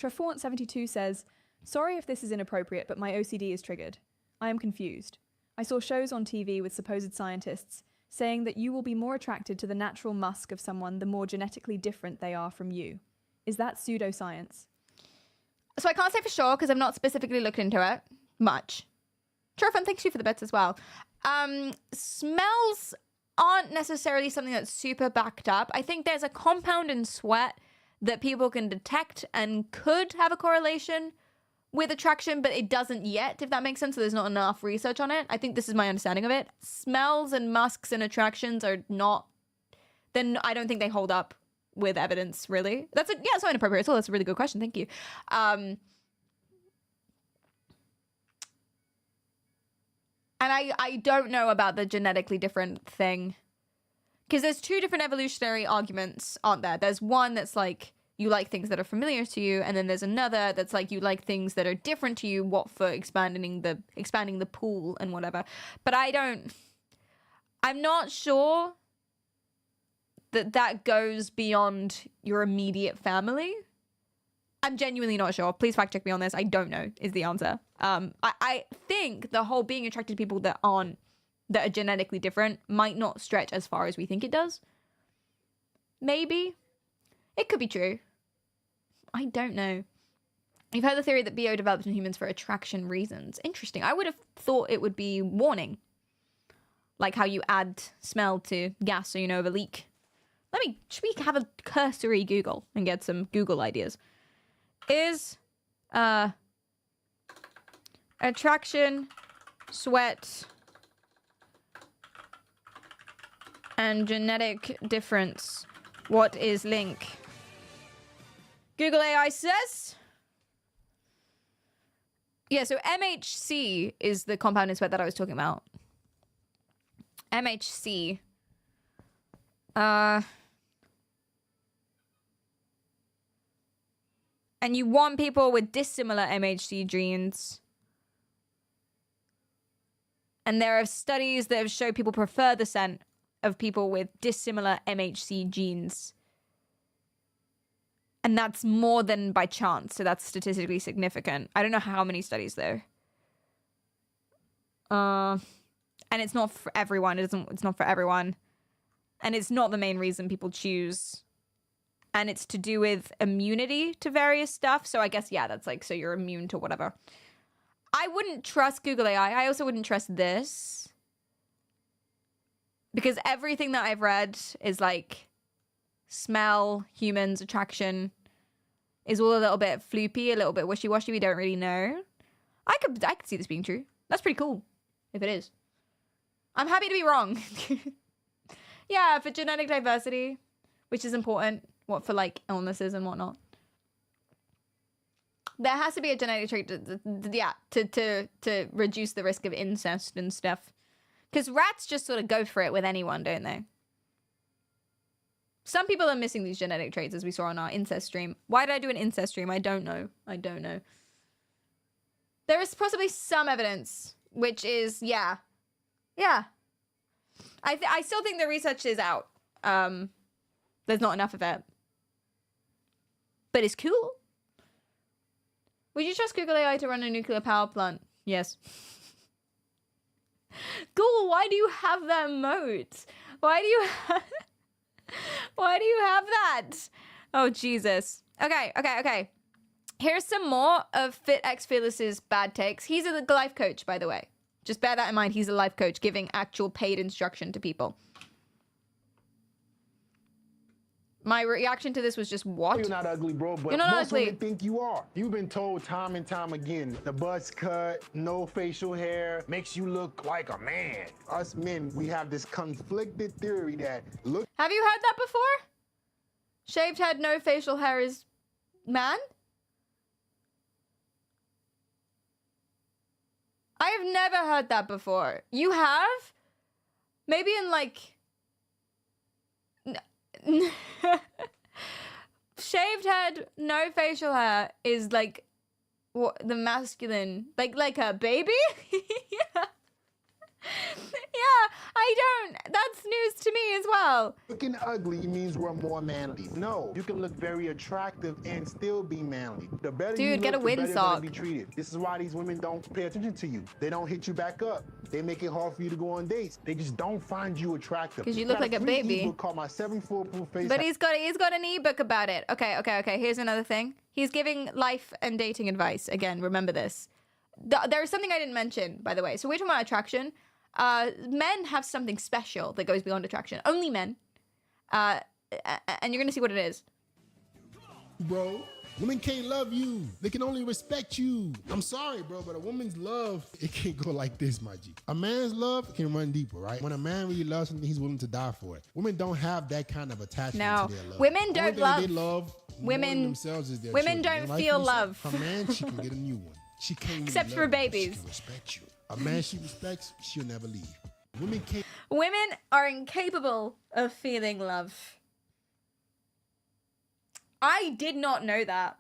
Trefort72 says, sorry if this is inappropriate, but my OCD is triggered. I am confused. I saw shows on TV with supposed scientists saying that you will be more attracted to the natural musk of someone the more genetically different they are from you. Is that pseudoscience? So I can't say for sure because I've not specifically looked into it much. Trofan, thanks you for the bits as well. Smells aren't necessarily something that's super backed up. I think there's a compound in sweat that people can detect and could have a correlation with attraction, but it doesn't yet, if that makes sense. So there's not enough research on it. I think this is my understanding of it. Smells and musks and attractions are not, then I don't think they hold up with evidence, really. That's so inappropriate. So that's a really good question. Thank you. And I don't know about the genetically different thing, because there's two different evolutionary arguments, aren't there? There's one that's like you like things that are familiar to you, and then there's another that's like you like things that are different to you, what for expanding the pool and whatever. But I'm not sure that goes beyond your immediate family. I'm genuinely not sure. Please fact check me on this. I don't know is the answer. I think the whole being attracted to people that are genetically different might not stretch as far as we think it does. Maybe. It could be true. I don't know. You've heard the theory that BO developed in humans for attraction reasons. Interesting. I would have thought it would be warning. Like how you add smell to gas so you know of a leak. Should we have a cursory Google and get some Google ideas? Is attraction, sweat, and genetic difference, what is link? Google AI says, yeah, so MHC is the compound in sweat that I was talking about. MHC. And you want people with dissimilar MHC genes. And there are studies that have shown people prefer the scent of people with dissimilar MHC genes. And that's more than by chance, so that's statistically significant. I don't know how many studies though. And it's not for everyone. It's not for everyone. And it's not the main reason people choose. And it's to do with immunity to various stuff. So I guess, yeah, that's like, so you're immune to whatever. I wouldn't trust Google AI. I also wouldn't trust this. Because everything that I've read is like smell, humans, attraction is all a little bit floopy, a little bit wishy-washy. We don't really know. I could see this being true. That's pretty cool, if it is. I'm happy to be wrong. Yeah, for genetic diversity, which is important. What for like illnesses and whatnot. There has to be a genetic trait to reduce the risk of incest and stuff. Because rats just sort of go for it with anyone, don't they? Some people are missing these genetic traits, as we saw on our incest stream. Why did I do an incest stream? I don't know. I don't know. There is possibly some evidence, which is, yeah. Yeah. I still think the research is out. There's not enough of it. But it's cool. Would you trust Google AI to run a nuclear power plant? Yes. Google, why do you have that emote? Why do you have... Why do you have that? Oh, Jesus. Okay. Here's some more of FitX Fearless's bad takes. He's a life coach, by the way. Just bear that in mind. He's a life coach giving actual paid instruction to people. My reaction to this was just, what? You're not ugly, bro, but You're not most ugly. women think you are. You've been told time and time again, the buzz cut, no facial hair, makes you look like a man. Us men, we have this conflicted theory that look. Have you heard that before? Shaved head, no facial hair is man? I have never heard that before. You have? Maybe in like... Shaved head, no facial hair is like what the masculine, like a baby. Yeah. Yeah, I don't. That's news to me as well. Looking ugly means we're more manly. No, you can look very attractive and still be manly. The better you Dude, look, get a the better you're windsock. gonna be treated. This is why these women don't pay attention to you. They don't hit you back up. They make it hard for you to go on dates. They just don't find you attractive. 'Cause you look Got like a free baby. ebook called My 7 Foolproof Face. But he's got an ebook about it. Okay. Here's another thing. He's giving life and dating advice. Again, remember this. There's something I didn't mention, by the way. So we're talking about attraction. Men have something special that goes beyond attraction. Only men. And you're gonna see what it is. Bro, women can't love you. They can only respect you. I'm sorry, bro, but a woman's love, it can't go like this, my G. A man's love can run deeper, right? When a man really loves something, he's willing to die for it. Women don't have that kind of attachment No. to their love. Women Only don't thing love- They love more women- than themselves is their women children. don't And feel rightfully so. love. A man, she can get a new one. She can't really Except love for you, but babies. She can respect you. A man she respects, she'll never leave. Women can't. Women are incapable of feeling love. I did not know that.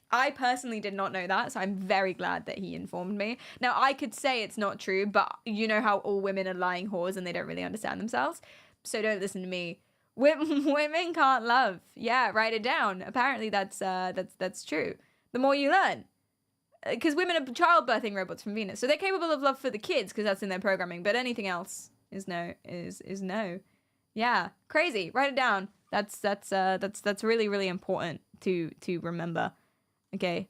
I personally did not know that, so I'm very glad that he informed me. Now, I could say it's not true, but you know how all women are lying whores and they don't really understand themselves. So don't listen to me. Women can't love. Yeah, write it down. Apparently that's true. The more you learn. Because women are childbirthing robots from Venus, so they're capable of love for the kids because that's in their programming. But anything else is no. Yeah, crazy. Write it down. That's really important to remember. Okay.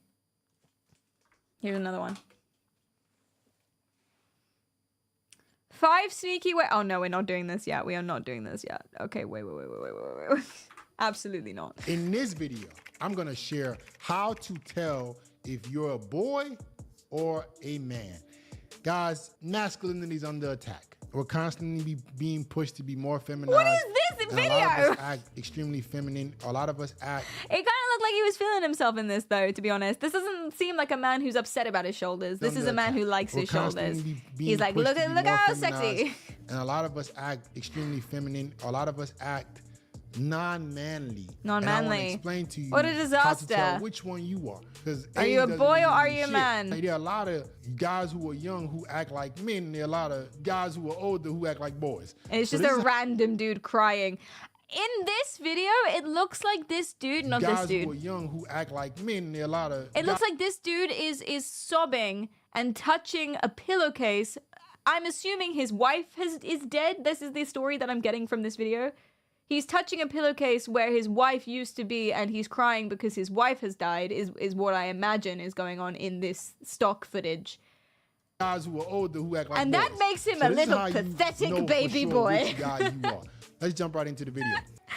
Here's another one. 5 sneaky way. Oh no, we're not doing this yet. We are not doing this yet. Okay, wait. Absolutely not. In this video, I'm gonna share how to tell if you're a boy or a man. Guys, masculinity is under attack. We're constantly being pushed to be more feminine. What is this and video? A lot of us act extremely feminine. A lot of us act. It kind of looked like he was feeling himself in this, though, to be honest. This doesn't seem like a man who's upset about his shoulders. This is a man who likes his shoulders. He's like, look how sexy. And a lot of us act extremely feminine. A lot of us act non-manly. And I want to Non-manly. explain to you What a how to disaster. tell which one you are. Because Are you a boy or are you a man? Like, there are a lot of guys who are young who act like men. And there are a lot of guys who are older who act like boys. And it's So just this a is random dude crying. In this video, it looks like this dude, not guys this who are dude. young who act like men. And there are a lot of It looks like this dude is sobbing and touching a pillowcase. I'm assuming his wife is dead. This is the story that I'm getting from this video. He's touching a pillowcase where his wife used to be, and he's crying because his wife has died, is what I imagine is going on in this stock footage. guys who are older who act like And boys. that makes him So a this is little how you pathetic know for baby sure boy. which guy you are. Let's jump right into the video.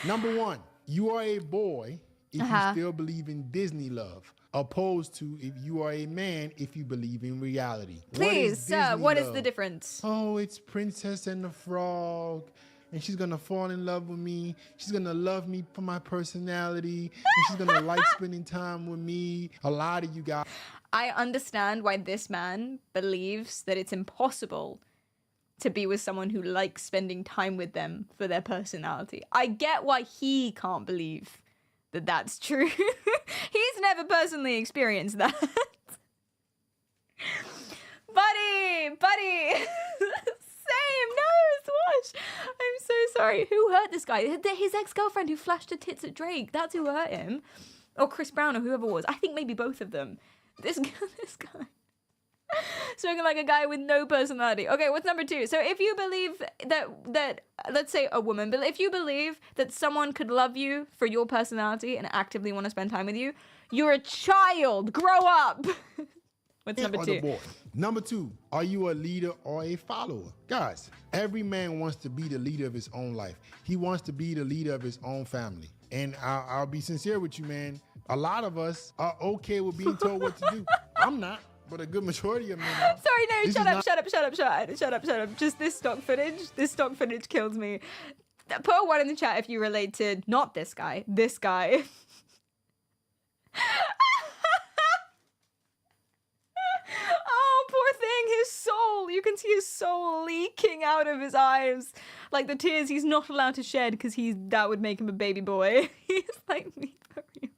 Number one, you are a boy if you still believe in Disney love, opposed to if you are a man if you believe in reality. Please, sir, Disney what is love? the difference? Oh, it's Princess and the Frog. And she's gonna fall in love with me. She's gonna love me for my personality. And she's gonna like spending time with me. A lot of you guys. I understand why this man believes that it's impossible to be with someone who likes spending time with them for their personality. I get why he can't believe that that's true. He's never personally experienced that. Buddy! Same, no, Swash! I'm so sorry. Who hurt this guy? His ex-girlfriend who flashed her tits at Drake. That's who hurt him. Or Chris Brown or whoever it was. I think maybe both of them. This guy. Spoken like a guy with no personality. Okay, what's number two? So if you believe that let's say a woman, but if you believe that someone could love you for your personality and actively want to spend time with you, you're a child. Grow up. What's number or the two? boy. Number two, are you a leader or a follower? Guys, every man wants to be the leader of his own life. He wants to be the leader of his own family. And I'll be sincere with you, man. A lot of us are okay with being told what to do. I'm not, but a good majority of men are. Sorry, no, This shut is up, shut up. Just this stock footage kills me. Put a 1 in the chat if you relate to not this guy, this guy. Oh, poor thing, his soul. You can see his soul leaking out of his eyes. Like the tears he's not allowed to shed because that would make him a baby boy. He's like me for real.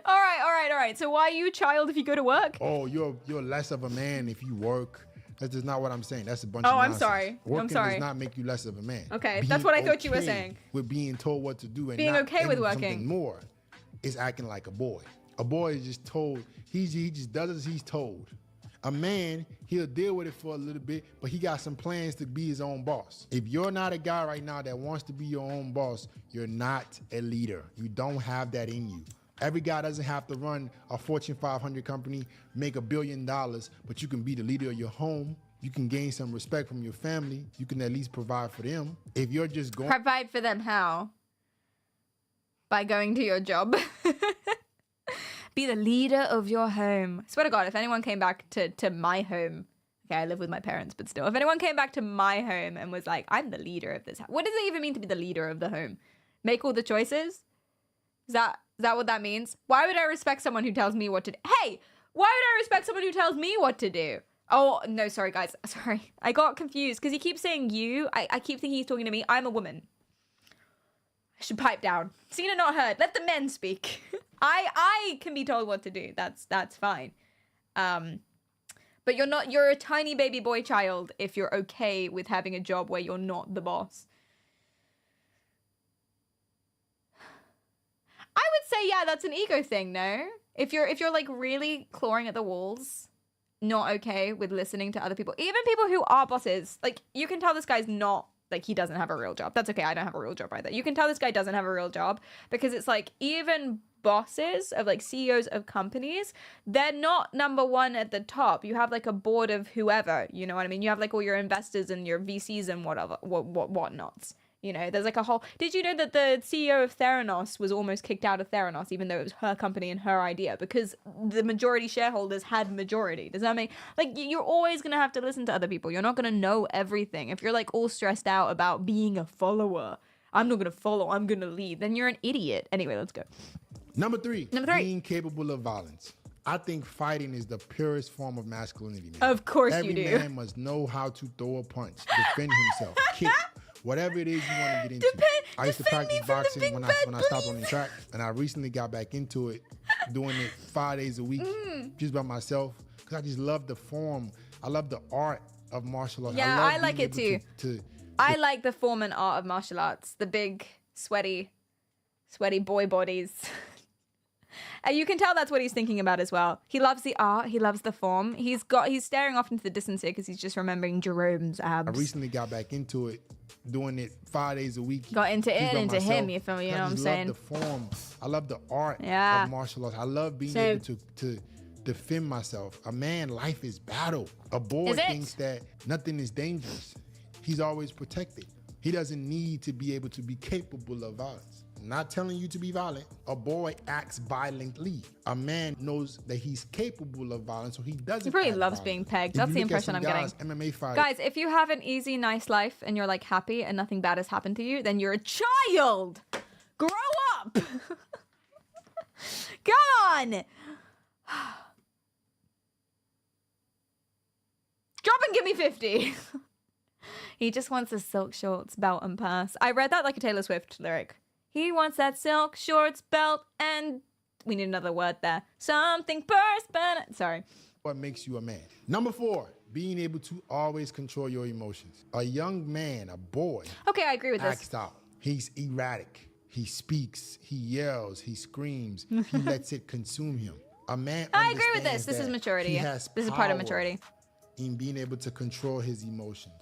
All right. So why are you a child if you go to work? Oh, you're less of a man if you work. That's just not what I'm saying. That's a bunch Oh, of I'm nonsense. sorry. Working I'm sorry. does not make you less of a man. Okay, that's what I thought you were saying. With being told what to do and Being not okay with aiming for working. something more is acting like a boy. A boy is just told. He just does as he's told. A man, he'll deal with it for a little bit, but he got some plans to be his own boss. If you're not a guy right now that wants to be your own boss, you're not a leader. You don't have that in you. Every guy doesn't have to run a Fortune 500 company, make $1 billion, but you can be the leader of your home. You can gain some respect from your family. You can at least provide for them. If you're just going... Provide for them how? By going to your job. Be the leader of your home. Swear to God, if anyone came back to my home, okay, I live with my parents, but still, if anyone came back to my home and was like, I'm the leader of this house. What does it even mean to be the leader of the home? Make all the choices? Is that what that means? Why would I respect someone who tells me what to do? Hey, why would I respect someone who tells me what to do? Oh, no, sorry, guys. Sorry. I got confused because he keeps saying you. I keep thinking he's talking to me. I'm a woman. I should pipe down. Seen and not heard. Let the men speak. I can be told what to do. That's fine. But you're a tiny baby boy child if you're okay with having a job where you're not the boss. I would say, yeah, that's an ego thing, no? If you're like really clawing at the walls, not okay with listening to other people, even people who are bosses, like you can tell this guy's not, like he doesn't have a real job. That's okay, I don't have a real job either. You can tell this guy doesn't have a real job because it's like even bosses of like CEOs of companies, they're not number one at the top. You have like a board of whoever, you know what I mean? You have like all your investors and your VCs and whatever, whatnots. You know, there's like a whole... Did you know that the CEO of Theranos was almost kicked out of Theranos, even though it was her company and her idea, because the majority shareholders had majority? Does that make... Like, you're always going to have to listen to other people. You're not going to know everything. If you're like all stressed out about being a follower, I'm not going to follow, I'm going to lead, then you're an idiot. Anyway, let's go. Number three, Number three. being capable of violence. I think fighting is the purest form of masculinity, man. Of course Every you do. man must know how to throw a punch, defend himself, kick, Whatever it is you want to get into. I used to defend me practice from the boxing big when bad I stopped on bullies. the track, and I recently got back into it, doing it 5 days a week, just by myself, because I just love the form. I love the art of martial arts. Yeah, love I like being it able too. To I like the form and art of martial arts. The big, sweaty boy bodies. And you can tell that's what he's thinking about as well. He loves the art. He loves the form. He's staring off into the distance here because he's just remembering Jerome's abs. I recently got back into it, doing it 5 days a week. Got into just it, by into myself. him. You feel me? You I know what I'm just saying? love the form. I love the art Yeah. of martial arts. I love being Same. able to defend myself. A man, life is battle. A boy Is it? thinks that nothing is dangerous. He's always protected. He doesn't need to be able to be capable of violence. Not telling you to be violent. A boy acts violently. A man knows that he's capable of violence, so he doesn't. He probably act loves violent. being pegged. If That's you the look at impression some I'm guys, getting. MMA fighters. Guys, if you have an easy, nice life and you're like happy and nothing bad has happened to you, then you're a child. Grow up. Come on. Drop and give me 50. He just wants a silk shorts, belt, and purse. I read that like a Taylor Swift lyric. He wants that silk shorts, belt, and we need another word there. Something purse, but sorry. What makes you a man? Number 4, being able to always control your emotions. A young man, a boy, Okay, I agree with this. acts out. He's erratic. He speaks. He yells. He screams. He lets it consume him. A man. I agree with this. understands This is that maturity. He Yeah. has This is part of power maturity. in being able to control his emotions.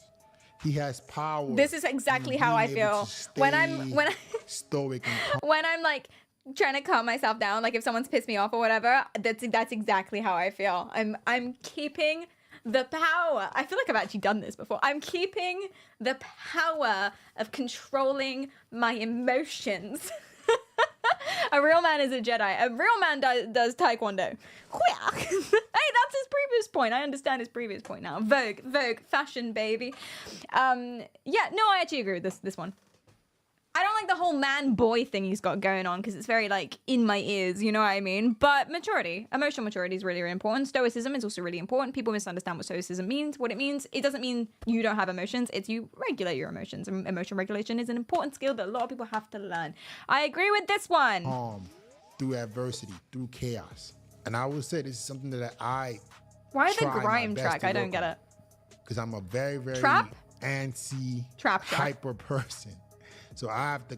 He has power. This is exactly in how I being able feel to when I'm stay stoic and calm. when I'm like trying to calm myself down, like if someone's pissed me off or whatever. That's exactly how I feel. I'm keeping the power. I feel like I've actually done this before. I'm keeping the power of controlling my emotions. A real man is a Jedi. A real man does taekwondo. Hey, that's his previous point. I understand his previous point now. Vogue, fashion, baby. Yeah, no, I actually agree with this one. I don't like the whole man boy thing he's got going on because it's very like in my ears, you know what I mean? But maturity, emotional maturity is really, really important. Stoicism is also really important. People misunderstand what stoicism means. What it means, it doesn't mean you don't have emotions. It's you regulate your emotions. And emotion regulation is an important skill that a lot of people have to learn. I agree with this one. Through adversity, through chaos. And I will say this is something that I Why the try my grime best track? to I don't work get on. it. Because I'm a very, very Trap? antsy, Trap track. hyper person. So I have to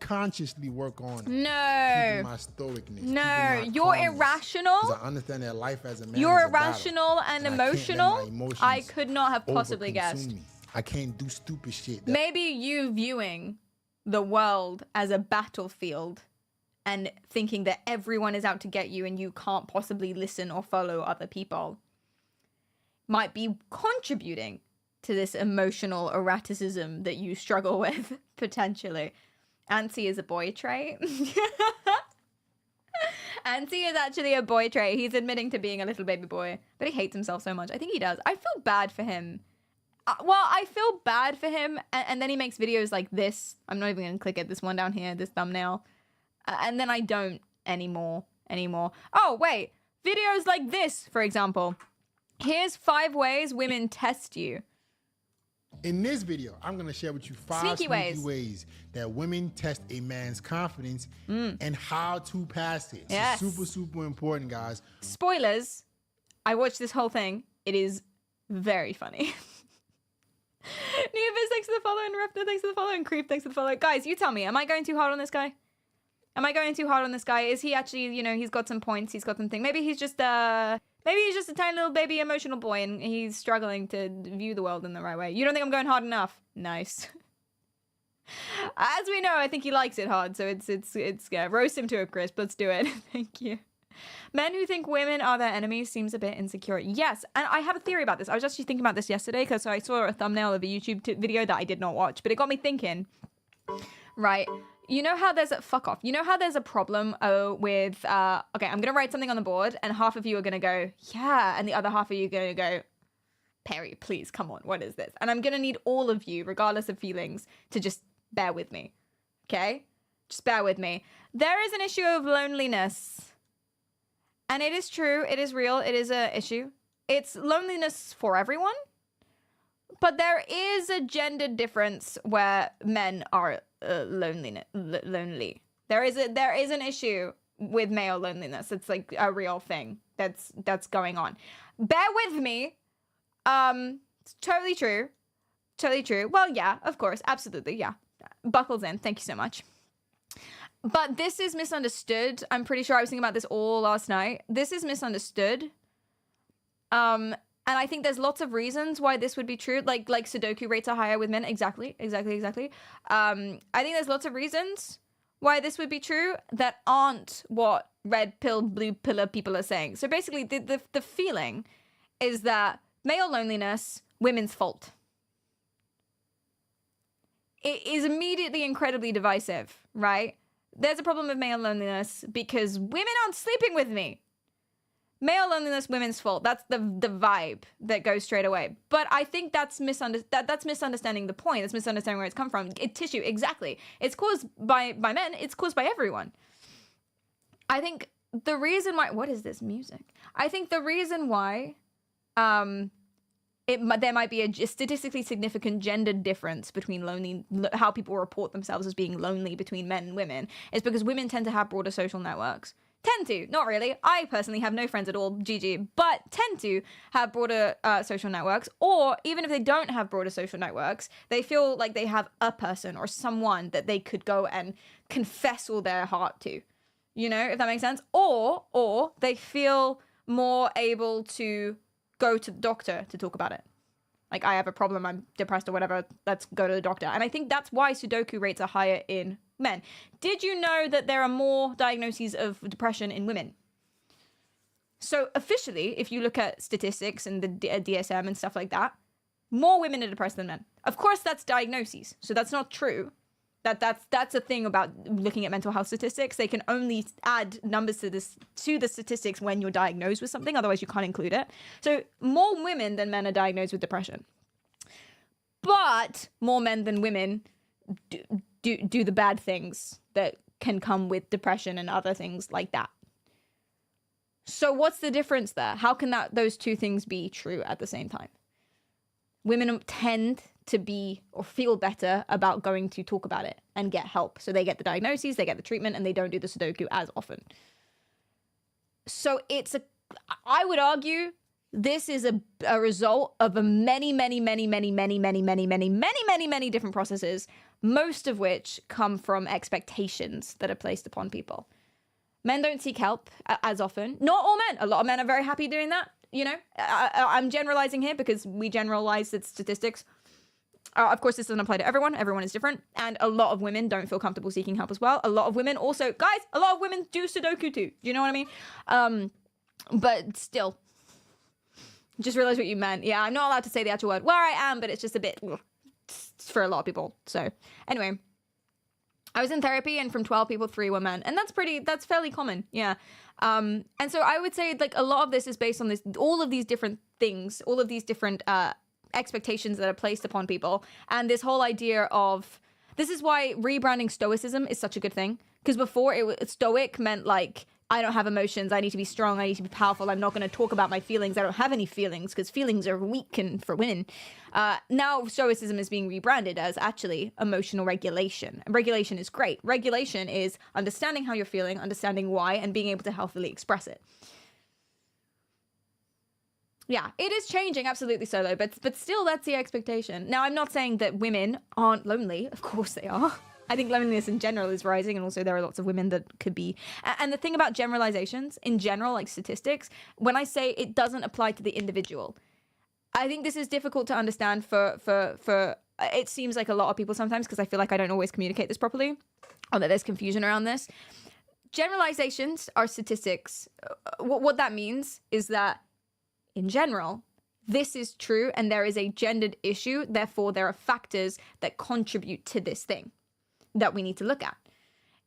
consciously work on keeping No. my stoicness. No, you're irrational. Because I understand that life as a man You're is a battle, irrational and I can't let my emotional. emotions I could not have possibly overconsume guessed. me. I can't do stupid shit. that- Maybe you viewing the world as a battlefield and thinking that everyone is out to get you and you can't possibly listen or follow other people might be contributing to this emotional erraticism that you struggle with, potentially. Antsy is a boy trait. Antsy is actually a boy trait. He's admitting to being a little baby boy, but he hates himself so much. I think he does. I feel bad for him. Well, I feel bad for him, and then he makes videos like this. I'm not even going to click it. This one down here, this thumbnail. And then I don't anymore. Oh, wait. Videos like this, for example. Here's 5 ways women test you. In this video, I'm going to share with you 5 Sneaky sneaky ways. ways that women test a man's confidence and how to pass it. Yes. It's super, super important, guys. Spoilers. I watched this whole thing. It is very funny. Nevis, thanks for the follow, and Raptor, thanks for the follow, and Creep, thanks for the follow. Guys, you tell me, am I going too hard on this guy? Is he actually, you know, he's got some points, he's got some things. Maybe he's just a tiny little baby emotional boy and he's struggling to view the world in the right way. You don't think I'm going hard enough? Nice. As we know, I think he likes it hard, so it's roast him to a crisp. Let's do it. Thank you. Men who think women are their enemies seems a bit insecure. Yes, and I have a theory about this. I was actually thinking about this yesterday because I saw a thumbnail of a YouTube video that I did not watch, but it got me thinking. Right. You know how there's a fuck off. You know how there's a problem with okay, I'm gonna write something on the board, and half of you are gonna go, yeah, and the other half of you are gonna go, Perry, please, come on, what is this? And I'm gonna need all of you, regardless of feelings, to just bear with me. Okay? Just bear with me. There is an issue of loneliness. And it is true, it is real, it is a issue. It's loneliness for everyone. but there is a gender difference where men are lonely. There is an issue with male loneliness. It's like a real thing that's going on. Bear with me. It's totally true. Totally true. Well, yeah, of course, absolutely, yeah. Buckles in. Thank you so much. But this is misunderstood. I'm pretty sure I was thinking about this all last night. This is misunderstood. And I think there's lots of reasons why this would be true. Like Sudoku rates are higher with men. Exactly. I think there's lots of reasons why this would be true that aren't what red pill, blue pillar people are saying. So basically, the feeling is that male loneliness, women's fault. It is immediately incredibly divisive, right? There's a problem with male loneliness because women aren't sleeping with me. Male loneliness, women's fault. That's the vibe that goes straight away. But I think that's misunderstanding the point. It's misunderstanding where it's come from. Tissue, exactly. It's caused by men. It's caused by everyone. I think the reason why... What is this music? I think the reason why there might be a statistically significant gender difference between how people report themselves as being lonely between men and women is because women tend to have broader social networks. Tend to, not really. I personally have no friends at all, GG, but tend to have broader social networks. Or even if they don't have broader social networks, they feel like they have a person or someone that they could go and confess all their heart to. You know, if that makes sense. Or they feel more able to go to the doctor to talk about it. Like, I have a problem, I'm depressed or whatever, let's go to the doctor. And I think that's why Sudoku rates are higher in men. Did you know that there are more diagnoses of depression in women? So officially, if you look at statistics and the DSM and stuff like that, more women are depressed than men. Of course, that's diagnoses, so that's not true. That's a thing about looking at mental health statistics. They can only add numbers to the statistics when you're diagnosed with something. Otherwise, you can't include it. So more women than men are diagnosed with depression. But more men than women do the bad things that can come with depression and other things like that. So what's the difference there? How can those two things be true at the same time? Women tend to be or feel better about going to talk about it and get help. So they get the diagnoses, they get the treatment, and they don't do the Sudoku as often. So I would argue this is a result of many different processes, most of which come from expectations that are placed upon people. Men don't seek help as often. Not all men. A lot of men are very happy doing that. You know, I'm generalizing here because we generalize the statistics. Of course, this doesn't apply to everyone. Everyone is different. And a lot of women don't feel comfortable seeking help as well. A lot of women also, guys, a lot of women do Sudoku too. Do you know what I mean? But still, just realize what you meant. Yeah, I'm not allowed to say the actual word where I am, but it's just a bit for a lot of people. So anyway, I was in therapy and from 12 people, 3 were men. And that's fairly common. Yeah. And so I would say like a lot of this is based on all of these different things, all of these different, expectations that are placed upon people. And this whole idea of, this is why rebranding stoicism is such a good thing. Because before stoic meant like, I don't have emotions, I need to be strong, I need to be powerful, I'm not going to talk about my feelings, I don't have any feelings because feelings are weak and for women. Now stoicism is being rebranded as actually emotional regulation. And regulation is great. Regulation is understanding how you're feeling, understanding why, and being able to healthily express it. Yeah, it is changing, absolutely, Solo, but still that's the expectation. Now, I'm not saying that women aren't lonely. Of course they are. I think loneliness in general is rising, and also there are lots of women that could be. And the thing about generalizations, in general, like statistics, when I say it doesn't apply to the individual, I think this is difficult to understand for it seems like a lot of people sometimes, because I feel like I don't always communicate this properly, or that there's confusion around this. Generalizations are statistics. What that means is that in general, this is true and there is a gendered issue. Therefore, there are factors that contribute to this thing that we need to look at.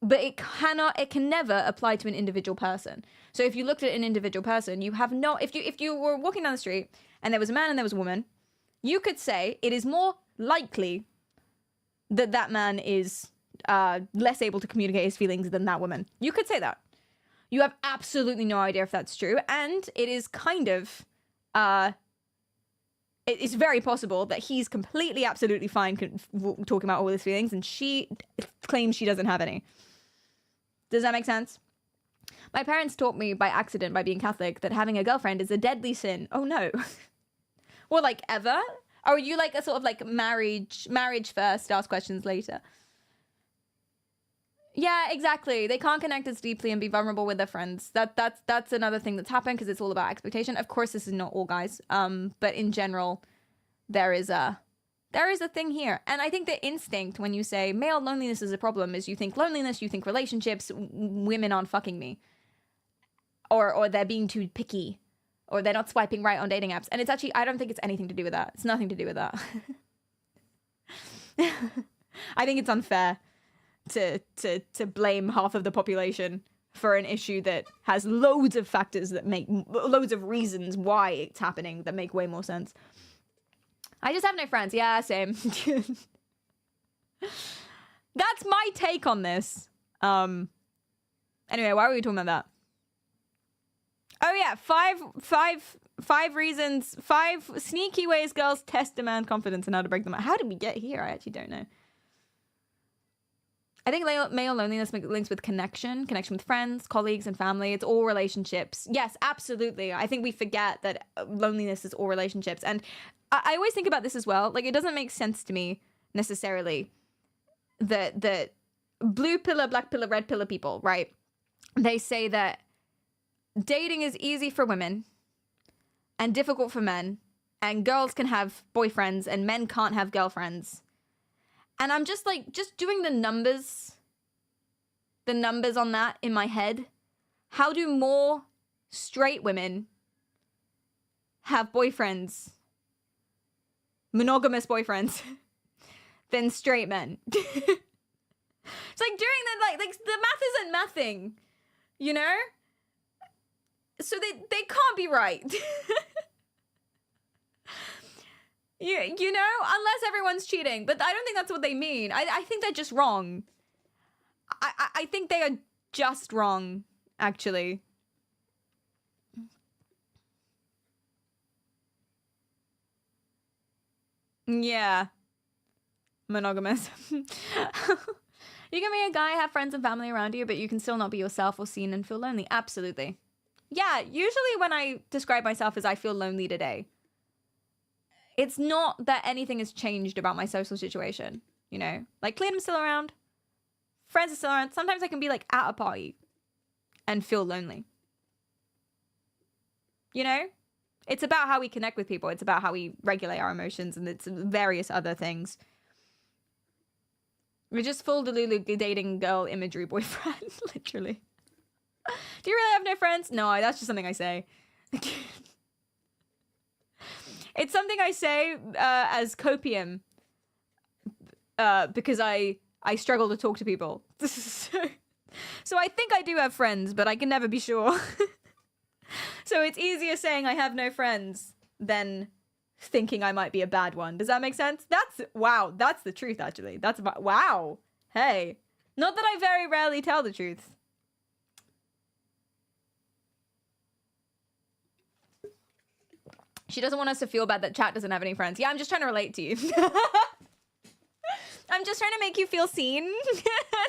But it can never apply to an individual person. So if you looked at an individual person, you have no, if you were walking down the street and there was a man and there was a woman, you could say it is more likely that that man is less able to communicate his feelings than that woman. You could say that. You have absolutely no idea if that's true. And it is kind of, it's very possible that he's completely, absolutely fine talking about all his feelings, and she claims she doesn't have any. Does that make sense? My parents taught me by accident, by being Catholic, that having a girlfriend is a deadly sin. Oh no. Well, like, ever? Or are you like a sort of like marriage first, ask questions later? Yeah, exactly. They can't connect as deeply and be vulnerable with their friends. That's another thing that's happened, because it's all about expectation. Of course, this is not all guys. But in general, there is a thing here. And I think the instinct when you say male loneliness is a problem is you think loneliness, you think relationships, women aren't fucking me. Or they're being too picky. Or they're not swiping right on dating apps. And it's actually, I don't think it's anything to do with that. It's nothing to do with that. I think it's unfair to blame half of the population for an issue that has loads of factors that make loads of reasons why it's happening that make way more sense. I just have no friends. Yeah, same. That's my take on this. Anyway, why were we talking about that? Oh yeah, five reasons, 5 sneaky ways girls test demand confidence and how to break them out. How did we get here? I actually don't know. I think male loneliness links with connection with friends, colleagues, and family. It's all relationships. Yes, absolutely. I think we forget that loneliness is all relationships. And I always think about this as well. Like, it doesn't make sense to me necessarily that blue pillar, black pillar, red pillar people, right? They say that dating is easy for women and difficult for men, and girls can have boyfriends and men can't have girlfriends. And I'm just like, just doing the numbers on that in my head. How do more straight women have boyfriends, monogamous boyfriends, than straight men? It's like doing the, like the math isn't mathing, you know? So they can't be right. You know, unless everyone's cheating. But I don't think that's what they mean. I think they're just wrong. I think they are just wrong, actually. Yeah. Monogamous. You can be a guy, have friends and family around you, but you can still not be yourself or seen and feel lonely. Absolutely. Yeah, usually when I describe myself as I feel lonely today, it's not that anything has changed about my social situation, you know? Like, Clayton's still around. Friends are still around. Sometimes I can be, like, at a party and feel lonely. You know? It's about how we connect with people. It's about how we regulate our emotions, and it's various other things. We're just full Delulu dating girl imagery boyfriend, literally. Do you really have no friends? No, that's just something I say. It's something I say as copium because I struggle to talk to people. So I think I do have friends, but I can never be sure. So it's easier saying I have no friends than thinking I might be a bad one. Does that make sense? Wow, that's the truth, actually. That's about, wow. Hey, not that I very rarely tell the truth. She doesn't want us to feel bad that chat doesn't have any friends. Yeah, I'm just trying to relate to you. I'm just trying to make you feel seen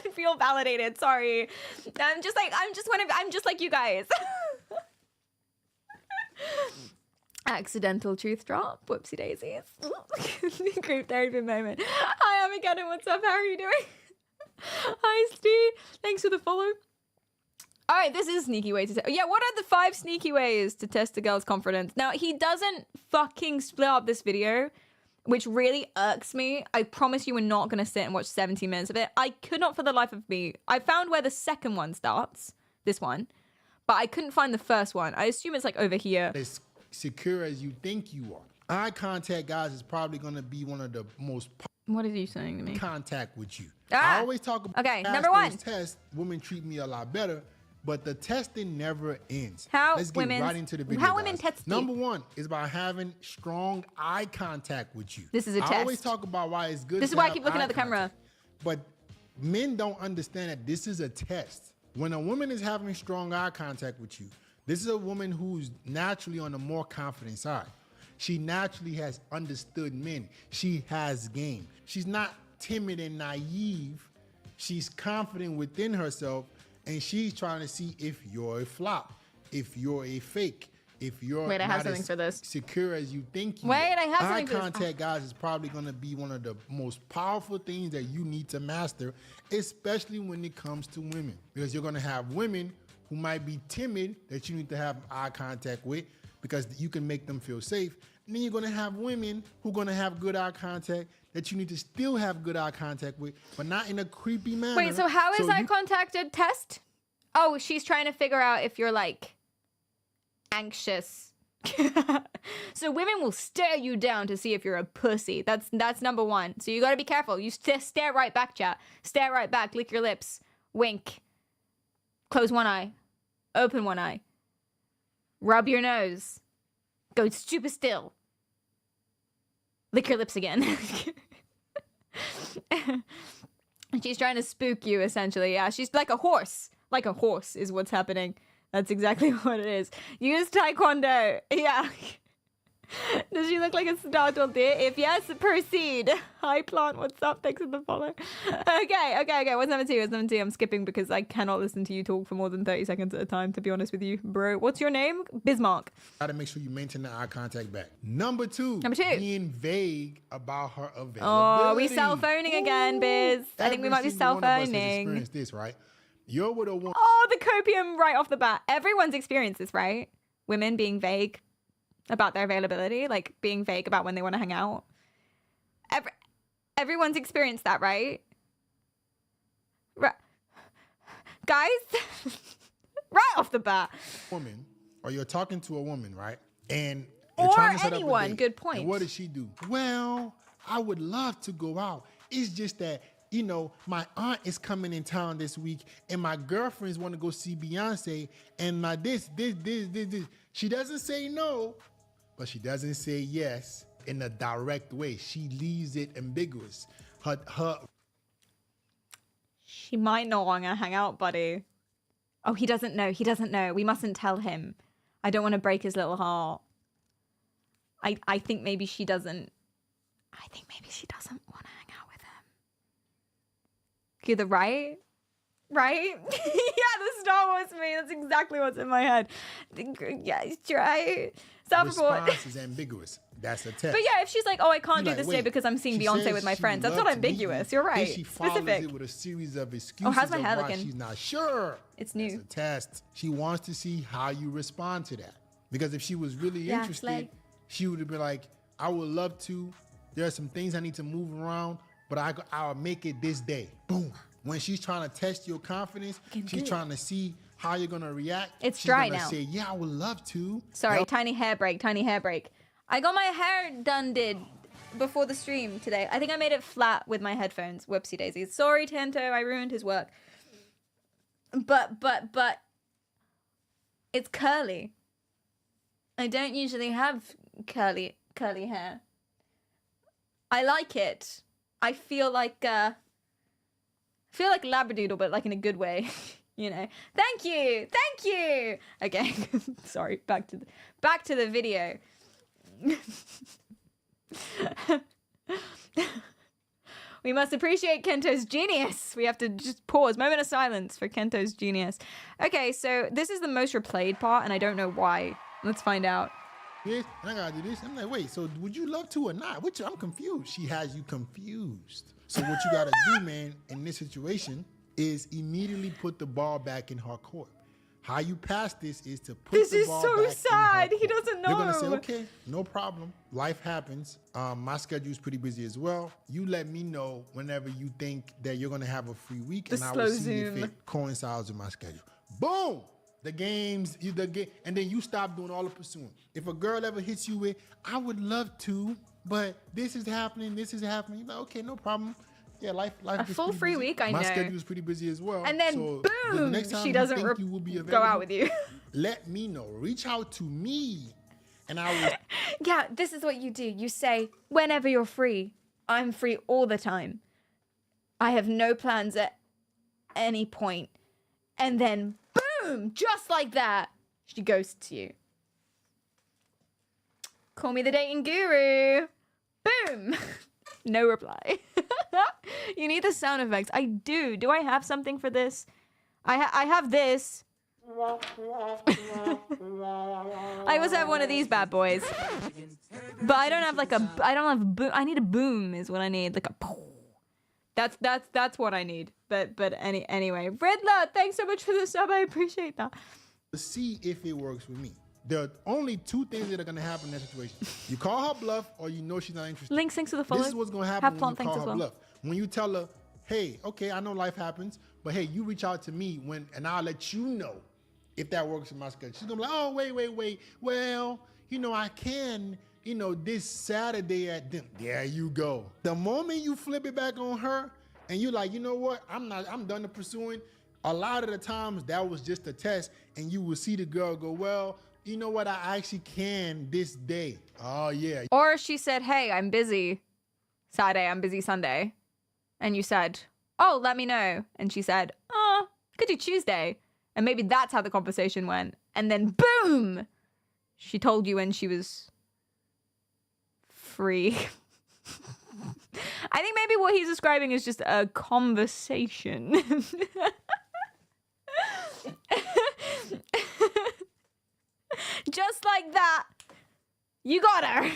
and feel validated. Sorry. I'm just like you guys. Accidental truth drop. Whoopsie daisies. Group therapy moment. Hi, Armageddon. What's up? How are you doing? Hi, Steve. Thanks for the follow. All right, this is a sneaky way to test. Yeah, what are the 5 sneaky ways to test a girl's confidence? Now, he doesn't fucking split up this video, which really irks me. I promise you we're not going to sit and watch 17 minutes of it. I could not for the life of me. I found where the second one starts, this one, but I couldn't find the first one. I assume it's like over here. As secure as you think you are. Eye contact, guys, is probably going to be one of the most What are you saying to me? contact with you. Ah, I always talk about okay, past number 1. those tests, women treat me a lot better, but the testing never ends. Let's get right into the video, how women guys. test you? Number 1 is by having strong eye contact with you. This is a I test. always talk about why it's good. This is to why I have keep looking eye at the camera. contact. But men don't understand that this is a test. When a woman is having strong eye contact with you, this is a woman who's naturally on the more confident side. She naturally has understood men. She has game. She's not timid and naive. She's confident within herself, and she's trying to see if you're a flop, if you're a fake, if you're Wait, I have not something as for this. secure as you think you Wait, are. I have Eye something for this. contact, guys, is probably going to be one of the most powerful things that you need to master, especially when it comes to women, because you're going to have women who might be timid that you need to have eye contact with because you can make them feel safe. And then you're going to have women who are going to have good eye contact that you need to still have good eye contact with, but not in a creepy manner. Wait, so how is eye you- contact a test? Oh, she's trying to figure out if you're like anxious. So women will stare you down to see if you're a pussy. That's number one. So you got to be careful. You stare right back, chat. Stare right back. Lick your lips. Wink. Close one eye. Open one eye. Rub your nose. Go super still. Lick your lips again. She's trying to spook you, essentially. Yeah, she's like a horse. Like a horse is what's happening. That's exactly what it is. Use Taekwondo. Yeah. Does she look like a startled deer? If yes, proceed. Hi, Plant. What's up? Thanks for the follow. Okay. What's number two? I'm skipping because I cannot listen to you talk for more than 30 seconds at a time, to be honest with you. Bro, what's your name? Bismarck. Gotta make sure you maintain the eye contact back. Number two, Number two. being vague about her availability. Oh, we cell phoning again, Biz. I think we Every might be single cell one of us has phoning. experienced this, right? You're with a woman. Oh, the copium right off the bat. Everyone's experienced this, right? Women being vague about their availability, like being vague about when they want to hang out. Everyone's experienced that, right? Guys, right off the bat. Woman, or you're talking to a woman, right? And you're Or trying to set up a anyone. date. Good point. And what does she do? Well, I would love to go out. It's just that, you know, my aunt is coming in town this week, and my girlfriends want to go see Beyonce, and my this. She doesn't say no, but she doesn't say yes in a direct way. She leaves it ambiguous. She might not want to hang out, buddy. Oh, he doesn't know. He doesn't know. We mustn't tell him. I don't want to break his little heart. I think maybe she doesn't. I think maybe she doesn't want to hang out with him. Either right? Right? Yeah, the Star Wars me. That's exactly what's in my head. Yeah, right. Self-report. response is ambiguous. That's a test. But yeah, if she's like, oh, I can't do You're like, this day wait, because I'm seeing she Beyonce says with my she friends, that's would not love to meet ambiguous. you. You're Then right. she follows Specific. it with a series of excuses how's my hair of why looking? she's not sure. It's new. It's a test. She wants to see how you respond to that. Because if she was really Yeah, interested, slay. she would have been like, I would love to. There are some things I need to move around, but I'll make it this day. Boom. When she's trying to test your confidence, she's trying to see how you're going to react. It's she's dry gonna now. say, yeah, I would love to. Sorry, tiny hair break. I got my hair did before the stream today. I think I made it flat with my headphones. Whoopsie daisies. Sorry, Tento, I ruined his work. But it's curly. I don't usually have curly hair. I like it. I feel like Labradoodle, but like in a good way. You know. Thank you. Okay. Sorry. Back to the video. We must appreciate Kento's genius. We have to just pause. Moment of silence for Kento's genius. Okay, so this is the most replayed part, and I don't know why. Let's find out. This, and I gotta do this. I'm like, wait, so would you love to or not? I'm confused. She has you confused. So what you gotta do, man, in this situation is immediately put the ball back in her court. How you pass this is to put This the is ball so back in her sad. He court. doesn't They're gonna say, know. okay, no problem. Life happens. My schedule's pretty busy as well. You let me know whenever you think that you're gonna have a free week, The and I slow will see if zoom. it coincides with my schedule. Boom. The games, and then you stop doing all the pursuing. If a girl ever hits you with, I would love to, but this is happening, you're like, okay, no problem. Yeah, life A gets full pretty free busy. week, I My know. schedule is pretty busy as well. And then so the boom, next time she you doesn't think you will be go available, out with you. let me know. Reach out to me, and I will. Yeah, this is what you do. You say, whenever you're free. I'm free all the time. I have no plans at any point. And then, boom, just like that, she ghosts you. Call me the dating guru. Boom. No reply. You need the sound effects. I do. Do I have something for this? I have this. I also have one of these bad boys. But I don't have like a, I don't have boom. I need a boom is what I need. Like a that's what I need. But anyway, Riddler, thanks so much for the sub. I appreciate that. To see if it works with me. There are only two things that are gonna happen in that situation. You call her bluff, or you know she's not interested. Links, thanks for the follow. This is what's gonna happen Have when plant, you thanks call as her well. bluff. When you tell her, hey, okay, I know life happens, but hey, you reach out to me and I'll let you know if that works in my schedule. She's gonna be like, oh, wait. Well, I can, this Saturday at dinner. There you go. The moment you flip it back on her and you're like, you know what? I'm done to pursuing. A lot of the times that was just a test, and you will see the girl go, well, you know what? I actually can this day. Oh, yeah. Or she said, hey, I'm busy Saturday, I'm busy Sunday. And you said, oh, let me know. And she said, oh, could do Tuesday. And maybe that's how the conversation went. And then boom, she told you when she was free. I think maybe what he's describing is just a conversation. Just like that, you got her.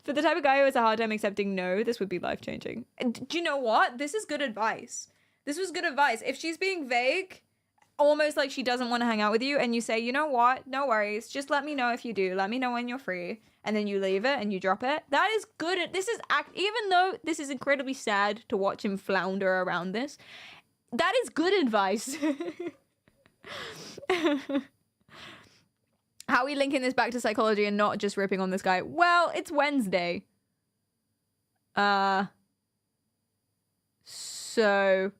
For the type of guy who has a hard time accepting no, this would be life-changing. And do you know what? This is good advice. This was good advice. If she's being vague, almost like she doesn't want to hang out with you, and you say, you know what? No worries. Just let me know if you do. Let me know when you're free. And then you leave it and you drop it. That is good. Even though this is incredibly sad to watch him flounder around this, that is good advice. How are we linking this back to psychology and not just ripping on this guy? Well, it's Wednesday. So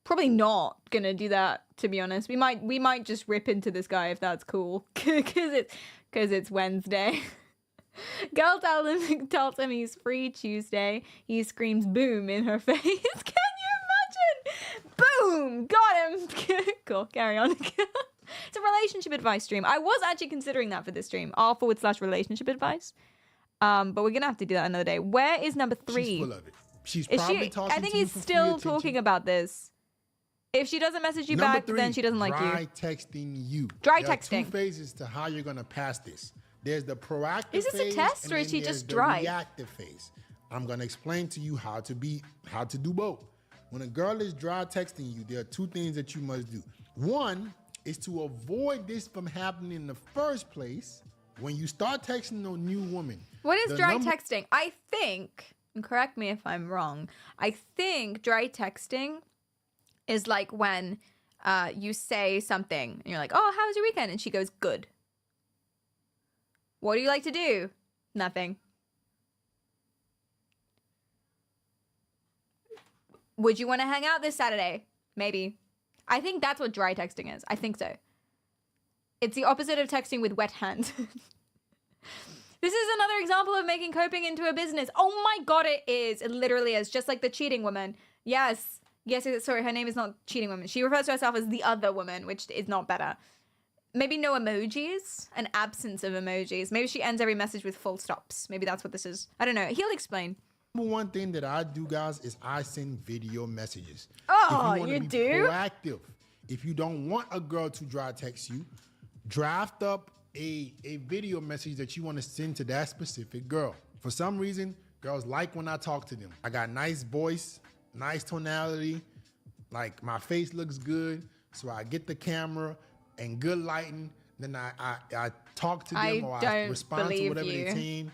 probably not gonna do that, to be honest. We might just rip into this guy if that's cool. Cause it's Wednesday. Girl tells him he's free Tuesday. He screams boom in her face. Can you imagine? Boom! Got him! Cool, carry on. It's a relationship advice stream. I was actually considering that for this stream. r/relationship advice. But we're gonna have to do that another day. Where is number 3? She's full of it. She's Is probably she? talking I think to you he's for free still attention. talking about this. If she doesn't message you Number back, 3, then she doesn't like dry you. texting you. Dry There are texting. 2 phases to how you're gonna pass this. There's the proactive Is this a phase, test, and or is then he there's just the dry? reactive phase. I'm gonna explain to you how to do both. When a girl is dry texting you, there are 2 things that you must do. One is to avoid this from happening in the first place. When you start texting a new woman, What is the dry number- texting? I think, and correct me if I'm wrong, I think dry texting is like when you say something and you're like, oh, how was your weekend? And she goes, good. What do you like to do? Nothing. Would you want to hang out this Saturday? Maybe. I think that's what dry texting is. I think so. It's the opposite of texting with wet hands. This is another example of making coping into a business. Oh my god, it is. It literally is. Just like the cheating woman. Yes. Yes, sorry, her name is not cheating woman. She refers to herself as the other woman, which is not better. Maybe no emojis, an absence of emojis. Maybe she ends every message with full stops. Maybe that's what this is. I don't know. He'll explain. Number 1 thing that I do, guys, is I send video messages. Oh, If you wanna you be do? Proactive. If you don't want a girl to dry text you, draft up a video message that you want to send to that specific girl. For some reason, girls like when I talk to them. I got nice voice, nice tonality, like my face looks good, so I get the camera and good lighting. Then I talk to them, I or I don't respond to believe whatever you. they're saying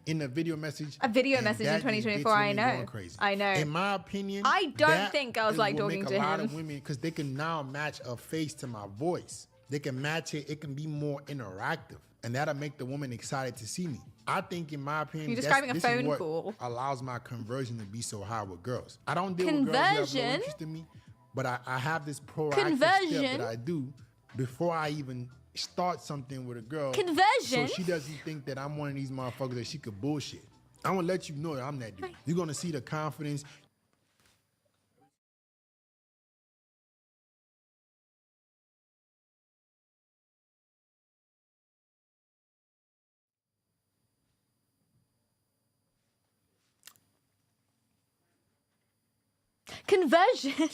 in a video message. A video and message in that just gets 2024, I women know. going crazy. I know. In my opinion, I don't that think girls is like what talking make to a lot him. of women, because they can now match a face to my voice. They can match it. It can be more interactive, and that'll make the woman excited to see me. I think, in my opinion, You're describing a this is phone what call. allows my conversion to be so high with girls. I don't deal with girls who have no Conversion? interest in me, but I have this proactive step Conversion? that I do before I even start something with a girl. Conversion? So she doesn't think that I'm one of these motherfuckers that she could bullshit. I'm gonna let you know that I'm that dude. You're gonna see the confidence. Conversion.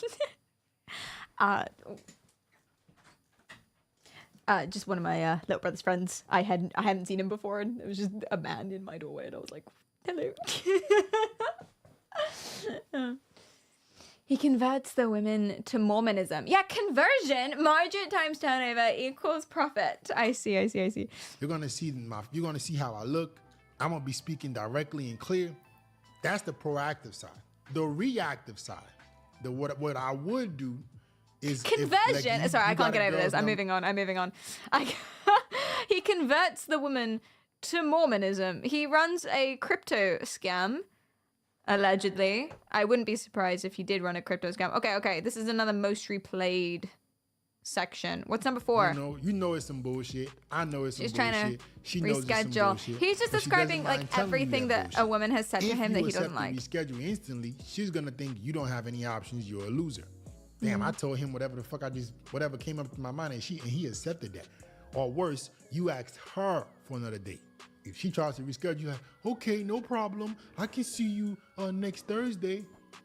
Just one of my little brother's friends. I hadn't seen him before, and it was just a man in my doorway, and I was like, hello. He converts the women to Mormonism. Yeah, conversion. Margin times turnover equals profit. I see. You're gonna see how I look. I'm gonna be speaking directly and clear. That's the proactive side. The reactive side, what I would do is conversion. Sorry, I can't get over this. I'm moving on. He converts the woman to Mormonism. He runs a crypto scam. Allegedly. I wouldn't be surprised if he did run a crypto scam. Okay. This is another most replayed section. What's number 4? You know it's some bullshit. I know it's some She's bullshit. trying to She knows it's some reschedule. bullshit. He's just but she describing doesn't like mind telling you everything that bullshit. a woman has said to If him that you he doesn't accept like. to reschedule instantly, she's gonna think you don't have any options. You're a loser. Damn, I told him whatever the fuck whatever came up to my mind, and he accepted that. Or worse, you asked her for another date. If she tries to reschedule, you're like, okay, no problem. I can see you next Thursday.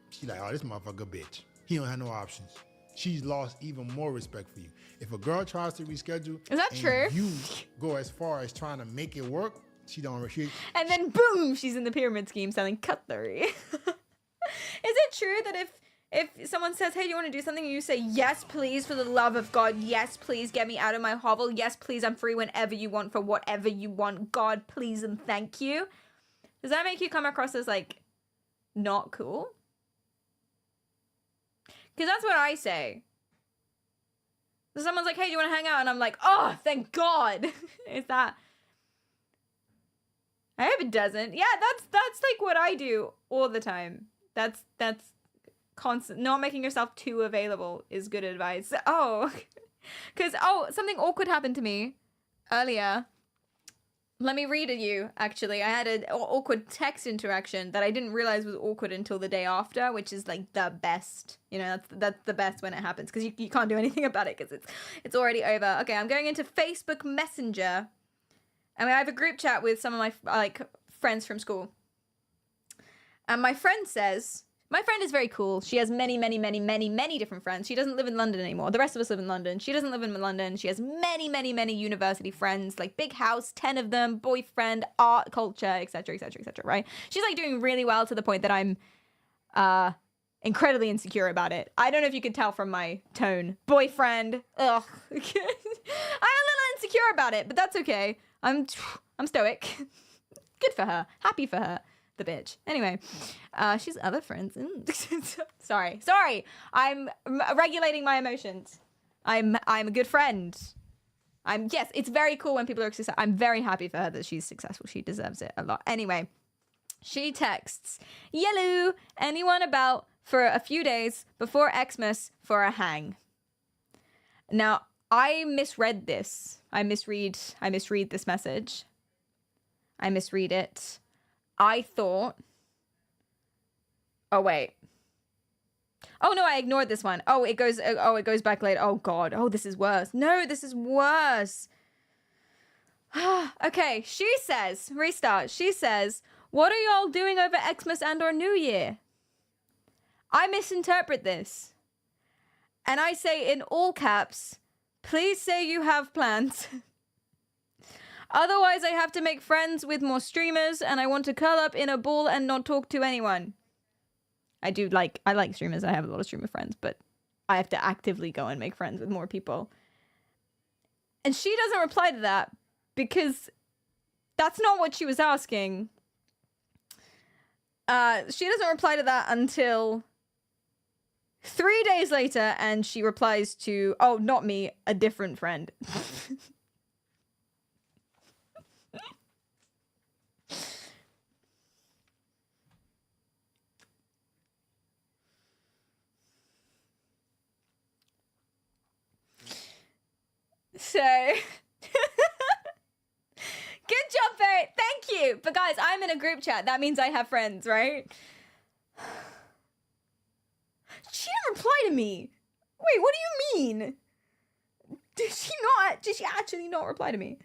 She's like, oh, this motherfucker bitch. He don't have no options. She's lost even more respect for you. If a girl tries to reschedule, Is that true? You go as far as trying to make it work, she don't. And then boom, she's in the pyramid scheme selling cutlery. Is it true that if someone says, hey, do you want to do something? And you say, yes, please, for the love of God. Yes, please, get me out of my hovel. Yes, please, I'm free whenever you want for whatever you want. God, please, and thank you. Does that make you come across as, like, not cool? Because that's what I say. So someone's like, hey, do you want to hang out? And I'm like, oh, thank God. Is that... I hope it doesn't. Yeah, that's like what I do all the time. That's constant. Not making yourself too available is good advice. Oh, because something awkward happened to me earlier. Let me read it you. Actually, I had an awkward text interaction that I didn't realize was awkward until the day after, which is like the best. You know, that's the best when it happens because you can't do anything about it because it's already over. Okay, I'm going into Facebook Messenger. I mean, I have a group chat with some of my friends from school. And my friend says, my friend is very cool. She has many, many, many, many, many different friends. She doesn't live in London anymore. The rest of us live in London. She doesn't live in London. She has many, many, many university friends, like big house, 10 of them, boyfriend, art, culture, etc., etc., etc., right? She's like doing really well to the point that I'm incredibly insecure about it. I don't know if you could tell from my tone. Boyfriend. Ugh. I'm a little insecure about it, but that's okay. I'm stoic. Good for her. Happy for her. The bitch. Anyway, she's other friends. Sorry. I'm regulating my emotions. I'm a good friend. Yes, it's very cool when people are successful. I'm very happy for her that she's successful. She deserves it a lot. Anyway, she texts, "Yellow, anyone about for a few days before Xmas for a hang?" Now, I misread this. I misread this message. I misread it. I thought... Oh, wait. Oh, no, I ignored this one. It goes back later. Oh, God. Oh, this is worse. No, this is worse. Okay, she says, restart. She says, what are y'all doing over Xmas and or New Year? I misinterpret this. And I say in all caps, please say you have plans. Otherwise, I have to make friends with more streamers, and I want to curl up in a ball and not talk to anyone. I like streamers. I have a lot of streamer friends, but I have to actively go and make friends with more people. And she doesn't reply to that because that's not what she was asking. She doesn't reply to that until 3 days later, and she replies to, oh, not me, a different friend. So, good job, Ferret. Thank you. But guys, I'm in a group chat. That means I have friends, right? She didn't reply to me. Wait, what do you mean? Did she actually not reply to me?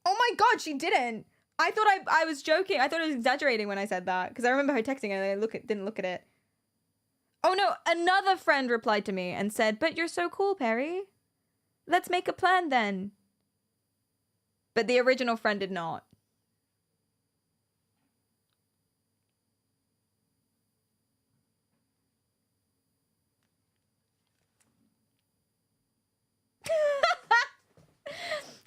Oh my God, she didn't. I thought I was joking. I thought I was exaggerating when I said that because I remember her texting and I didn't look at it. Oh no, another friend replied to me and said, "But you're so cool, Perry. Let's make a plan then." But the original friend did not.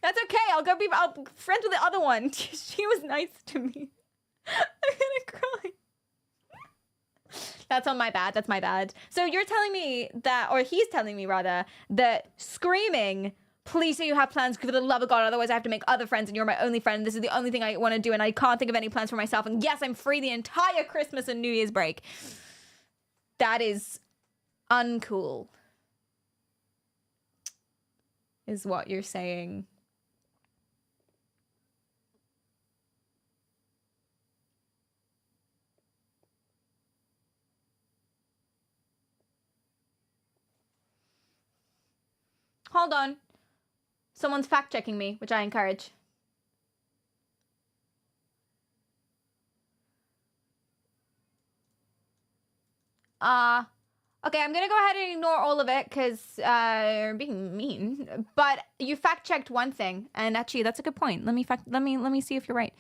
That's okay. I'll friends with the other one. She was nice to me. I'm gonna cry. That's on my bad. That's my bad. So you're telling me that, or he's telling me rather, that screaming, "Please say you have plans for the love of God, otherwise I have to make other friends and you're my only friend. This is the only thing I want to do and I can't think of any plans for myself. And yes, I'm free the entire Christmas and New Year's break." That is uncool. Is what you're saying. Hold on. Someone's fact-checking me, which I encourage. Okay, I'm gonna go ahead and ignore all of it because you're being mean. But you fact-checked one thing, and actually, that's a good point. Let me see if you're right.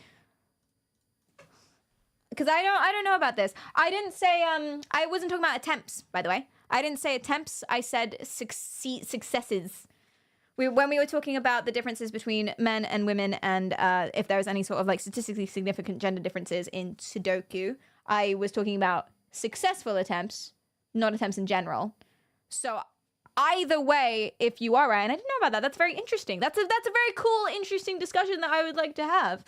Because I don't know about this. I didn't say I wasn't talking about attempts, by the way. I didn't say attempts. I said successes. When we were talking about the differences between men and women and if there was any sort of like statistically significant gender differences in Sudoku, I was talking about successful attempts, not attempts in general. So either way, if you are right, and I didn't know about that, that's very interesting. That's a very cool, interesting discussion that I would like to have.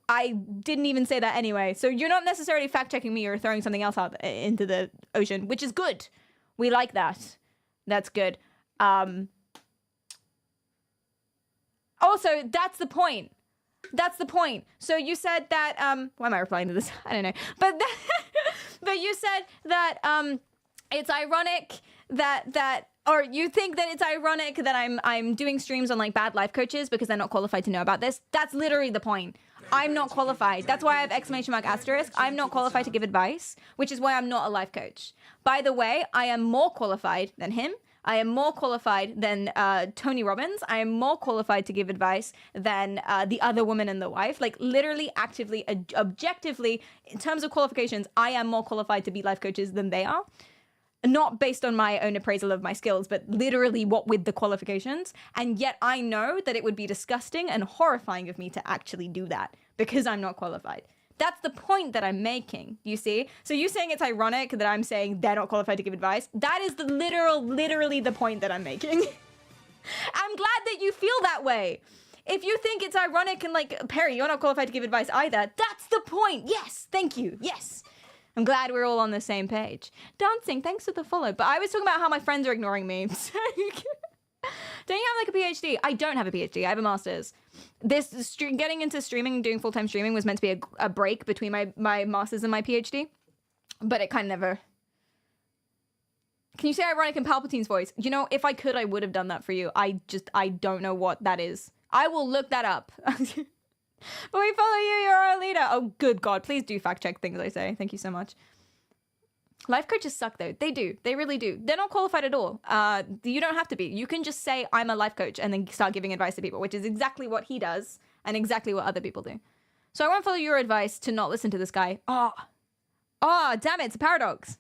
I didn't even say that anyway. So you're not necessarily fact-checking me or throwing something else out into the ocean, which is good. We like that. That's good. Also, that's the point. That's the point. So you said that, why am I replying to this? I don't know. But but you said that it's ironic that or you think that it's ironic that I'm doing streams on like bad life coaches because they're not qualified to know about this. That's literally the point. I'm not qualified. That's why I have exclamation mark asterisk. I'm not qualified to give advice, which is why I'm not a life coach. By the way, I am more qualified than him. I am more qualified than Tony Robbins. I am more qualified to give advice than the other woman and the wife. Like literally, actively, objectively, in terms of qualifications, I am more qualified to be life coaches than they are. Not based on my own appraisal of my skills, but literally what with the qualifications. And yet I know that it would be disgusting and horrifying of me to actually do that because I'm not qualified. That's the point that I'm making, you see? So you saying it's ironic that I'm saying they're not qualified to give advice? That is the literally the point that I'm making. I'm glad that you feel that way. If you think it's ironic and like, Perry, you're not qualified to give advice either, that's the point. Yes, thank you, yes. I'm glad we're all on the same page. Dancing, thanks for the follow. But I was talking about how my friends are ignoring me. Don't you have like a PhD? I don't have a PhD. I have a master's. Getting into streaming and doing full-time streaming was meant to be a break between my master's and my PhD. But it kind of never... Can you say ironic in Palpatine's voice? You know, if I could, I would have done that for you. I don't know what that is. I will look that up. But we follow you, you're our leader. Oh, good God. Please do fact check things I say. Thank you so much. Life coaches suck, though. They do. They really do. They're not qualified at all. You don't have to be. You can just say, I'm a life coach, and then start giving advice to people, which is exactly what he does and exactly what other people do. So I won't follow your advice to not listen to this guy. Oh, damn it. It's a paradox.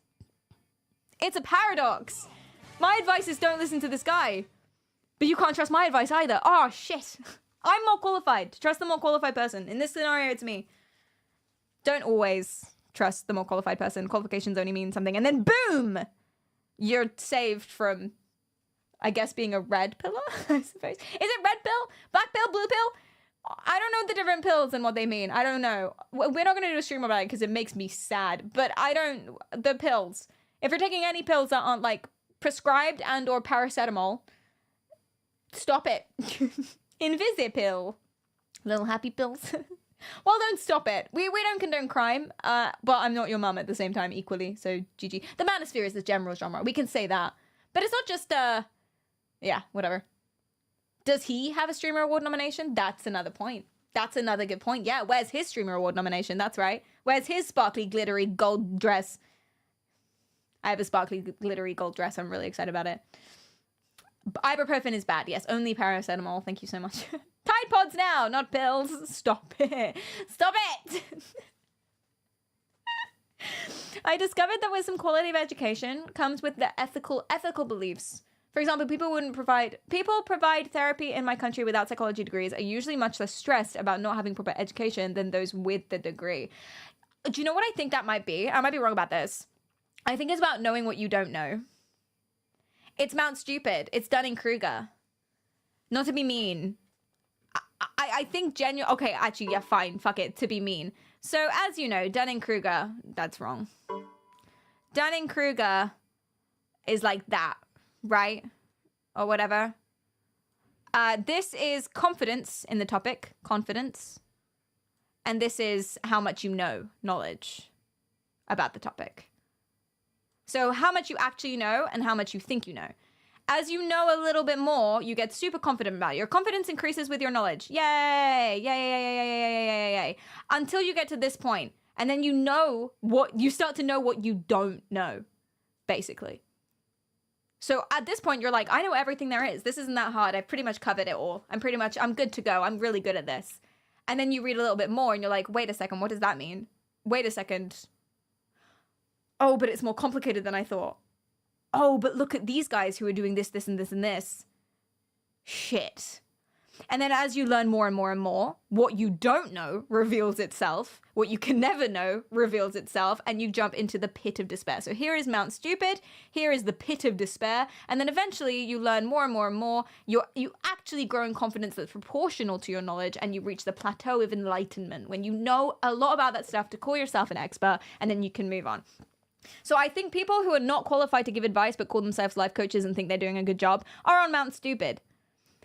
It's a paradox. My advice is don't listen to this guy. But you can't trust my advice either. Oh, shit. I'm more qualified. Trust the more qualified person. In this scenario, it's me. Don't always trust the more qualified person. Qualifications only mean something. And then boom! You're saved from, I guess, being a red pillar, I suppose. Is it red pill? Black pill? Blue pill? I don't know the different pills and what they mean. I don't know. We're not going to do a stream about it because it makes me sad. But the pills. If you're taking any pills that aren't, like, prescribed and or paracetamol, stop it. Invisipill. Little happy pills. Well, don't stop it. We don't condone crime, but I'm not your mum at the same time equally, so GG. The manosphere is the general genre. We can say that. But it's not just, yeah, whatever. Does he have a Streamer Award nomination? That's another point. That's another good point. Yeah, where's his Streamer Award nomination? That's right. Where's his sparkly, glittery gold dress? I have a sparkly, glittery gold dress. I'm really excited about it. Ibuprofen is bad. Yes, only paracetamol. Thank you so much. Tide Pods now, not pills. Stop it. Stop it. I discovered that with some quality of education comes with the ethical beliefs. For example, people provide therapy in my country without psychology degrees are usually much less stressed about not having proper education than those with the degree. Do you know what I think that might be? I might be wrong about this. I think it's about knowing what you don't know. It's Mount Stupid. It's Dunning-Kruger. Not to be mean. I think genuine. Okay, actually, yeah, fine. Fuck it. To be mean. So, as you know, Dunning-Kruger, that's wrong. Dunning-Kruger is like that, right? Or whatever. This is confidence in the topic. Confidence. And this is how much you know. Knowledge about the topic. So how much you actually know and how much you think you know. As you know a little bit more, you get super confident about it. Your confidence increases with your knowledge. Yay! Yay, yay, yay, yay, yay, yay, yay. Until you get to this point. And then you start to know what you don't know, basically. So at this point, you're like, I know everything there is. This isn't that hard. I've pretty much covered it all. I'm good to go. I'm really good at this. And then you read a little bit more and you're like, wait a second, what does that mean? Wait a second. Oh, but it's more complicated than I thought. Oh, but look at these guys who are doing this, this, and this, and this. Shit. And then as you learn more and more and more, what you don't know reveals itself. What you can never know reveals itself. And you jump into the pit of despair. So here is Mount Stupid. Here is the pit of despair. And then eventually you learn more and more and more. You actually grow in confidence that's proportional to your knowledge. And you reach the plateau of enlightenment when you know a lot about that stuff to call yourself an expert. And then you can move on. So I think people who are not qualified to give advice but call themselves life coaches and think they're doing a good job are on Mount Stupid.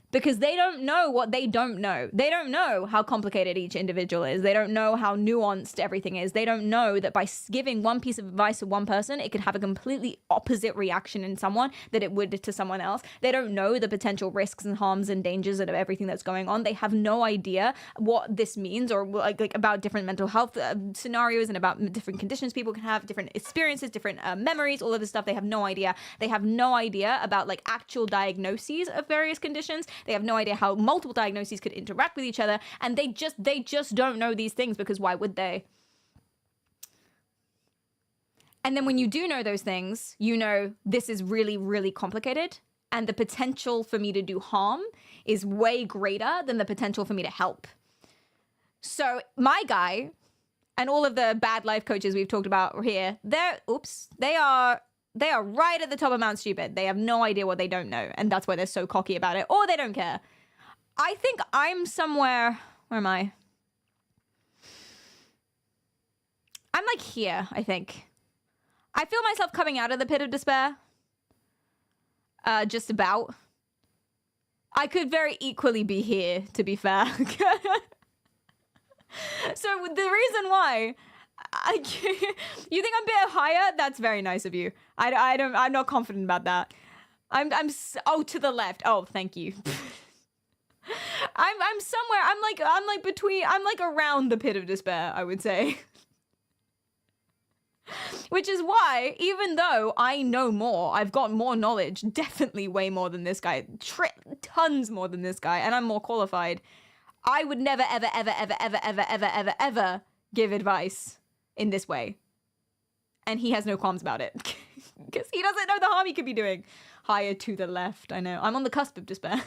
Because they don't know what they don't know. They don't know how complicated each individual is. They don't know how nuanced everything is. They don't know that by giving one piece of advice to one person, it could have a completely opposite reaction in someone that it would to someone else. They don't know the potential risks and harms and dangers of everything that's going on. They have no idea what this means or like about different mental health scenarios and about different conditions people can have, different experiences, different memories, all of this stuff. They have no idea. They have no idea about like actual diagnoses of various conditions. They have no idea how multiple diagnoses could interact with each other, and they just don't know these things because why would they? And then when you do know those things, you know this is really, really complicated, and the potential for me to do harm is way greater than the potential for me to help. So my guy and all of the bad life coaches we've talked about here, they are right at the top of Mount Stupid. They have no idea what they don't know. And that's why they're so cocky about it. Or they don't care. I think I'm somewhere... Where am I? I'm like here, I think. I feel myself coming out of the pit of despair. Just about. I could very equally be here, to be fair. So the reason why... you think I'm a bit higher? That's very nice of you. I'm not confident about that. Oh, to the left. Oh, thank you. I'm somewhere. I'm like around the pit of despair, I would say. Which is why, even though I know more, I've got more knowledge, definitely way more than this guy, tons more than this guy, and I'm more qualified. I would never, ever, ever, ever, ever, ever, ever, ever, ever give advice in this way. And he has no qualms about it. Because he doesn't know the harm he could be doing. Higher to the left, I know. I'm on the cusp of despair.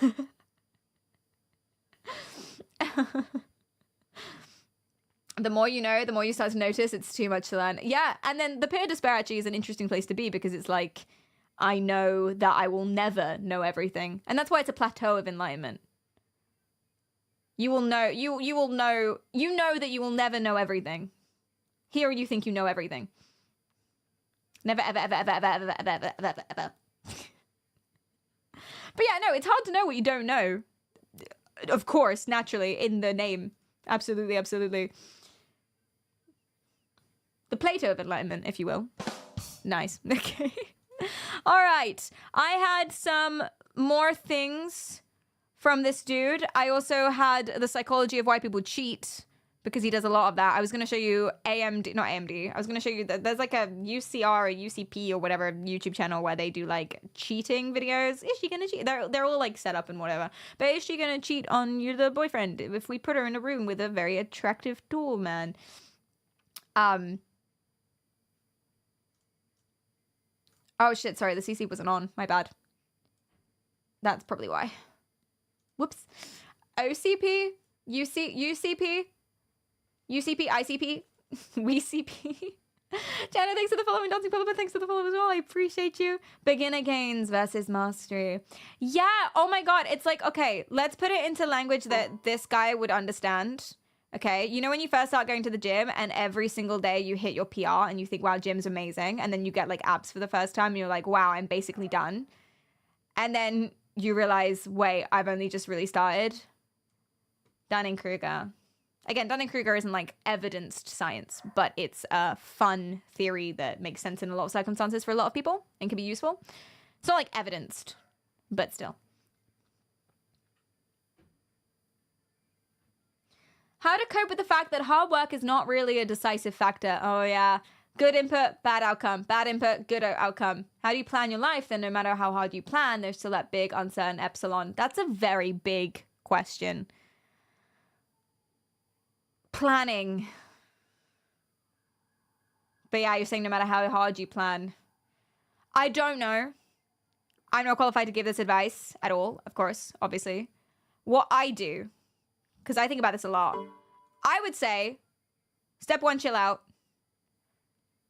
The more you know, the more you start to notice it's too much to learn. Yeah, and then the pit of despair actually is an interesting place to be because it's like, I know that I will never know everything. And that's why it's a plateau of enlightenment. You will know, you know that you will never know everything. Here you think you know everything. Never, ever, ever, ever, ever, ever, ever, ever, ever, ever. But yeah, no, it's hard to know what you don't know. Of course, naturally, in the name. Absolutely, absolutely. The Plato of enlightenment, if you will. Nice. Okay. All right. I had some more things from this dude. I also had The Psychology of Why People Cheat, because he does a lot of that. I was going to show you AMD, not AMD. I was going to show you that there's like a UCR or UCP or whatever YouTube channel where they do like cheating videos. Is she going to cheat? They're all like set up and whatever. But is she going to cheat on you, the boyfriend, if we put her in a room with a very attractive tall man? Oh shit, sorry, the CC wasn't on. My bad. That's probably why. Whoops. OCP, UCP, ICP, WeCP. Jana, thanks for the follow, and Dancing Pulver, thanks for the follow as well. I appreciate you. Beginner gains versus mastery. Yeah, oh my god, it's like, okay, let's put it into language that this guy would understand. Okay, you know when you first start going to the gym and every single day you hit your PR and you think, wow, gym's amazing, and then you get like abs for the first time and you're like, wow, I'm basically done. And then you realize, wait, I've only just really started. Dunning-Kruger. Again, Dunning-Kruger isn't like evidenced science, but it's a fun theory that makes sense in a lot of circumstances for a lot of people and can be useful. It's not like evidenced, but still. How to cope with the fact that hard work is not really a decisive factor. Oh yeah. Good input, bad outcome. Bad input, good outcome. How do you plan your life? Then no matter how hard you plan, there's still that big uncertain epsilon. That's a very big question. Planning. But yeah, you're saying no matter how hard you plan. I don't know. I'm not qualified to give this advice at all, of course, obviously. What I do, because I think about this a lot, I would say, step one, chill out.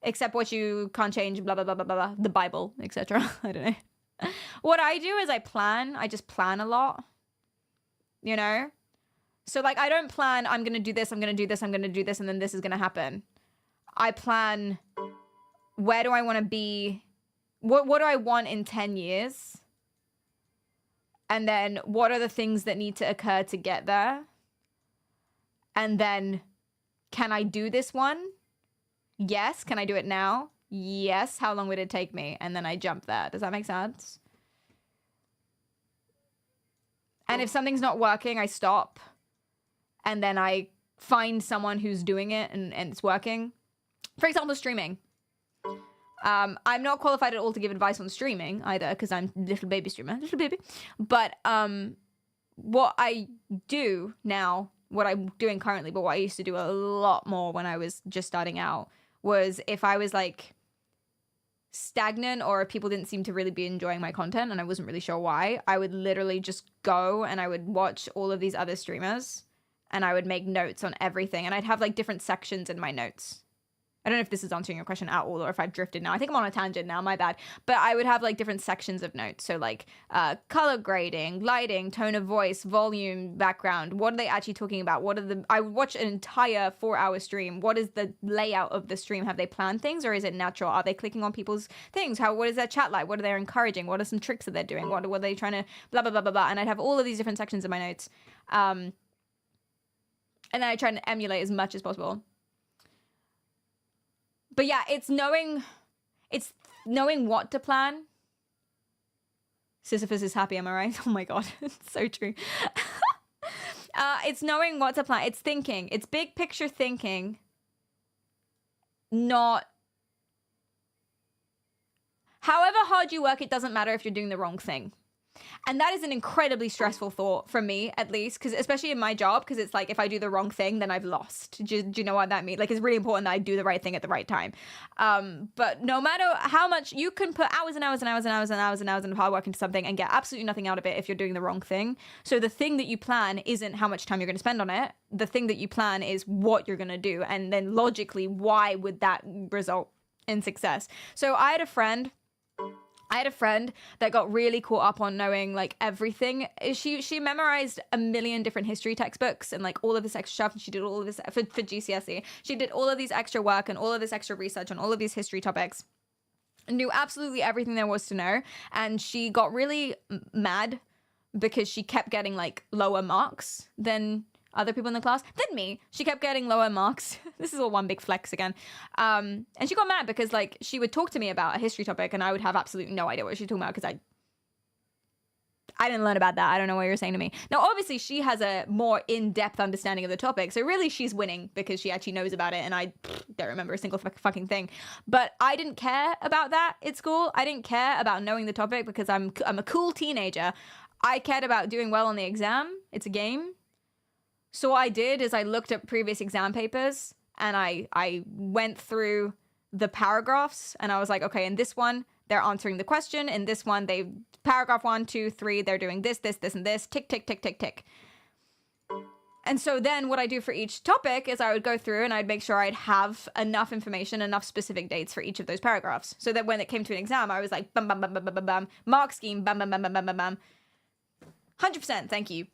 Accept what you can't change, blah, blah, blah, blah, blah, the Bible, etc. I don't know. What I do is I plan. I just plan a lot. You know? So, like, I don't plan, I'm going to do this, I'm going to do this, I'm going to do this, and then this is going to happen. I plan, where do I want to be? What do I want in 10 years? And then what are the things that need to occur to get there? And then, can I do this one? Yes. Can I do it now? Yes. How long would it take me? And then I jump there. Does that make sense? And if something's not working, I stop. And then I find someone who's doing it and it's working. For example, streaming. I'm not qualified at all to give advice on streaming either, because I'm little baby streamer, little baby. But what I do now, what I'm doing currently, but what I used to do a lot more when I was just starting out, was if I was like stagnant or if people didn't seem to really be enjoying my content and I wasn't really sure why, I would literally just go and I would watch all of these other streamers and I would make notes on everything, and I'd have like different sections in my notes. I don't know if this is answering your question at all or if I've drifted now. I think I'm on a tangent now, my bad. But I would have like different sections of notes. So like color grading, lighting, tone of voice, volume, background. What are they actually talking about? I would watch an entire 4-hour stream. What is the layout of the stream? Have they planned things or is it natural? Are they clicking on people's things? What is their chat like? What are they encouraging? What are some tricks that they're doing? What are they trying to blah, blah, blah, blah, blah. And I'd have all of these different sections in my notes. And then I try to emulate as much as possible. But yeah, it's knowing what to plan. Sisyphus is happy, am I right? Oh my god, it's so true. It's knowing what to plan. It's thinking. It's big picture thinking. Not... However hard you work, it doesn't matter if you're doing the wrong thing. And that is an incredibly stressful thought for me, at least, because especially in my job, because it's like if I do the wrong thing, then I've lost. Do you know what that means? Like, it's really important that I do the right thing at the right time. But no matter how much, you can put hours and hours and hours and hours and hours and hours of hard work into something and get absolutely nothing out of it if you're doing the wrong thing. So the thing that you plan isn't how much time you're going to spend on it. The thing that you plan is what you're going to do. And then logically, why would that result in success? So I had a friend that got really caught up on knowing like everything. She memorized a million different history textbooks and like all of this extra stuff. And she did all of this for GCSE. She did all of these extra work and all of this extra research on all of these history topics. Knew absolutely everything there was to know. And she got really mad because she kept getting like lower marks than other people in the class, than me. She kept getting lower marks. This is all one big flex again. And she got mad because like she would talk to me about a history topic and I would have absolutely no idea what she was talking about because I didn't learn about that. I don't know what you're saying to me. Now, obviously, she has a more in-depth understanding of the topic. So really, she's winning because she actually knows about it. And I don't remember a single fucking thing. But I didn't care about that at school. I didn't care about knowing the topic because I'm a cool teenager. I cared about doing well on the exam. It's a game. So what I did is I looked at previous exam papers and I went through the paragraphs and I was like, okay, in this one, they're answering the question. In this one, paragraph 1, 2, 3, they're doing this, this, this, and this. Tick, tick, tick, tick, tick. And so then what I do for each topic is I would go through and I'd make sure I'd have enough information, enough specific dates for each of those paragraphs. So that when it came to an exam, I was like, bam, bam, bam, bam, bam, bam, bam. Mark scheme, bam, bam, bam, bam, bam, bam, bam. 100%, thank you.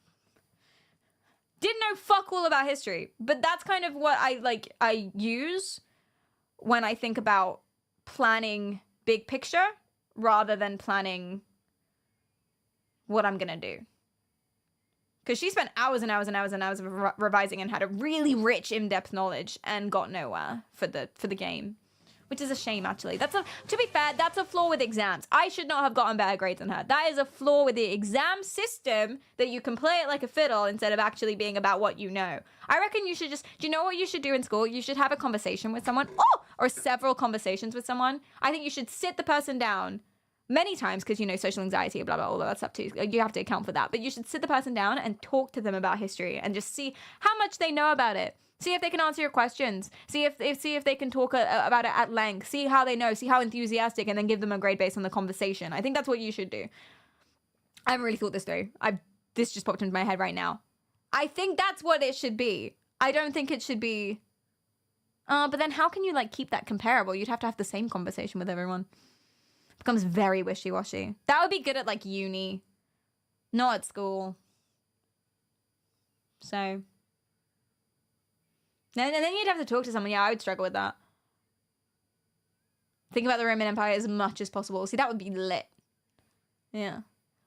Didn't know fuck all about history, but that's kind of what I use when I think about planning big picture rather than planning what I'm gonna do. Because she spent hours and hours and hours and hours of revising and had a really rich in-depth knowledge and got nowhere for the game. Which is a shame, actually. To be fair, that's a flaw with exams. I should not have gotten better grades than her. That is a flaw with the exam system, that you can play it like a fiddle instead of actually being about what you know. I reckon you should do you know what you should do in school? You should have a conversation with someone, or several conversations with someone. I think you should sit the person down many times, because, you know, social anxiety, blah, blah, all of that stuff too. You have to account for that. But you should sit the person down and talk to them about history and just see how much they know about it. See if they can answer your questions. See if they can talk about it at length. See how they know. See how enthusiastic, and then give them a grade based on the conversation. I think that's what you should do. I haven't really thought this through. This just popped into my head right now. I think that's what it should be. I don't think it should be. But then how can you keep that comparable? You'd have to have the same conversation with everyone. It becomes very wishy-washy. That would be good at uni, not at school. So. And then you'd have to talk to someone. Yeah, I would struggle with that. Think about the Roman Empire as much as possible. See, that would be lit. Yeah.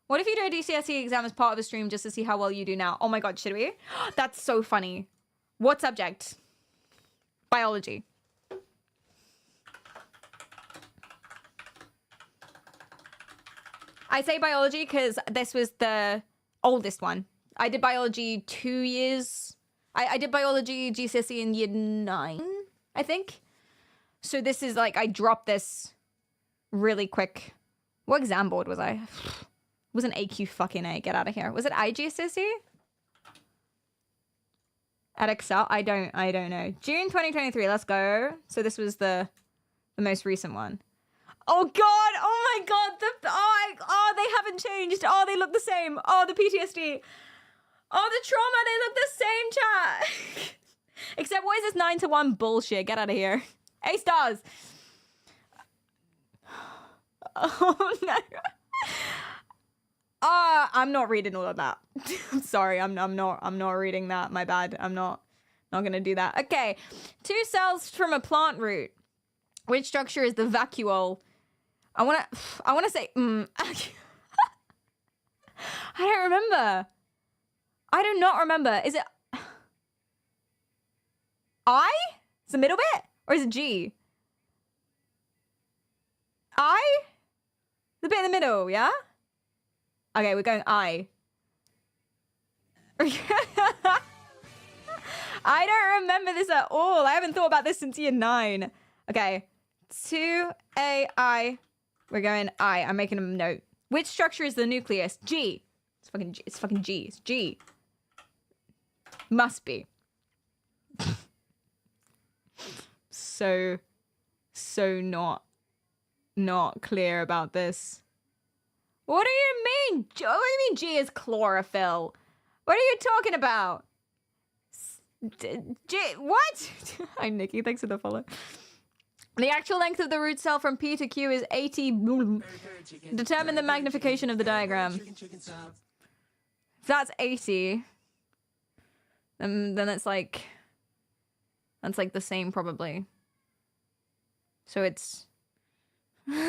What if you do a GCSE exam as part of a stream just to see how well you do now? Oh my god, should we? That's so funny. What subject? Biology. I say biology because this was the oldest one. I did biology 2 years. I did biology GCSE in year 9, I think. So this is I dropped this really quick. What exam board was I? It was an AQ fucking A. Get out of here. Was it IGCSE? At Excel? I don't know. June 2023. Let's go. So this was the most recent one. Oh god! Oh my god! Oh, they haven't changed. Oh, they look the same. Oh, the PTSD. Oh, the trauma, they look the same, chat. Except, what is this 9-1 bullshit? Get out of here. A stars. Oh, no. I'm not reading all of that. I'm sorry, I'm not reading that. My bad. I'm not gonna do that. Okay. 2 cells from a plant root. Which structure is the vacuole? I wanna say, I don't remember. I do not remember. Is it I? It's the middle bit? Or is it G? I? The bit in the middle, yeah? Okay, we're going I. I don't remember this at all. I haven't thought about this since year 9. Okay. 2AI. We're going I. I'm making a note. Which structure is the nucleus? G. It's fucking G. It's fucking G. It's G. Must be. So not clear about this. What do you mean? What do you mean G is chlorophyll? What are you talking about? G, what? Hi, Nikki. Thanks for the follow. The actual length of the root cell from P to Q is 80. Determine the magnification of the diagram. If that's 80, then it's that's the same probably. So it's wait,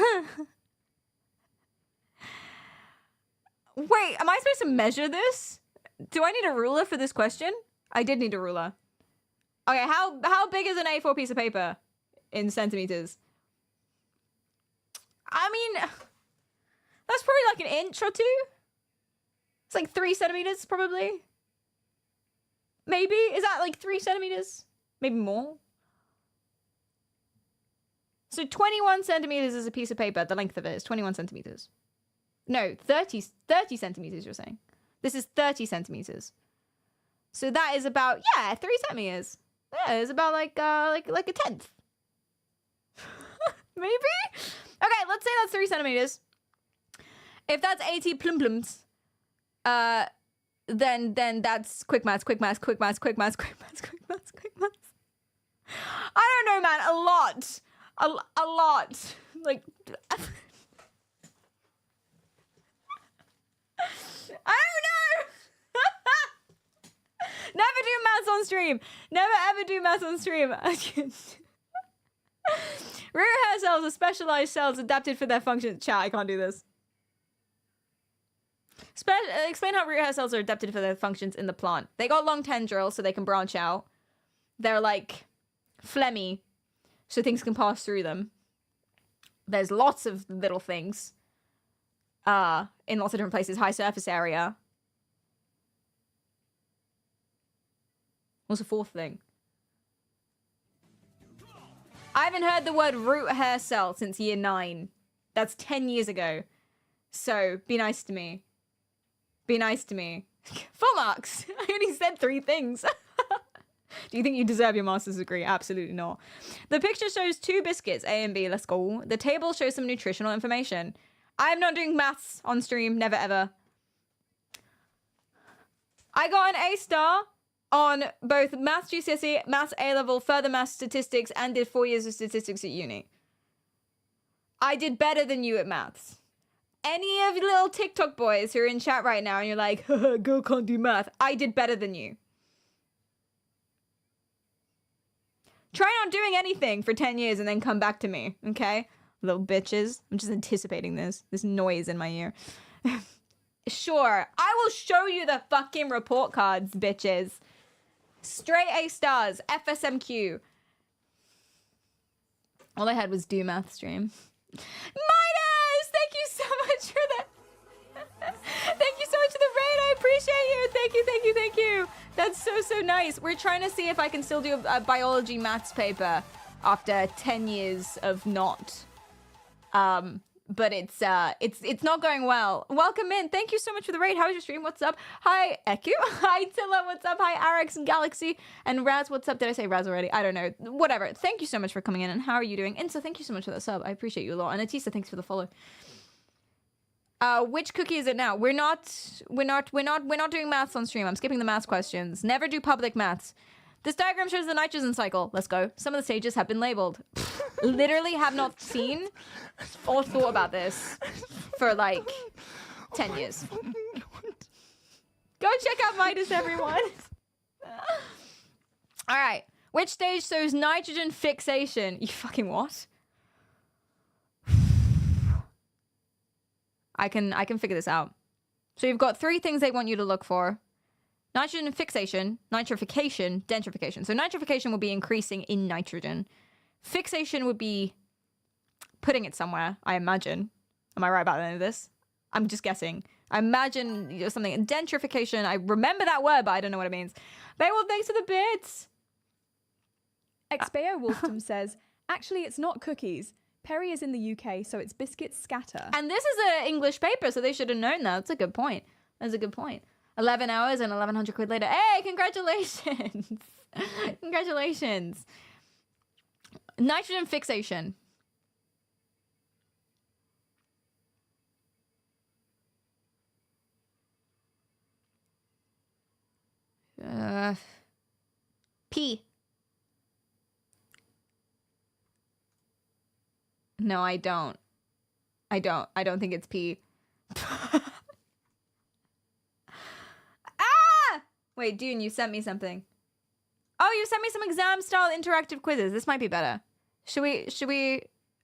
am I supposed to measure this? Do I need a ruler for this question? I did need a ruler. Okay, how big is an A4 piece of paper in centimeters? I mean, that's probably an inch or 2. It's like 3 centimeters, probably. Maybe? Is that like 3 centimeters? Maybe more? So 21 centimeters is a piece of paper. The length of it is 21 centimeters. No, 30 centimeters, you're saying. This is 30 centimeters. So that is about, yeah, 3 centimeters. Yeah, it's about like a tenth. Maybe? Okay, let's say that's 3 centimeters. If that's 80 plum-plums, then that's quick maths. I don't know, man. A lot. A lot. Like, I don't know. Never do maths on stream. Never ever do maths on stream. Rear hair cells are specialized cells adapted for their function. Chat, I can't do this. Explain how rear hair cells are adapted for their functions in the plant. They got long tendrils so they can branch out. They're like phlegmy, so things can pass through them. There's lots of little things in lots of different places. High surface area. What's the fourth thing? I haven't heard the word root hair cell since year 9. That's 10 years ago. So, be nice to me. Be nice to me. Full marks! I only said 3 things. Do you think you deserve your master's degree? Absolutely not. The picture shows 2 biscuits, A and B. Let's go. The table shows some nutritional information. I'm not doing maths on stream. Never ever. I got an A star on both Maths GCSE, Maths A-level, further Maths statistics, and did 4 years of statistics at uni. I did better than you at maths. Any of you little TikTok boys who are in chat right now and you're like, girl can't do math. I did better than you. Try not doing anything for 10 years and then come back to me, okay? Little bitches. I'm just anticipating this noise in my ear. Sure, I will show you the fucking report cards, bitches. Straight A stars, FSMQ. All I had was do math stream. Midas, thank you so much for that. Thank you so much for the raid. I appreciate you. Thank you. That's so nice. We're trying to see if I can still do a biology maths paper after 10 years of not. But it's not going well. Welcome in. Thank you so much for the raid. How was your stream? What's up? Hi, Eku. Hi, Tilla. What's up? Hi, Arix and Galaxy. And Raz, what's up? Did I say Raz already? I don't know. Whatever. Thank you so much for coming in. And how are you doing? Insa, thank you so much for the sub. I appreciate you a lot. And Atisa, thanks for the follow. Which cookie is it now? We're not doing maths on stream. I'm skipping the maths questions. Never do public maths. This diagram shows the nitrogen cycle. Let's go. Some of the stages have been labeled. Literally have not seen or thought about this for like 10 years. Go check out Midas, everyone. All right. Which stage shows nitrogen fixation? You fucking what? I can figure this out. So you've got 3 things they want you to look for. Nitrogen fixation, nitrification, denitrification. So nitrification will be increasing in nitrogen. Fixation would be putting it somewhere, I imagine. Am I right about any of this? I'm just guessing. I imagine something. Denitrification, I remember that word, but I don't know what it means. Beowulf, thanks for the bits. Expeo Wolfdom says, actually, it's not cookies. Perry is in the UK, so it's biscuits scatter. And this is an English paper, so they should have known that. That's a good point. 11 hours and 1,100 quid later. Hey, congratulations. Congratulations. Nitrogen fixation. P. No, I don't. I don't think it's P. Wait, Dune, you sent me something. Oh, you sent me some exam-style interactive quizzes. This might be better. Should we...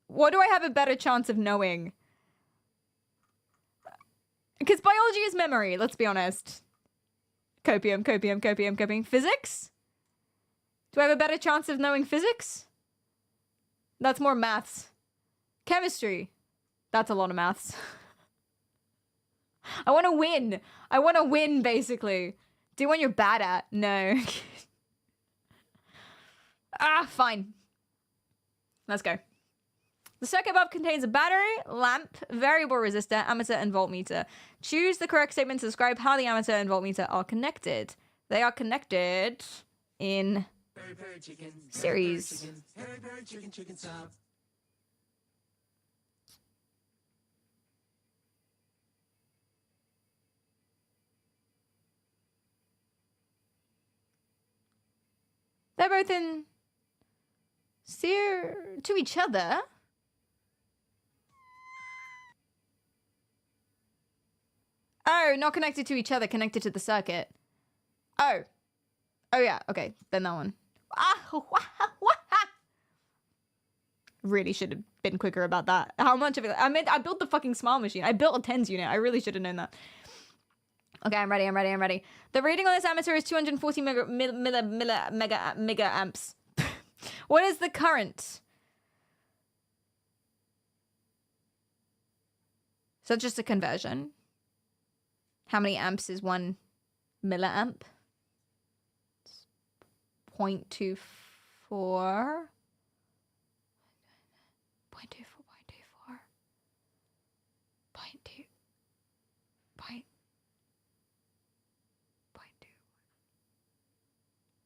What do I have a better chance of knowing? Because biology is memory, let's be honest. Copium. Physics? Do I have a better chance of knowing physics? That's more maths. Chemistry. That's a lot of maths. I want to win. I want to win, basically. Do one you're bad at. No. Fine. Let's go. The circuit above contains a battery, lamp, variable resistor, ammeter, and voltmeter. Choose the correct statement to describe how the ammeter and voltmeter are connected. They are connected in series. They're both in to each other. Oh, not connected to each other, connected to the circuit. Oh. Oh yeah, okay, then that one. Really should have been quicker about that. How much of it? I built the fucking smile machine. I built a tens unit. I really should have known that. Okay, I'm ready. The reading on this ammeter is 240 mega amps. What is the current? So that's just a conversion. How many amps is 1 milliamp? 0.24. 0.24.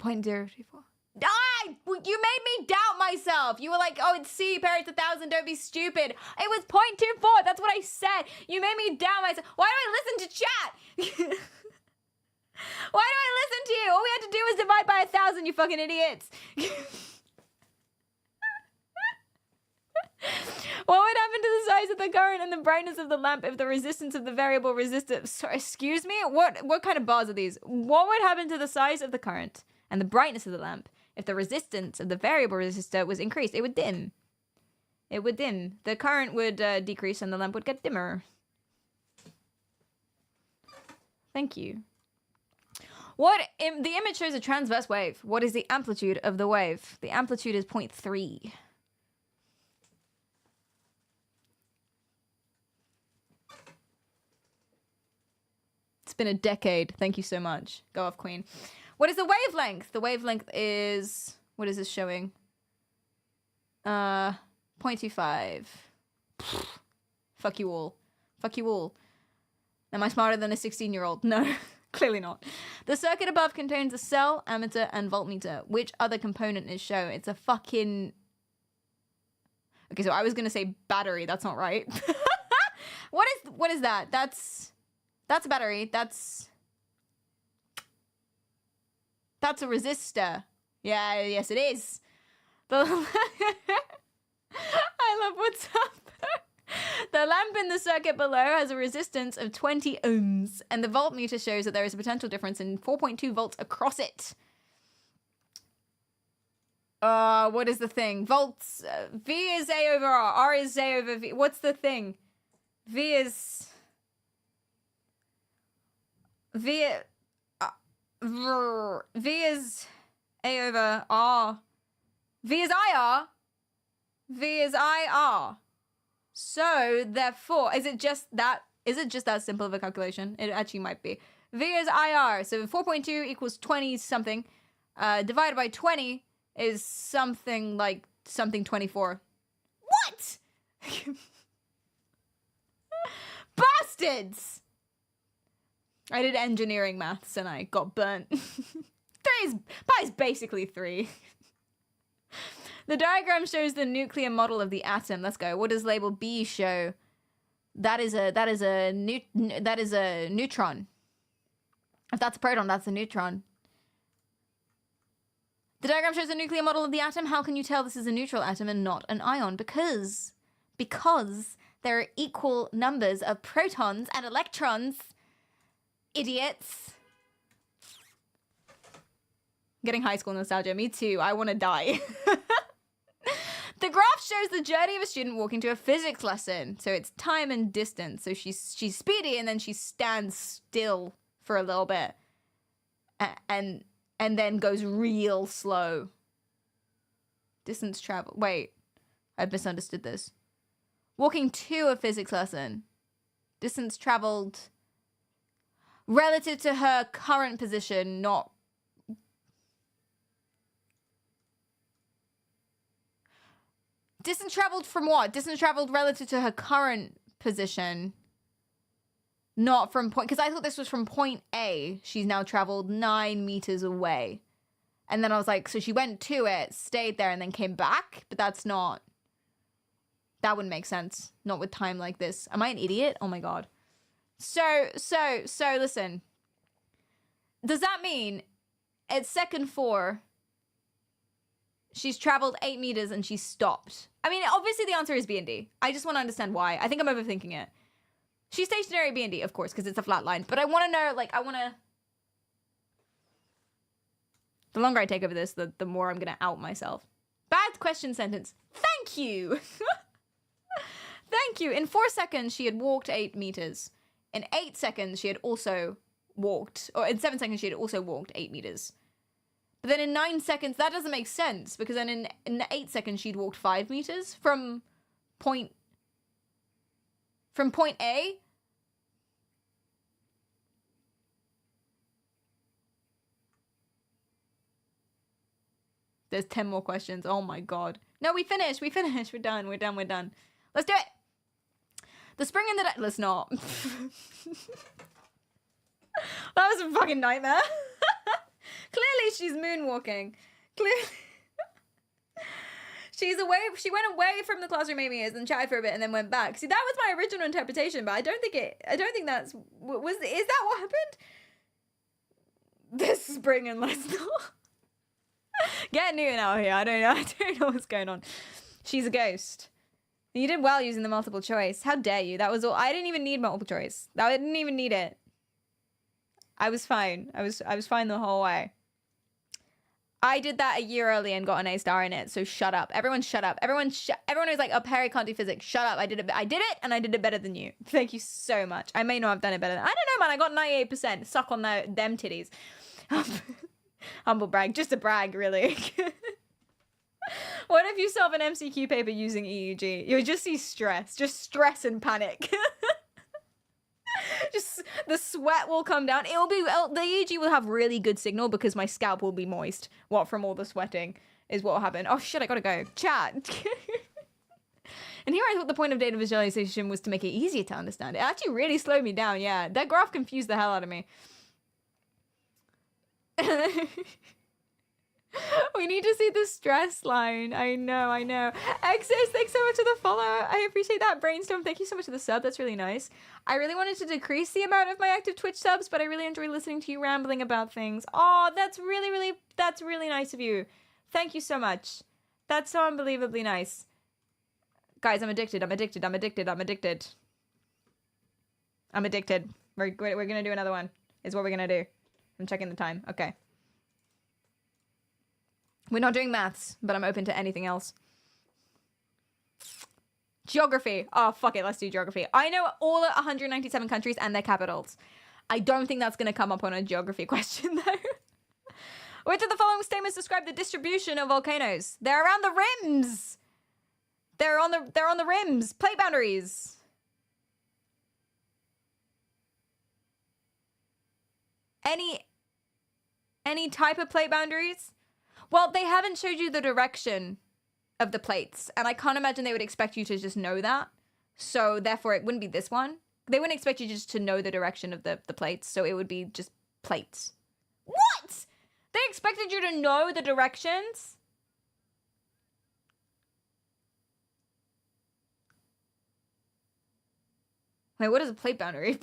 0.024. You made me doubt myself. You were like, oh, it's C, Perry, it's 1,000, don't be stupid. It was 0.24, that's what I said. You made me doubt myself. Why do I listen to chat? Why do I listen to you? All we had to do was divide by 1,000, you fucking idiots. What would happen to the size of the current and the brightness of the lamp if the resistance of the variable resistor... Sorry, excuse me? What kind of bars are these? What would happen to the size of the current and the brightness of the lamp if the resistance of the variable resistor was increased? It would dim. It would dim. The current would decrease and the lamp would get dimmer. Thank you. The image shows a transverse wave. What is the amplitude of the wave? The amplitude is 0.3. It's been a decade. Thank you so much. Go off, Queen. What is the wavelength? The wavelength is... What is this showing? 0.25. Fuck you all. Fuck you all. Am I smarter than a 16-year-old? No, clearly not. The circuit above contains a cell, ammeter, and voltmeter. Which other component is shown? It's a fucking... Okay, so I was going to say battery. That's not right. What is that? That's a battery. That's a resistor. Yeah, yes it is. I love what's up. The lamp in the circuit below has a resistance of 20 ohms, and the voltmeter shows that there is a potential difference in 4.2 volts across it. What is the thing? Volts. V is A over R. R is A over V. What's the thing? V is... V is A over R. V is IR. V is IR. So, therefore, is it just that simple of a calculation? It actually might be. V is IR. So 4.2 equals 20 something. Divided by 20 is something like something 24. What? Bastards! I did engineering maths and I got burnt. Pi is basically 3. The diagram shows the nuclear model of the atom. Let's go. What does label B show? That is a neutron. If that's a proton, that's a neutron. The diagram shows the nuclear model of the atom. How can you tell this is a neutral atom and not an ion? Because there are equal numbers of protons and electrons. Idiots. Getting high school nostalgia. Me too. I want to die. The graph shows the journey of a student walking to a physics lesson. So it's time and distance. So she's speedy and then she stands still for a little bit. And then goes real slow. Distance travel. Wait. I've misunderstood this. Walking to a physics lesson. Distance traveled relative to her current position, not... Distance traveled from what? Distance traveled relative to her current position. Not from point... Because I thought this was from point A. She's now traveled 9 meters away. And then I was like, so she went to it, stayed there, and then came back? But that's not... That wouldn't make sense. Not with time like this. Am I an idiot? Oh my god. So, listen. Does that mean at second 4, she's traveled 8 meters and she's stopped? I mean, obviously the answer is B and D. I just want to understand why. I think I'm overthinking it. She's stationary B and D, of course, because it's a flat line. But I want to know, like, I want to... The longer I take over this, the more I'm going to out myself. Bad question sentence. Thank you! Thank you. In 4 seconds, she had walked 8 meters. In 8 seconds, she had also walked... Or in 7 seconds, she had also walked 8 meters. But then in 9 seconds, that doesn't make sense. Because then in 8 seconds, she'd walked 5 meters from point A. There's 10 more questions. Oh my god. No, we finished. We're done. Let's do it. The spring in the... Let's not. That was a fucking nightmare. Clearly she's moonwalking. Clearly. She went away from the classroom maybe and chatted for a bit and then went back. See, that was my original interpretation, but I don't think that's... Is that what happened? This spring and let's not. Get Newton out here. I don't know what's going on. She's a ghost. You did well using the multiple choice. How dare you? That was all. I didn't even need multiple choice. I didn't even need it. I was fine. I was fine the whole way. I did that a year early and got an A star in it. So shut up. Everyone shut up. Everyone was like, oh, Perry can't do physics. Shut up. I did it and I did it better than you. Thank you so much. I may not have done it better than... I don't know, man. I got 98%. Suck on them titties. Humble brag. Just a brag, really. What if you solve an MCQ paper using EEG? You'll just see stress. Just stress and panic. Just the sweat will come down. The EEG will have really good signal because my scalp will be moist. What from all the sweating is what will happen. Oh shit, I gotta go. Chat. And here I thought the point of data visualization was to make it easier to understand. It actually really slowed me down, yeah. That graph confused the hell out of me. We need to see the stress line. I know. Exis, thanks so much for the follow. I appreciate that. Brainstorm, thank you so much for the sub. That's really nice. I really wanted to decrease the amount of my active Twitch subs, but I really enjoy listening to you rambling about things. Oh, that's really nice of you. Thank you so much. That's so unbelievably nice. Guys, I'm addicted. I'm addicted. We're gonna do another one, is what we're gonna do. I'm checking the time. Okay. We're not doing maths, but I'm open to anything else. Geography. Oh, fuck it. Let's do geography. I know all 197 countries and their capitals. I don't think that's going to come up on a geography question, though. Which of the following statements describe the distribution of volcanoes? They're around the rims. They're on the rims. Plate boundaries. Any type of plate boundaries? Well, they haven't showed you the direction of the plates, and I can't imagine they would expect you to just know that. So therefore, it wouldn't be this one. They wouldn't expect you just to know the direction of the plates, so it would be just plates. What? They expected you to know the directions? Wait, what is a plate boundary?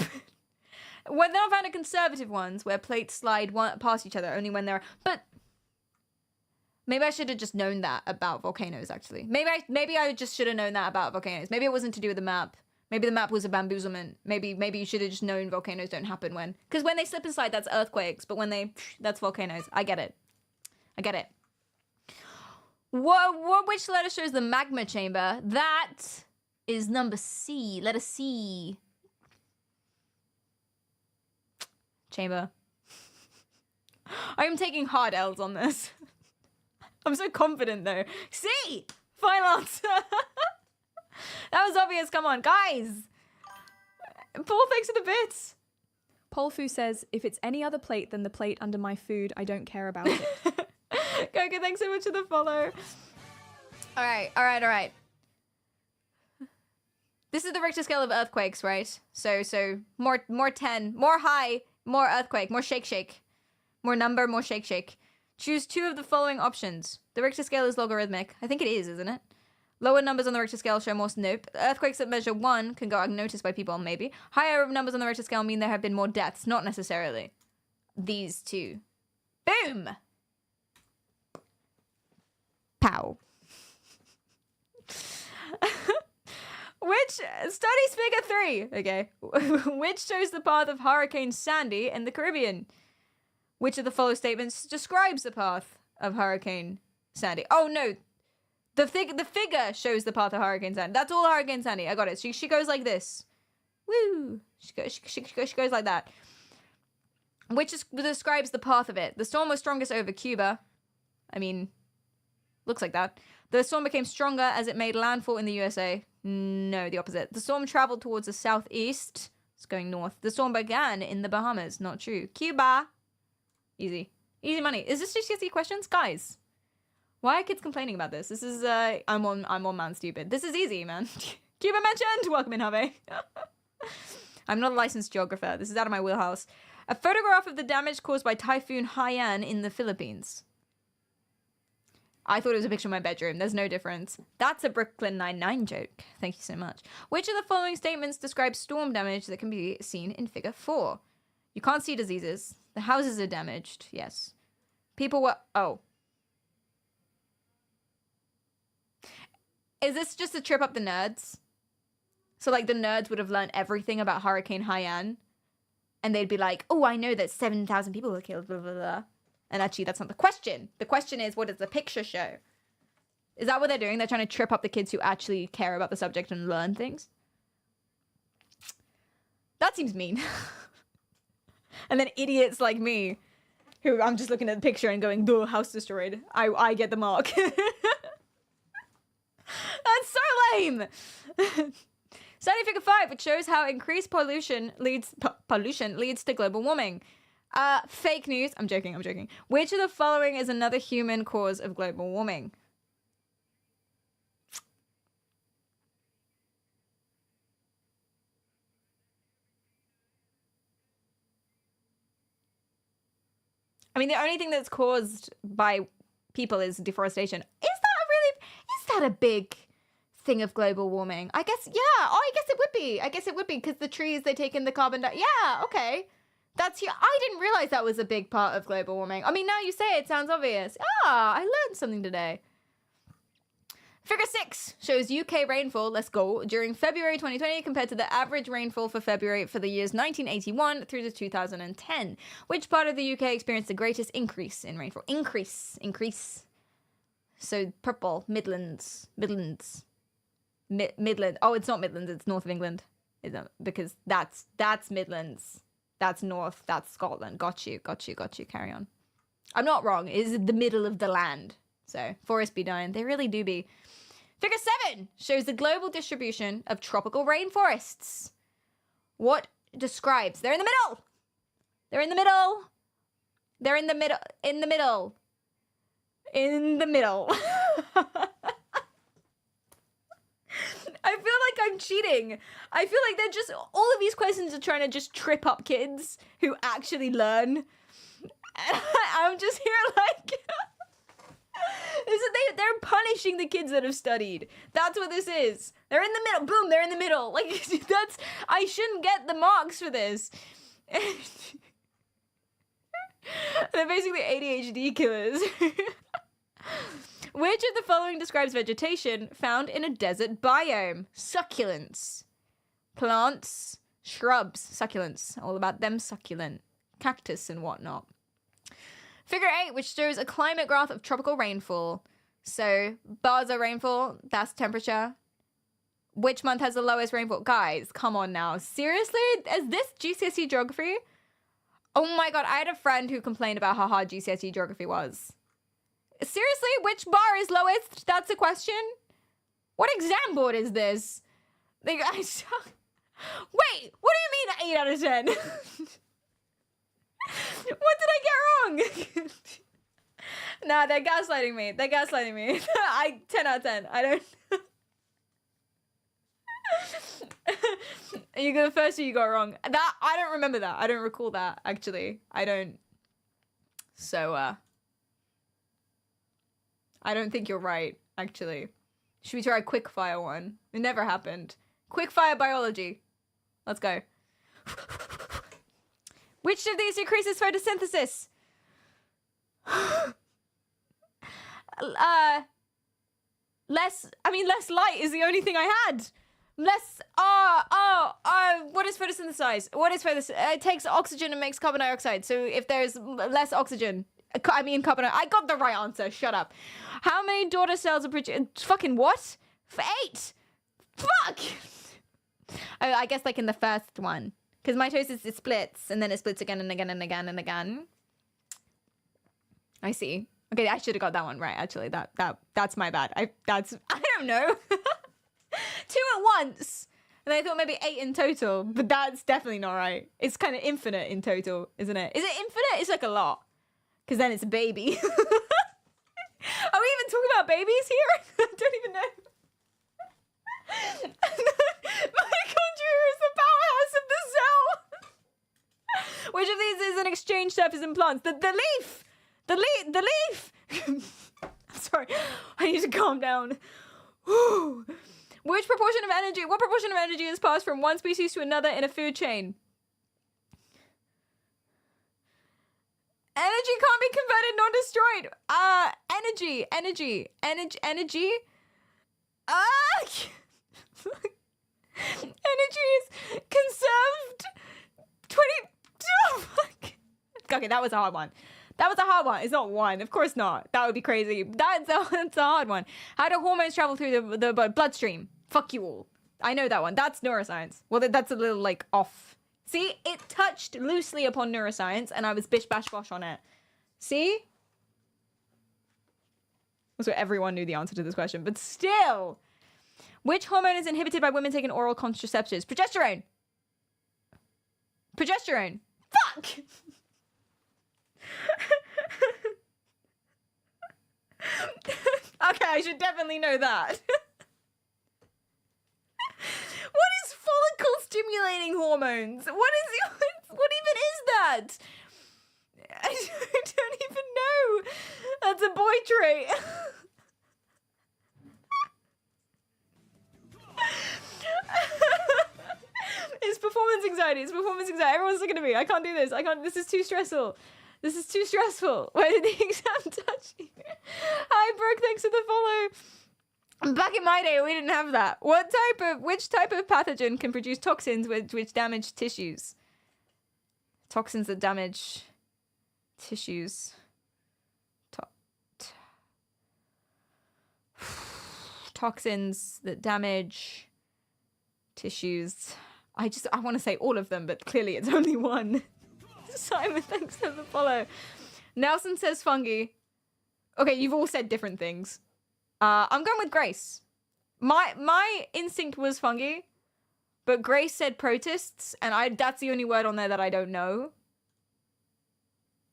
Well, then I found conservative ones where plates slide past each other only when they're... But... Maybe I should have just known that about volcanoes, actually. Maybe I just should have known that about volcanoes. Maybe it wasn't to do with the map. Maybe the map was a bamboozlement. Maybe you should have just known volcanoes don't happen when... Because when they slip and slide, that's earthquakes. But when they... That's volcanoes. I get it. Which letter shows the magma chamber? That is number C. Letter C. Chamber. I am taking hard L's on this. I'm so confident, though. C! Final answer. That was obvious. Come on, guys. Paul, thanks for the bits. Polfu says, if it's any other plate than the plate under my food, I don't care about it. Goku, thanks so much for the follow. All right. This is the Richter scale of earthquakes, right? So more 10, more high, more earthquake, more shake, more number, more shake. Choose 2 of the following options. The Richter scale is logarithmic. I think it is, isn't it? Lower numbers on the Richter scale show more nope. Earthquakes that measure 1 can go unnoticed by people, maybe. Higher numbers on the Richter scale mean there have been more deaths, not necessarily. These 2. Boom! Pow. Which studies figure 3? Okay. Which shows the path of Hurricane Sandy in the Caribbean? Which of the following statements describes the path of Hurricane Sandy? Oh no. The figure shows the path of Hurricane Sandy. That's all Hurricane Sandy. I got it. She goes like this. Woo! She goes like that. Which describes the path of it. The storm was strongest over Cuba. I mean, looks like that. The storm became stronger as it made landfall in the USA. No, the opposite. The storm traveled towards the southeast. It's going north. The storm began in the Bahamas. Not true. Cuba. Easy. Easy money. Is this GCSE questions? Guys, why are kids complaining about this? This is, I'm on man stupid. This is easy, man. Cuba mentioned. Welcome in, Harvey. I'm not a licensed geographer. This is out of my wheelhouse. A photograph of the damage caused by Typhoon Haiyan in the Philippines. I thought it was a picture of my bedroom. There's no difference. That's a Brooklyn Nine-Nine joke. Thank you so much. Which of the following statements describe storm damage that can be seen in figure 4? You can't see diseases. The houses are damaged. Yes. People were... Oh. Is this just to trip up the nerds? So, like, the nerds would have learned everything about Hurricane Haiyan. And they'd be like, oh, I know that 7,000 people were killed, blah, blah, blah. And actually, that's not the question. The question is, what does the picture show? Is that what they're doing? They're trying to trip up the kids who actually care about the subject and learn things? That seems mean. And then idiots like me, who I'm just looking at the picture and going, duh, house destroyed. I get the mark. That's so lame. Study figure 5, which shows how increased pollution leads to global warming. Fake news. I'm joking. Which of the following is another human cause of global warming? I mean, the only thing that's caused by people is deforestation. Is that a big thing of global warming? I guess, yeah. Oh, I guess it would be because the trees, they take in the carbon dioxide. Yeah, okay. I didn't realize that was a big part of global warming. I mean, now you say it sounds obvious. I learned something today. Figure 6 shows UK rainfall, let's go, during February 2020 compared to the average rainfall for February for the years 1981 through to 2010. Which part of the UK experienced the greatest increase in rainfall? Increase. So purple, Midlands. Midland. Oh, it's not Midlands, it's north of England. Because that's Midlands. That's north, that's Scotland. Got you. Carry on. I'm not wrong. It is the middle of the land. So, forests be dying. They really do be. Figure 7 shows the global distribution of tropical rainforests. What describes? They're in the middle. I feel like I'm cheating. I feel like they're just, all of these questions are trying to just trip up kids who actually learn. I'm just here like, they're punishing the kids that have studied. That's what this is. They're in the middle. Boom, they're in the middle. Like, I shouldn't get the marks for this. They're basically ADHD killers. Which of the following describes vegetation found in a desert biome? Succulents. Plants. Shrubs. Succulents. All about them succulent. Cactus and whatnot. Figure 8, which shows a climate graph of tropical rainfall. So, bars are rainfall. That's temperature. Which month has the lowest rainfall? Guys, come on now. Seriously? Is this GCSE geography? Oh my god, I had a friend who complained about how hard GCSE geography was. Seriously? Which bar is lowest? That's a question? What exam board is this? Wait, what do you mean 8 out of 10? What did I get wrong? Nah, they're gaslighting me. They're gaslighting me. 10 out of 10. I don't. You go first or you got it wrong. That I don't remember that. I don't recall that actually. I don't. So I don't think you're right actually. Should we try a quickfire one? It never happened. Quickfire biology. Let's go. Which of these increases photosynthesis? Less light is the only thing I had. Less, what is photosynthesize? What is photosynthesis? It takes oxygen and makes carbon dioxide. So if there's less oxygen, carbon dioxide. I got the right answer. Shut up. How many daughter cells are produced? Fucking what? 8. Fuck. I guess like in the first one. Because mitosis, it splits, and then it splits again and again and again and again. I see. Okay, I should have got that one right, actually. That's my bad. I don't know. 2 at once. And I thought maybe 8 in total, but that's definitely not right. It's kind of infinite in total, isn't it? Is it infinite? It's like a lot. Because then it's a baby. Are we even talking about babies here? I don't even know. Mitochondria is the powerhouse of the cell. Which of these is an exchange surface in plants? The leaf! The leaf! I'm sorry. I need to calm down. What proportion of energy is passed from one species to another in a food chain? Energy can't be converted nor destroyed. Energy. Energy is conserved 20. Oh, fuck. Okay, that was a hard one. It's not 1. Of course not. That would be crazy. That's a hard one. How do hormones travel through the bloodstream? Fuck you all. I know that one. That's neuroscience. Well, that's a little, like, off. See? It touched loosely upon neuroscience, and I was bish bash bosh on it. See? So everyone knew the answer to this question. But still! Which hormone is inhibited by women taking oral contraceptives? Progesterone! Fuck! Okay, I should definitely know that. What is follicle stimulating hormones? What even is that? I don't even know. That's a boy trait. It's performance anxiety. Everyone's looking at me. I can't do this. This is too stressful. Why did the exam touch you? Hi, Brooke. Thanks for the follow. Back in my day, we didn't have that. Which type of pathogen can produce toxins which damage tissues? Toxins that damage tissues. Toxins that damage tissues. I want to say all of them, but clearly it's only one. Simon, thanks for the follow. Nelson says fungi. Okay, you've all said different things. I'm going with Grace. My instinct was fungi, but Grace said protists, and that's the only word on there that I don't know.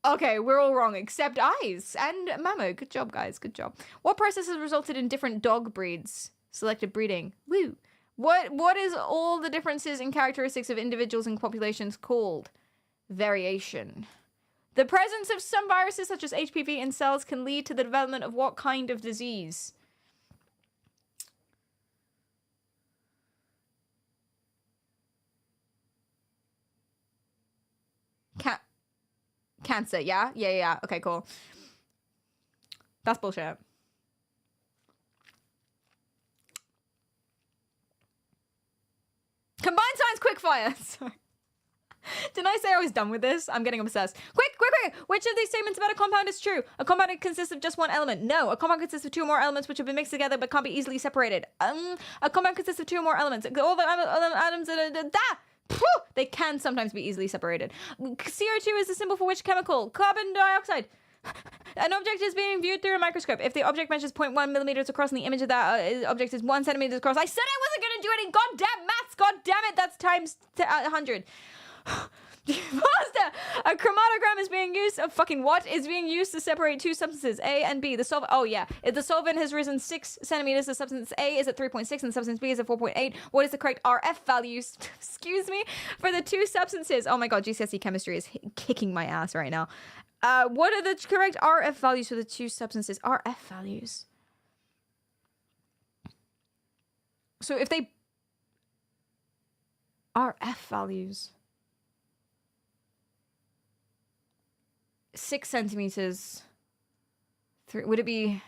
Okay, we're all wrong except Eyes and Mamo. Good job, guys. Good job. What process has resulted in different dog breeds? Selective breeding. Woo. What is all the differences in characteristics of individuals and populations called? Variation. The presence of some viruses such as HPV in cells can lead to the development of what kind of disease? Cancer, yeah? Yeah. Okay, cool. That's bullshit. Combined science quickfire. Sorry. Didn't I say I was done with this? I'm getting obsessed. Quick! Which of these statements about a compound is true? A compound consists of just one element. No. A compound consists of 2 or more elements which have been mixed together but can't be easily separated. A compound consists of 2 or more elements. All the atoms they can sometimes be easily separated. CO2 is the symbol for which chemical? Carbon dioxide. An object is being viewed through a microscope. If the object measures 0.1 millimeters across and the image of that object is 1 centimeter across. I said I wasn't going to do any goddamn maths. God damn it. That's times 100. Faster! A chromatogram is being used. Fucking what is being used to separate two substances, A and B? The solvent. Oh yeah, if the solvent has risen 6 centimeters, the substance A is at 3.6 and substance B is at 4.8. What is the correct RF values? Excuse me, for the two substances. Oh my god, GCSE chemistry is kicking my ass right now. What are the correct RF values for the two substances? RF values. So if they RF values. 6 centimeters. Would that be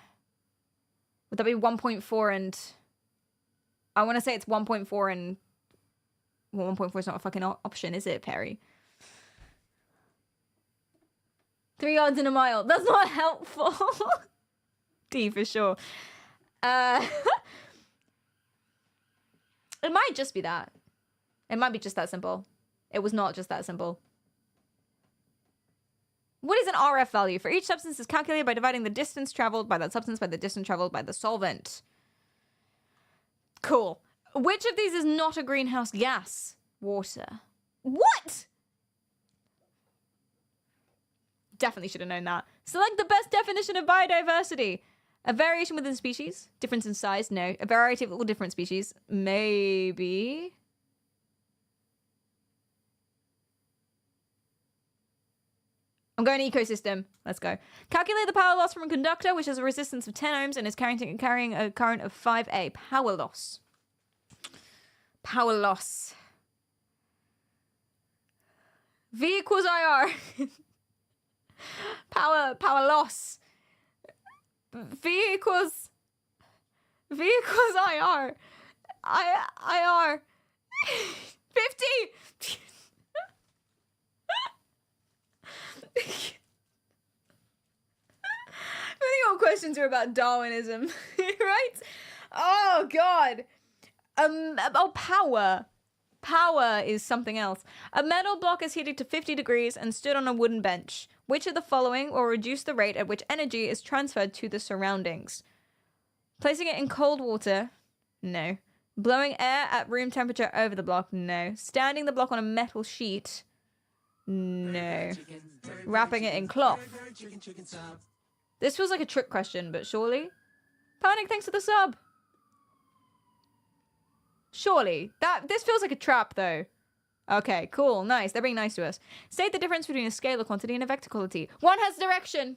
1.4 and I want to say it's 1.4 and well, 1.4 is not a fucking option, is it, Perry? 3 yards in a mile. That's not helpful. D for sure. It might just be that. It might be just that simple. It was not just that simple. What is an RF value? For each substance is calculated by dividing the distance traveled by that substance by the distance traveled by the solvent. Cool. Which of these is not a greenhouse gas? Water. What? Definitely should have known that. Select the best definition of biodiversity. A variation within a species. Difference in size? No. A variety of all different species? Maybe. I'm going ecosystem. Let's go. Calculate the power loss from a conductor, which has a resistance of 10 ohms and is carrying a current of 5A. Power loss. Power loss. V equals IR. power loss. V equals IR. IR. 50. I think all questions are about Darwinism, right? Oh god. Power. Power is something else. A metal block is heated to 50 degrees and stood on a wooden bench. Which of the following will reduce the rate at which energy is transferred to the surroundings? Placing it in cold water? No. Blowing air at room temperature over the block? No. Standing the block on a metal sheet? No. Wrapping it in cloth? This feels like a trick question, but surely? Panic, thanks for the sub. Surely. This feels like a trap, though. Okay, cool, nice. They're being nice to us. State the difference between a scalar quantity and a vector quantity. One has direction.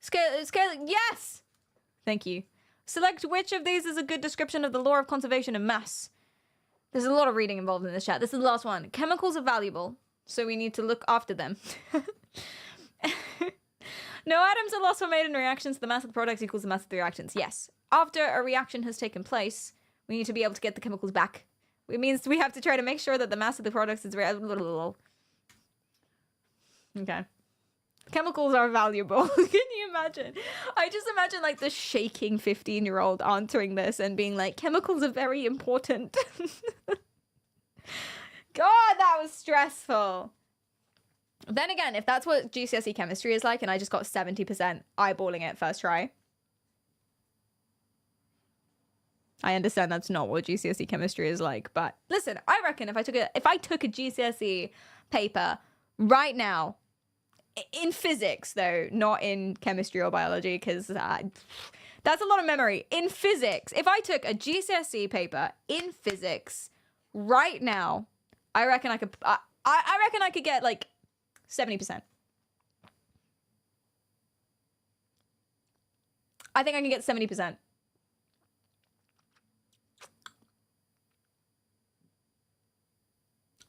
Scale, yes! Thank you. Select which of these is a good description of the law of conservation of mass. There's a lot of reading involved in this chat. This is the last one. Chemicals are valuable, so we need to look after them. No atoms are lost or made in reactions. The mass of the products equals the mass of the reactions. Yes. After a reaction has taken place, we need to be able to get the chemicals back. It means we have to try to make sure that the mass of the products is... Okay. Chemicals are valuable. Can you imagine? I just imagine like the shaking 15-year-old answering this and being like, chemicals are very important. God, that was stressful. Then again, if that's what GCSE chemistry is like and I just got 70% eyeballing it first try, I understand that's not what GCSE chemistry is like. But listen, I reckon if I took a GCSE paper right now, in physics though, not in chemistry or biology, because that's a lot of memory. In physics, if I took a GCSE paper in physics right now, I reckon I could. I reckon I could get like 70%. I think I can get 70%.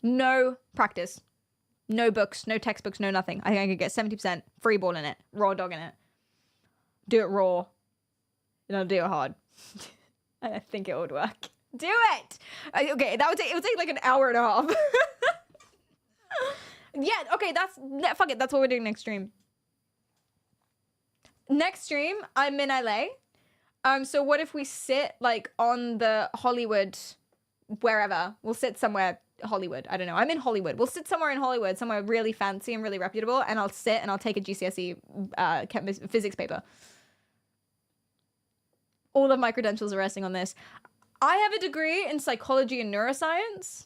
No practice. No books, no textbooks, no nothing. I think I could get 70% free ball in it. Raw dog in it. Do it raw. And I'll do it hard. I think it would work. Do it! Okay, it would take like an hour and a half. Yeah, okay, fuck it. That's what we're doing next stream. Next stream, I'm in LA. So what if we sit like on the Hollywood, wherever. We'll sit somewhere Hollywood. I don't know. I'm in Hollywood. We'll sit somewhere in Hollywood, somewhere really fancy and really reputable, and I'll sit and I'll take a GCSE physics paper. All of my credentials are resting on this. I have a degree in psychology and neuroscience.